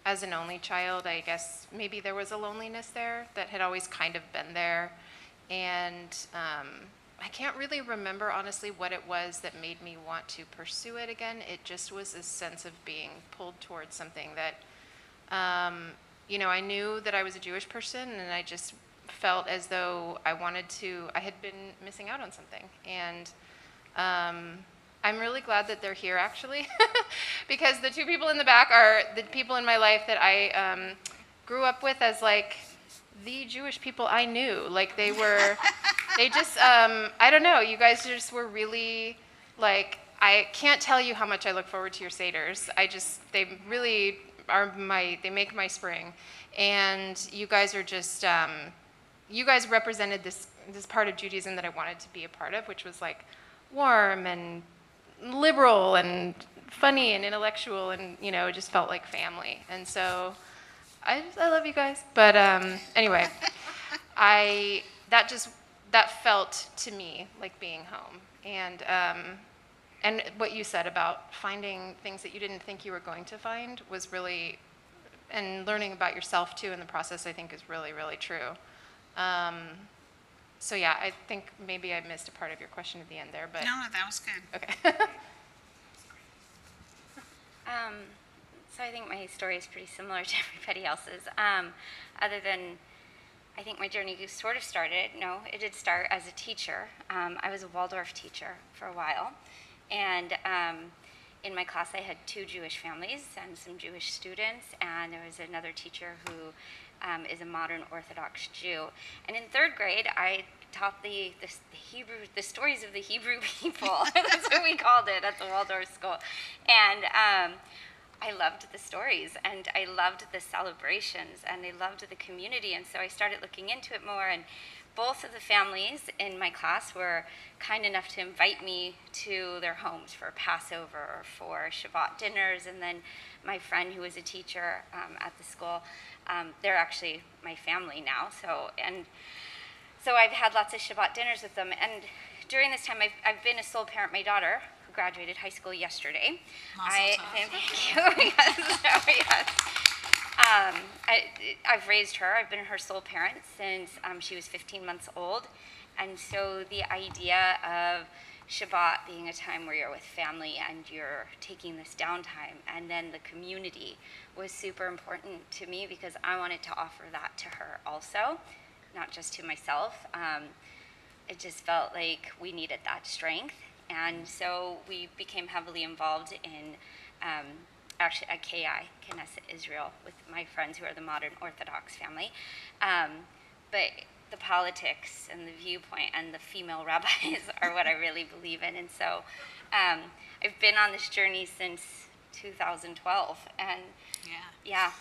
As an only child, I guess maybe there was a loneliness there that had always kind of been there. And I can't really remember, honestly, what it was that made me want to pursue it again. It just was a sense of being pulled towards something that, I knew that I was a Jewish person, and I just felt as though I had been missing out on something. And I'm really glad that they're here, actually, because the two people in the back are the people in my life that I grew up with as, like, the Jewish people I knew. Like, they just, I don't know, you guys just were really, like, I can't tell you how much I look forward to your Seders. They really are they make my spring. And you guys are just, you guys represented this part of Judaism that I wanted to be a part of, which was, like, warm and liberal and funny and intellectual, and, it just felt like family. And so I love you guys. But anyway, that felt to me like being home. And what you said about finding things that you didn't think you were going to find was really, and learning about yourself too in the process, I think, is really, really true. So yeah, I think maybe I missed a part of your question at the end there, but No, that was good. Okay. So I think my story is pretty similar to everybody else's. Other than, I think my journey sort of started, no, it did start as a teacher. I was a Waldorf teacher for a while. And in my class, I had 2 Jewish families and some Jewish students. And there was another teacher who is a modern Orthodox Jew. And in 3rd grade, I taught the Hebrew, the stories of the Hebrew people. That's what we called it at the Waldorf school. And I loved the stories, and I loved the celebrations, and I loved the community. And so I started looking into it more. And both of the families in my class were kind enough to invite me to their homes for Passover or for Shavuot dinners. And then my friend who was a teacher at the school, they're actually my family now. So I've had lots of Shavuot dinners with them. And during this time, I've been a sole parent. My daughter, who graduated high school yesterday. Thank you. Yes. I've raised her. I've been her sole parent since she was 15 months old. And so the idea of Shabbat being a time where you're with family and you're taking this downtime, and then the community was super important to me because I wanted to offer that to her also, not just to myself. It just felt like we needed that strength. And so we became heavily involved in actually at KI, Knesset Israel, with my friends who are the modern Orthodox family. But the politics and the viewpoint and the female rabbis are what I really believe in. And so I've been on this journey since 2012. And yeah.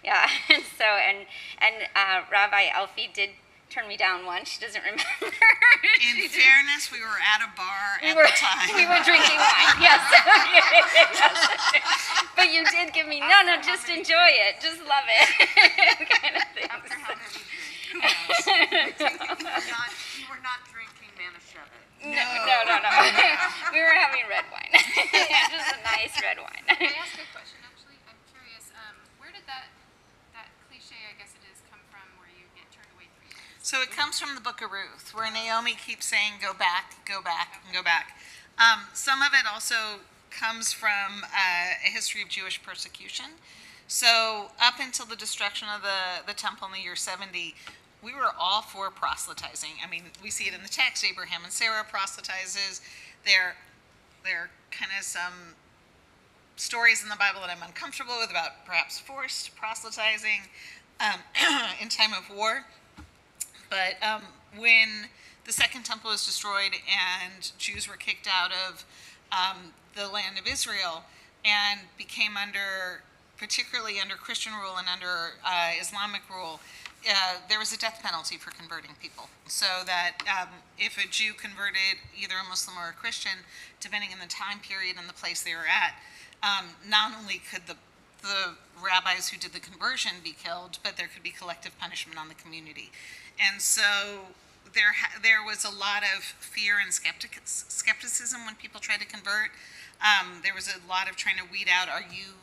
Yeah. And so, Rabbi Elfie did turn me down once. She doesn't remember. In fairness, we were at a bar at the time. We were drinking wine, yes. But you did give me, no, just enjoy it. Just love it. Kind of thing. After how many drinks? Who knows? You were not drinking Manischewitz. No. We were having red wine. Just a nice red wine. Can I ask a question, actually? I'm curious. Where did that cliche, I guess it is, come from, where you get turned away 3 times? So it comes from the book of Ruth, where Naomi keeps saying, go back, and go back. Some of it also comes from a history of Jewish persecution. So up until the destruction of the temple in the year 70, we were all for proselytizing. I mean, we see it in the text. Abraham and Sarah proselytizes. There are kind of some stories in the Bible that I'm uncomfortable with about perhaps forced proselytizing in time of war. But when the Second Temple was destroyed and Jews were kicked out of the land of Israel and became particularly under Christian rule and under Islamic rule, there was a death penalty for converting people. So that if a Jew converted either a Muslim or a Christian, depending on the time period and the place they were at, not only could the rabbis who did the conversion be killed, but there could be collective punishment on the community. And so there was a lot of fear and skepticism when people tried to convert. There was a lot of trying to weed out, are you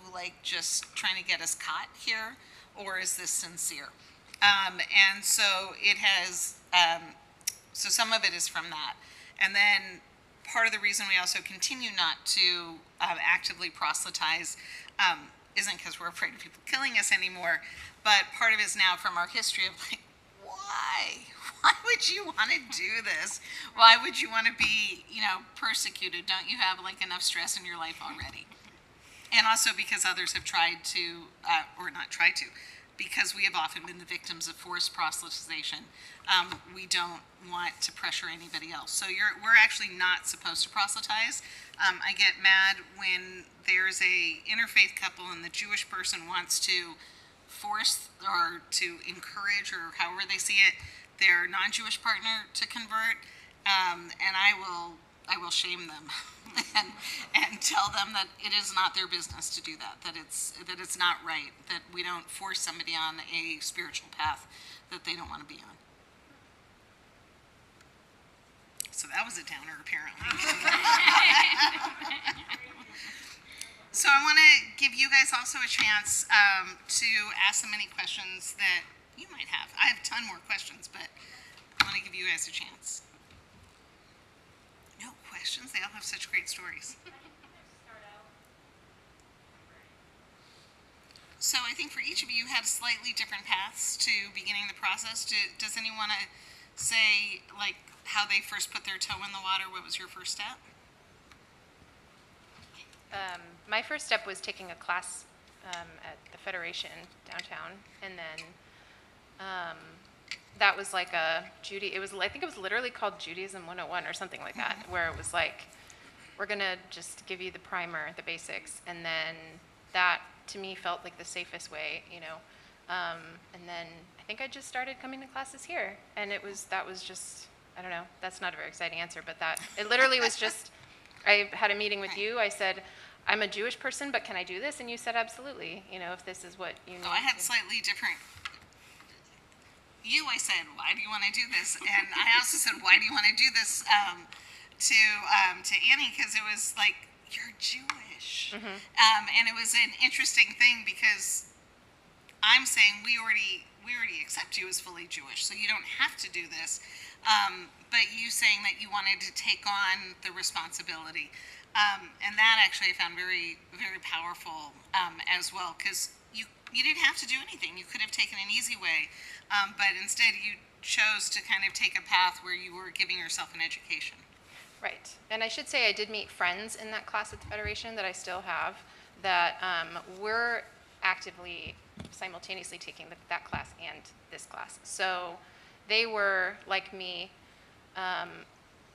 just trying to get us caught here, or is this sincere? And so it has, so some of it is from that. And then part of the reason we also continue not to actively proselytize isn't because we're afraid of people killing us anymore, but part of it is now from our history of why? Why would you want to do this? Why would you want to be, persecuted? Don't you have enough stress in your life already? And also because others have tried to, or not tried to, because we have often been the victims of forced proselytization, we don't want to pressure anybody else. So we're actually not supposed to proselytize. I get mad when there's a interfaith couple and the Jewish person wants to force or to encourage, or however they see it, their non-Jewish partner to convert, and I will shame them and tell them that it is not their business to do that, that it's not right, that we don't force somebody on a spiritual path that they don't want to be on. So that was a downer, apparently. So I want to give you guys also a chance to ask them any questions that you might have. I have a ton more questions, but I want to give you guys a chance. No questions? They all have such great stories. So I think for each of you had slightly different paths to beginning the process. Does anyone want to say how they first put their toe in the water? What was your first step? My first step was taking a class at the Federation downtown, and then that was like a I think it was literally called Judaism 101 or something like that, where it was like, we're going to just give you the primer, the basics, and then that to me felt like the safest way, you know. And then I think I just started coming to classes here, and that was just, I don't know, that's not a very exciting answer, but it literally was just, I had a meeting with you, I said, I'm a Jewish person, but can I do this? And you said absolutely, you know, if this is what you need. Oh, I had slightly different. I said, why do you want to do this? And I also said, why do you want to do this to Annie? Because it was like, you're Jewish. And it was an interesting thing because I'm saying we already accept you as fully Jewish, so you don't have to do this. But you saying that you wanted to take on the responsibility. And that actually I found very, very powerful as well, because you didn't have to do anything. You could have taken an easy way, but instead you chose to kind of take a path where you were giving yourself an education. Right. And I should say I did meet friends in that class at the Federation that I still have that were actively simultaneously taking that class and this class. So they were, like me,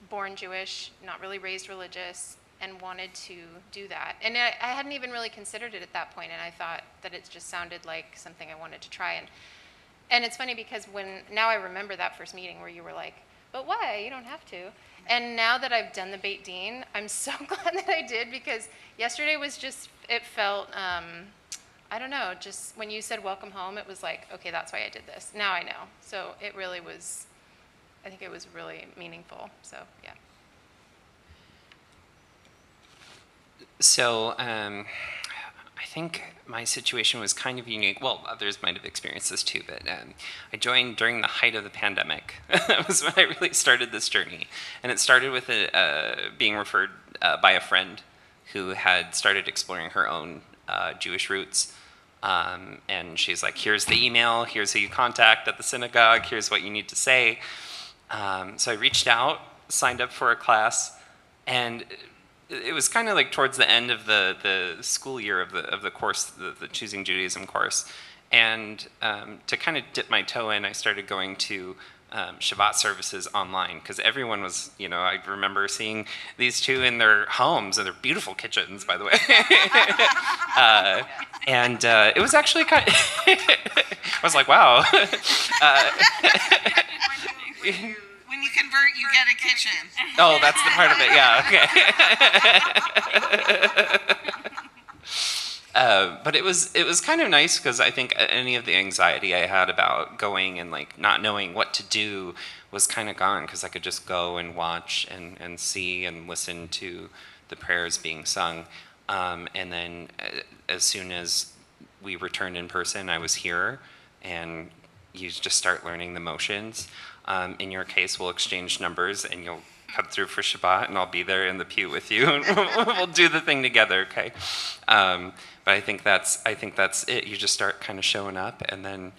born Jewish, not really raised religious, and wanted to do that. And I hadn't even really considered it at that point, and I thought that it just sounded like something I wanted to try. And it's funny because now I remember that first meeting where you were like, but why? You don't have to. And now that I've done the Beit Din, I'm so glad that I did, because yesterday was just, it felt, I don't know, just when you said welcome home, it was like, okay, that's why I did this. Now I know. So it really was, I think it was really meaningful. So, yeah. So I think my situation was kind of unique. Well, others might have experienced this too, but I joined during the height of the pandemic. That was when I really started this journey. And it started with being referred by a friend who had started exploring her own Jewish roots. And she's like, here's the email, here's who you contact at the synagogue, here's what you need to say. So I reached out, signed up for a class, and it was kind of like towards the end of the school year of the course, the Choosing Judaism course. And to kind of dip my toe in, I started going to Shabbat services online, because everyone was, I remember seeing these two in their homes, and their beautiful kitchens, by the way. And it was actually kind of, I was like, wow. When you convert, you get a kitchen. Oh, that's the part of it, yeah, okay. But it was kind of nice, because I think any of the anxiety I had about going and like not knowing what to do was kind of gone, because I could just go and watch and see and listen to the prayers being sung. And then as soon as we returned in person, I was here, and you just start learning the motions. In your case, we'll exchange numbers, and you'll come through for Shabbat, and I'll be there in the pew with you, and we'll do the thing together, okay? But I think that's it. You just start kind of showing up, and then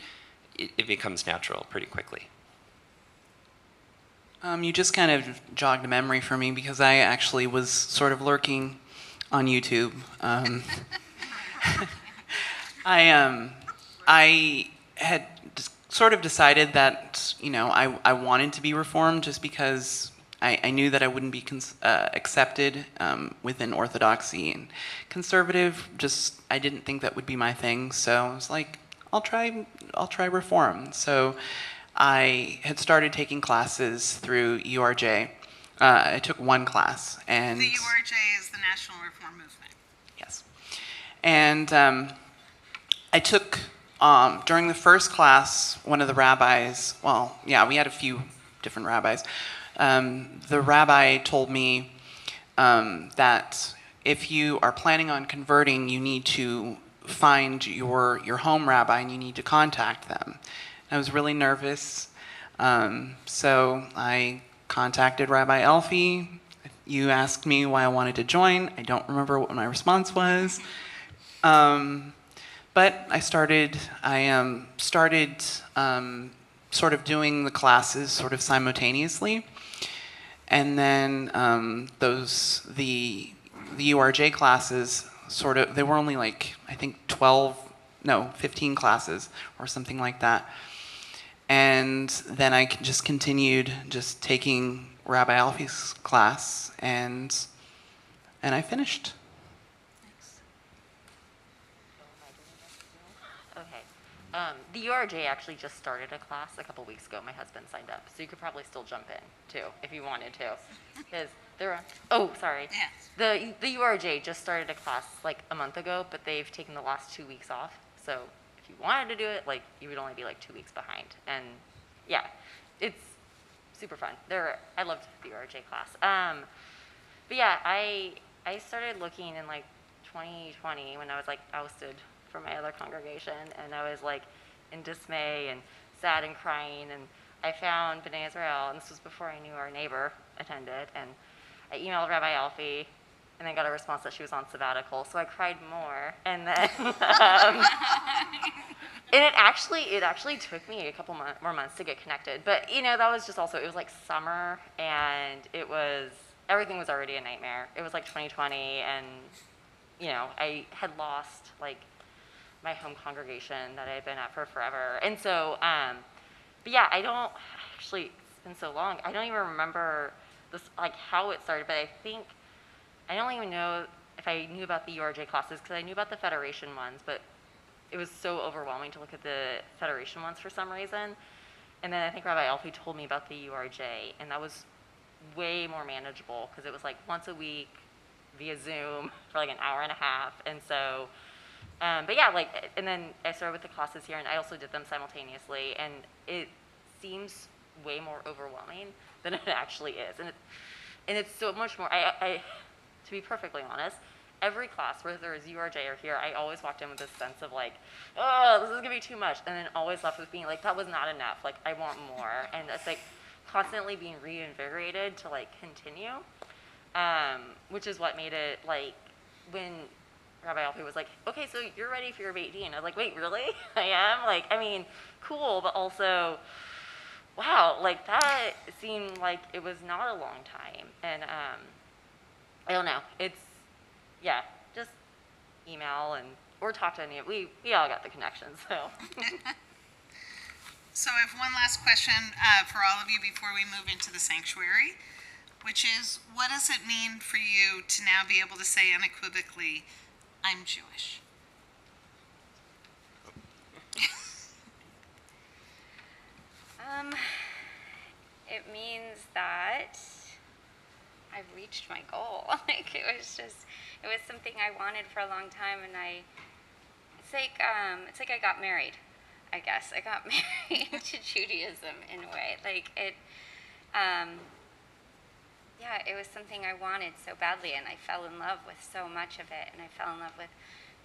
it becomes natural pretty quickly. You just kind of jogged a memory for me, because I actually was sort of lurking on YouTube. I had sort of decided that, I wanted to be Reformed, just because I knew that I wouldn't be accepted within Orthodoxy, and conservative, I didn't think that would be my thing. So I was like, I'll try Reform. So I had started taking classes through URJ. I took one class, and the URJ is the National Reform Movement. Yes, and I took. During the first class, one of the rabbis, we had a few different rabbis. The rabbi told me that if you are planning on converting, you need to find your home rabbi, and you need to contact them. I was really nervous, so I contacted Rabbi Elfie. You asked me why I wanted to join. I don't remember what my response was. But I started sort of doing the classes sort of simultaneously. And then the URJ classes they were only like, I think 15 classes or something like that. And then I just continued just taking Rabbi Alfie's class, and I finished. Okay. The URJ actually just started a class a couple weeks ago. My husband signed up, so you could probably still jump in too if you wanted to, because there. Oh, sorry. Yes. The URJ just started a class like a month ago, but they've taken the last 2 weeks off. So if you wanted to do it, like you would only be like 2 weeks behind. And yeah, it's super fun. I loved the URJ class. But yeah, I started looking in like 2020 when I was like ousted from my other congregation, and I was like in dismay and sad and crying, and I found B'nai Israel, and this was before I knew our neighbor attended, and I emailed Rabbi Alfie, and then got a response that she was on sabbatical, so I cried more, and then and it actually took me a couple more months to get connected, but that was just also, it was like summer, and everything was already a nightmare. It was like 2020, and I had lost like my home congregation that I had been at for forever. And so, but yeah, it's been so long, I don't even remember this, like how it started, but I don't even know if I knew about the URJ classes, because I knew about the Federation ones, but it was so overwhelming to look at the Federation ones for some reason. And then I think Rabbi Alfie told me about the URJ, and that was way more manageable, because it was like once a week via Zoom for like an hour and a half. And so, but yeah, and then I started with the classes here, and I also did them simultaneously, and it seems way more overwhelming than it actually is. And it's so much more, to be perfectly honest, every class, whether it's URJ or here, I always walked in with this sense of like, oh, this is gonna be too much, and then always left with being like, that was not enough, like I want more. And it's like constantly being reinvigorated to like continue, which is what made it like when Rabbi Alfie was like, okay, so you're ready for your Beit Din. I was like, wait, really? I am? Like, I mean, cool, but also, wow, like that seemed like it was not a long time. And I don't know, yeah, just email or talk to any of, we all got the connections, so. So I have one last question for all of you before we move into the sanctuary, which is, what does it mean for you to now be able to say unequivocally, I'm Jewish? It means that I've reached my goal. Like it was something I wanted for a long time, and it's like I got married. I guess I got married to Judaism in a way. Like it, yeah, it was something I wanted so badly, and I fell in love with so much of it, and I fell in love with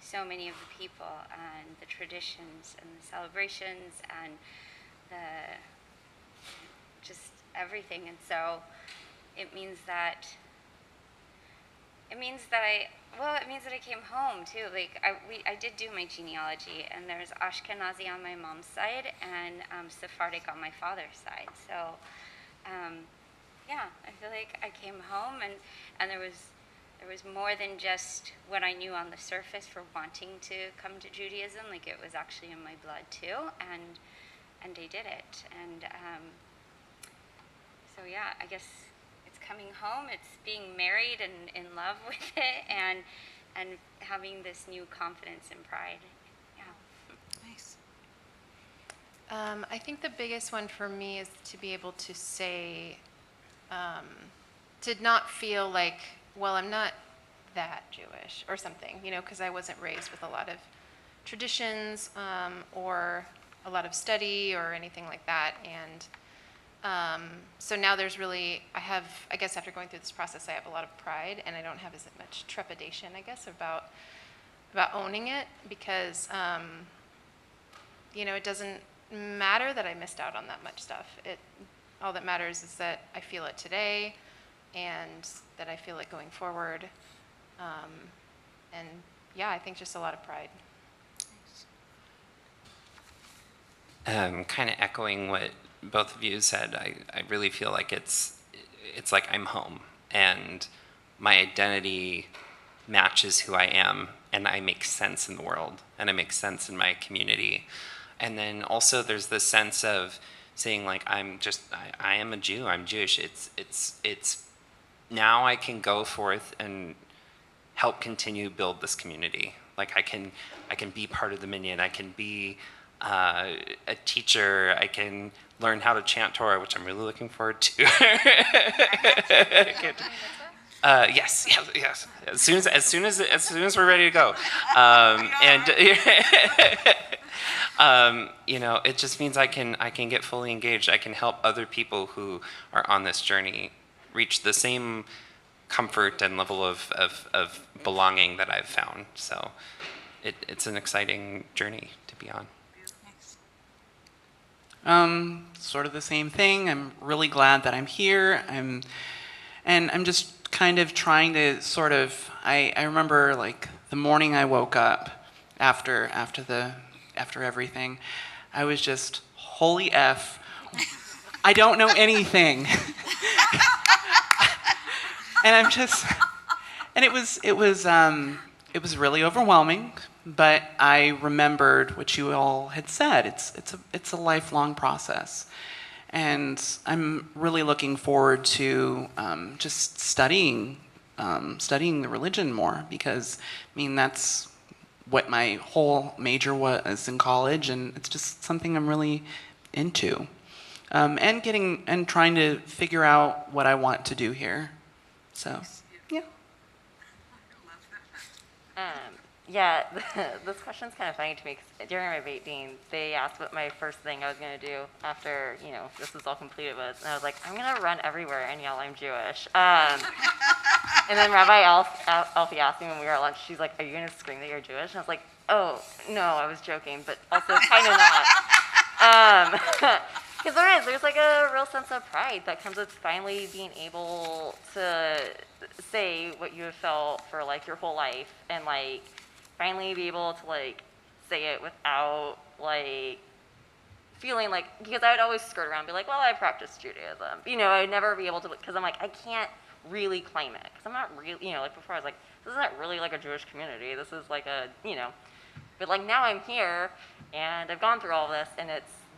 so many of the people and the traditions and the celebrations and the just everything. And so it means that I came home too. Like I did do my genealogy, and there's Ashkenazi on my mom's side and Sephardic on my father's side. So yeah, I feel like I came home, and there was more than just what I knew on the surface for wanting to come to Judaism. Like it was actually in my blood too, and I did it. And so yeah, I guess it's coming home. It's being married and in love with it, and having this new confidence and pride. Yeah. Nice. I think the biggest one for me is to be able to say, to not feel like, well, I'm not that Jewish or something, because I wasn't raised with a lot of traditions or a lot of study or anything like that. And so now there's really, I guess after going through this process, I have a lot of pride, and I don't have as much trepidation, I guess, about owning it, because, it doesn't matter that I missed out on that much stuff. All that matters is that I feel it today, and that I feel it going forward. And yeah, I think just a lot of pride. Kind of echoing what both of you said, I really feel like it's like I'm home, and my identity matches who I am, and I make sense in the world, and I make sense in my community. And then also there's this sense of saying like, I am a Jew, I'm Jewish. It's now I can go forth and help continue build this community. Like I can be part of the minyan. I can be a teacher. I can learn how to chant Torah, which I'm really looking forward to. Yes. As soon as we're ready to go, it just means I can get fully engaged. I can help other people who are on this journey reach the same comfort and level of belonging that I've found. So it's an exciting journey to be on. Sort of the same thing. I'm really glad that I'm here. I'm just kind of trying to sort of, I remember like the morning I woke up after everything, I was just, holy F, I don't know anything. And I'm just, and it was really overwhelming, but I remembered what you all had said. It's a lifelong process. And I'm really looking forward to just studying the religion more, because I mean that's what my whole major was in college, and it's just something I'm really into, and trying to figure out what I want to do here. So yeah. Yeah, this question's kind of funny to me because during my vating, they asked what my first thing I was going to do after, this was all completed was. And I was like, I'm going to run everywhere and yell, I'm Jewish. And then Rabbi Alfie asked me when we were at lunch, she's like, are you going to scream that you're Jewish? And I was like, oh, no, I was joking, but also kind of not. Because there's like a real sense of pride that comes with finally being able to say what you have felt for like your whole life, and like finally be able to like say it without like feeling like, because I would always skirt around and be like, well, I practice Judaism. I'd never be able to, because I'm like, I can't really claim it. Because I'm not really, like before I was like, this isn't really like a Jewish community. This is like a, but like now I'm here and I've gone through all this, and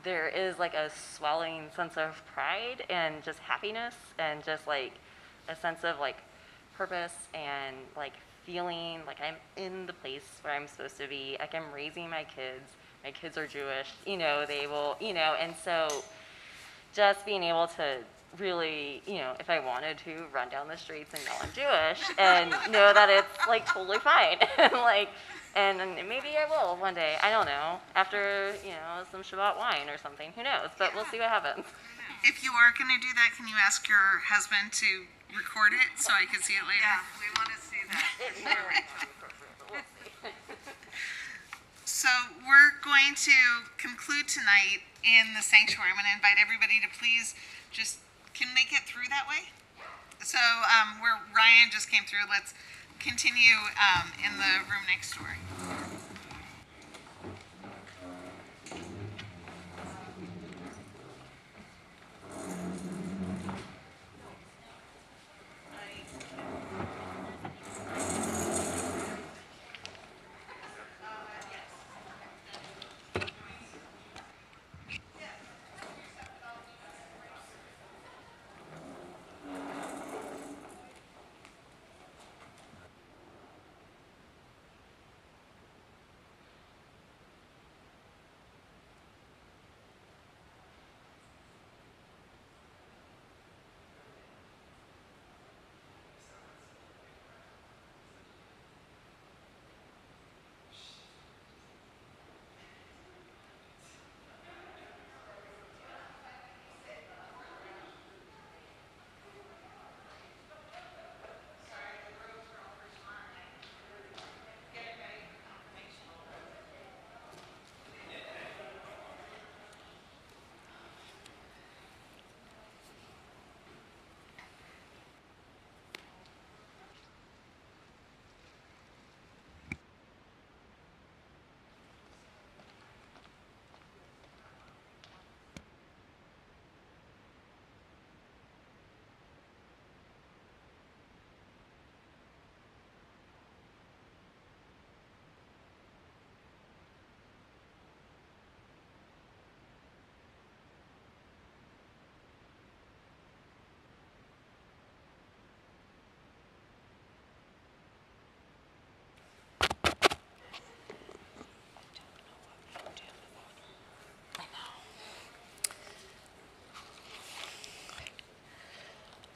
there is like a swelling sense of pride and just happiness and just like a sense of like purpose and like feeling like I'm in the place where I'm supposed to be. Like I'm raising my kids. My kids are Jewish. They will, and so just being able to really, if I wanted to run down the streets and yell I'm Jewish and know that it's like totally fine. And maybe I will one day. I don't know. After, some Shavuot wine or something. Who knows? But we'll see what happens. If you are going to do that, can you ask your husband to record it so I can see it later? Yeah, we want to see that. So we're going to conclude tonight in the sanctuary. I'm going to invite everybody to please just, can they get through that way? So where Ryan just came through, let's continue in the room next door.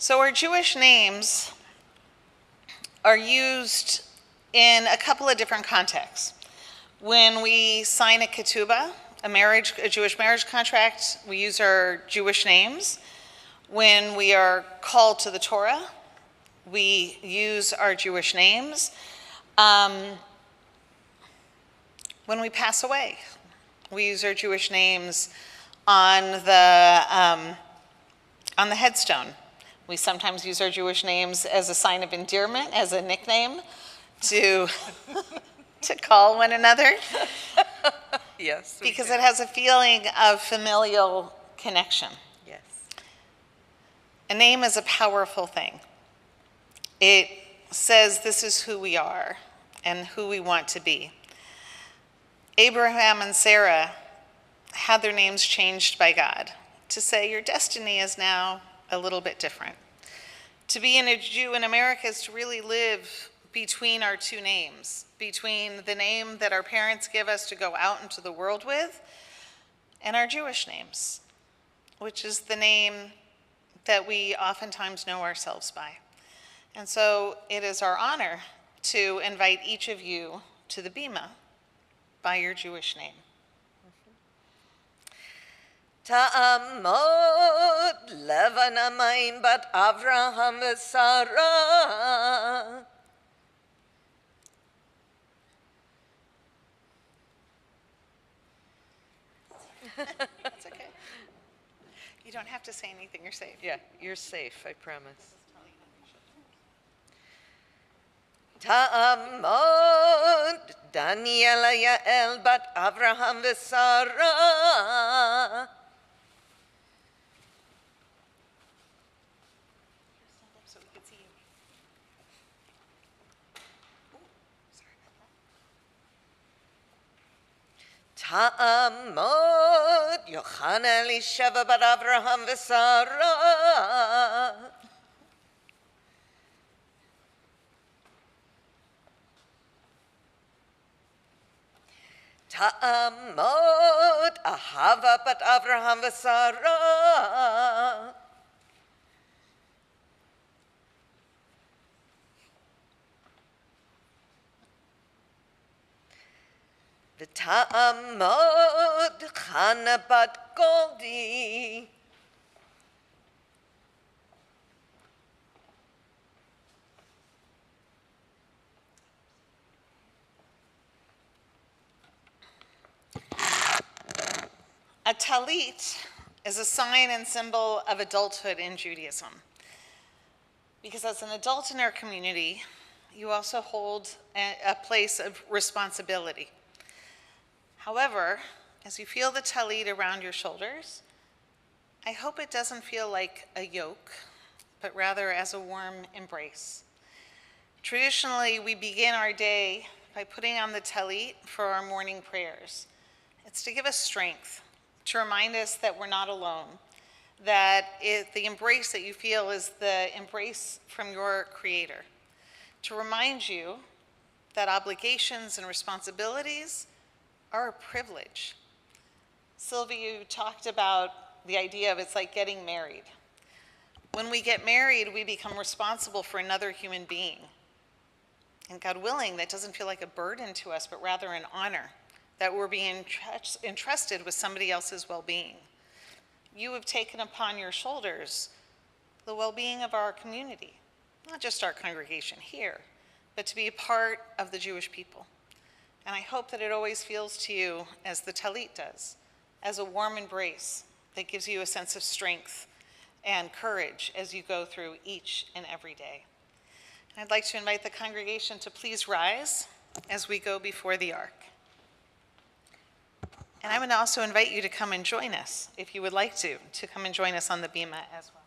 So our Jewish names are used in a couple of different contexts. When we sign a ketubah, a Jewish marriage contract, we use our Jewish names. When we are called to the Torah, we use our Jewish names. When we pass away, we use our Jewish names on the headstone. We sometimes use our Jewish names as a sign of endearment, as a nickname to call one another. Yes. Because it has a feeling of familial connection. Yes. A name is a powerful thing. It says this is who we are and who we want to be. Abraham and Sarah had their names changed by God to say your destiny is now a little bit different. To be a Jew in America is to really live between our two names, between the name that our parents give us to go out into the world with and our Jewish names, which is the name that we oftentimes know ourselves by. And so it is our honor to invite each of you to the Bima by your Jewish name. Ta'amod levan amayim bat Avraham v'Sara. That's okay. You don't have to say anything, you're safe. Yeah, you're safe, I promise. Ta'amod Daniela Yael bat Avraham v'Sara. So we could see you. Ta'amod Yochana Elisheva bat Avraham v'Sara. Ta'amod Ahava bat Avraham v'Sara. V'ta'amod Chana bat Goldi. A talit is a sign and symbol of adulthood in Judaism. Because as an adult in our community, you also hold a place of responsibility. However, as you feel the talit around your shoulders, I hope it doesn't feel like a yoke, but rather as a warm embrace. Traditionally, we begin our day by putting on the talit for our morning prayers. It's to give us strength, to remind us that we're not alone, that the embrace that you feel is the embrace from your Creator, to remind you that obligations and responsibilities are a privilege. Sylvia, you talked about the idea of it's like getting married. When we get married, we become responsible for another human being. And God willing, that doesn't feel like a burden to us, but rather an honor, that we're being entrusted with somebody else's well-being. You have taken upon your shoulders the well-being of our community, not just our congregation here, but to be a part of the Jewish people. And I hope that it always feels to you, as the talit does, as a warm embrace that gives you a sense of strength and courage as you go through each and every day. And I'd like to invite the congregation to please rise as we go before the ark. And I would also invite you to come and join us, if you would like to come and join us on the Bima as well.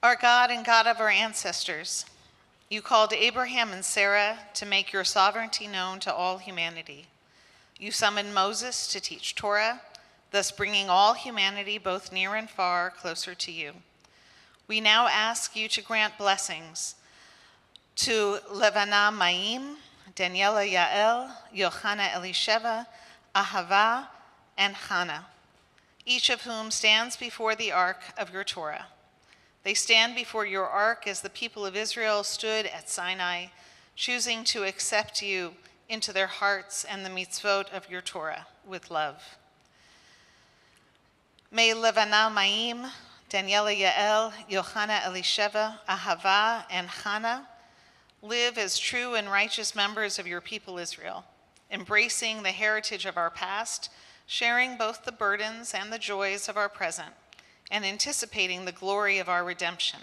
Our God and God of our ancestors, you called Abraham and Sarah to make your sovereignty known to all humanity. You summoned Moses to teach Torah, thus bringing all humanity, both near and far, closer to you. We now ask you to grant blessings to Levana Maim, Daniela Yael, Yochana Elisheva, Ahava, and Hannah, each of whom stands before the ark of your Torah. They stand before your ark as the people of Israel stood at Sinai, choosing to accept you into their hearts and the mitzvot of your Torah with love. May Levana Maim, Daniela Yael, Yochana Elisheva, Ahava, and Hannah live as true and righteous members of your people Israel, embracing the heritage of our past, sharing both the burdens and the joys of our present, and anticipating the glory of our redemption.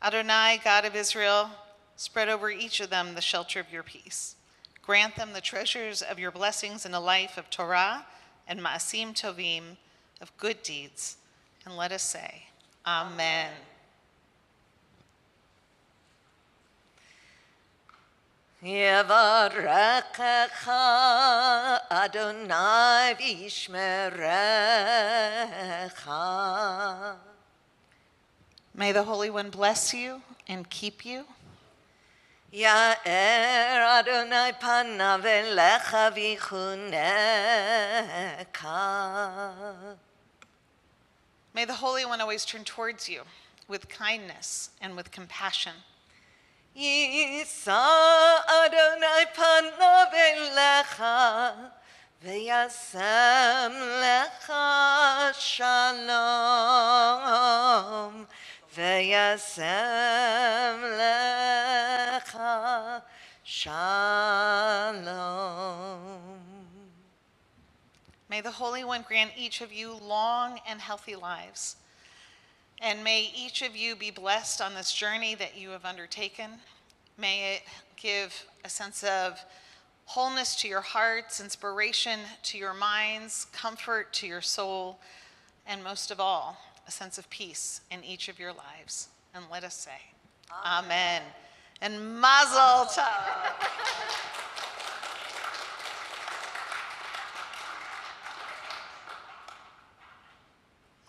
Adonai, God of Israel, spread over each of them the shelter of your peace. Grant them the treasures of your blessings in a life of Torah and Ma'asim Tovim, of good deeds. And let us say, Amen. Yevarechecha Adonai v'yishmerecha. May the Holy One bless you and keep you. Ya'er Adonai panav elecha v'yichunecha. May the Holy One always turn towards you with kindness and with compassion. Yisa Adonai panav elecha v'yasem lecha shalom. V'yasem lecha shalom. May the Holy One grant each of you long and healthy lives. And may each of you be blessed on this journey that you have undertaken. May it give a sense of wholeness to your hearts, inspiration to your minds, comfort to your soul, and most of all, a sense of peace in each of your lives. And let us say, Amen. And Mazel Tov.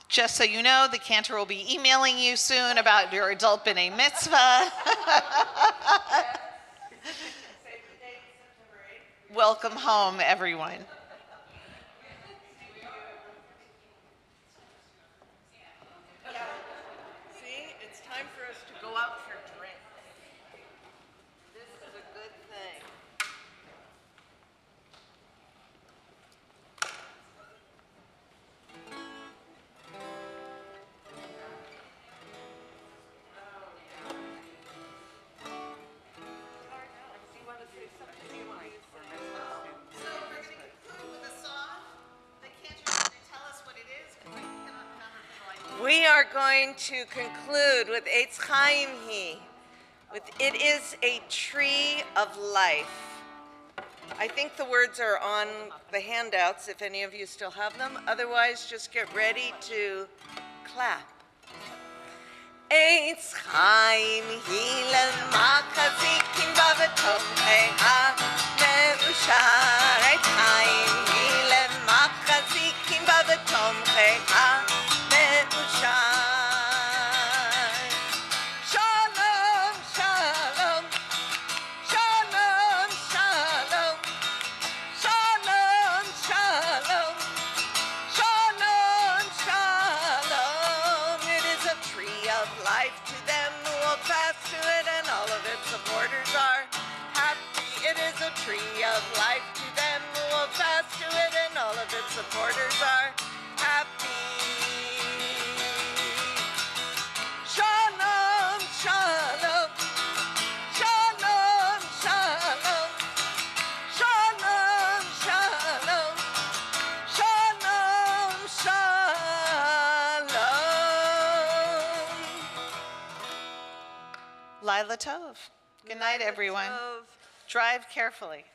Just so you know, the cantor will be emailing you soon about your adult b'nai mitzvah. Welcome home, everyone. See, it's time for us to go out for drinks. This is a good thing. We are going to conclude with Eitz Chaim Hi, with "It is a tree of life." I think the words are on the handouts if any of you still have them. Otherwise, just get ready to clap. Eitz Chaim Hi lemakazikim b'v'tomchei ha-me'ushar. Eitz Chaim Hi lemakazikim b'v'tomchei ha-me'ushar. Shalom, shalom, shalom, shalom, shalom, shalom, shalom, shalom. It is a tree of life to them who hold fast to it, and all of its supporters are happy. It is a tree of life to them who hold fast to it, and all of its supporters are happy. Shalom, shalom, shalom, shalom, shalom, shalom, shalom, shalom. Lila Tov. Good night, everyone. Drive carefully.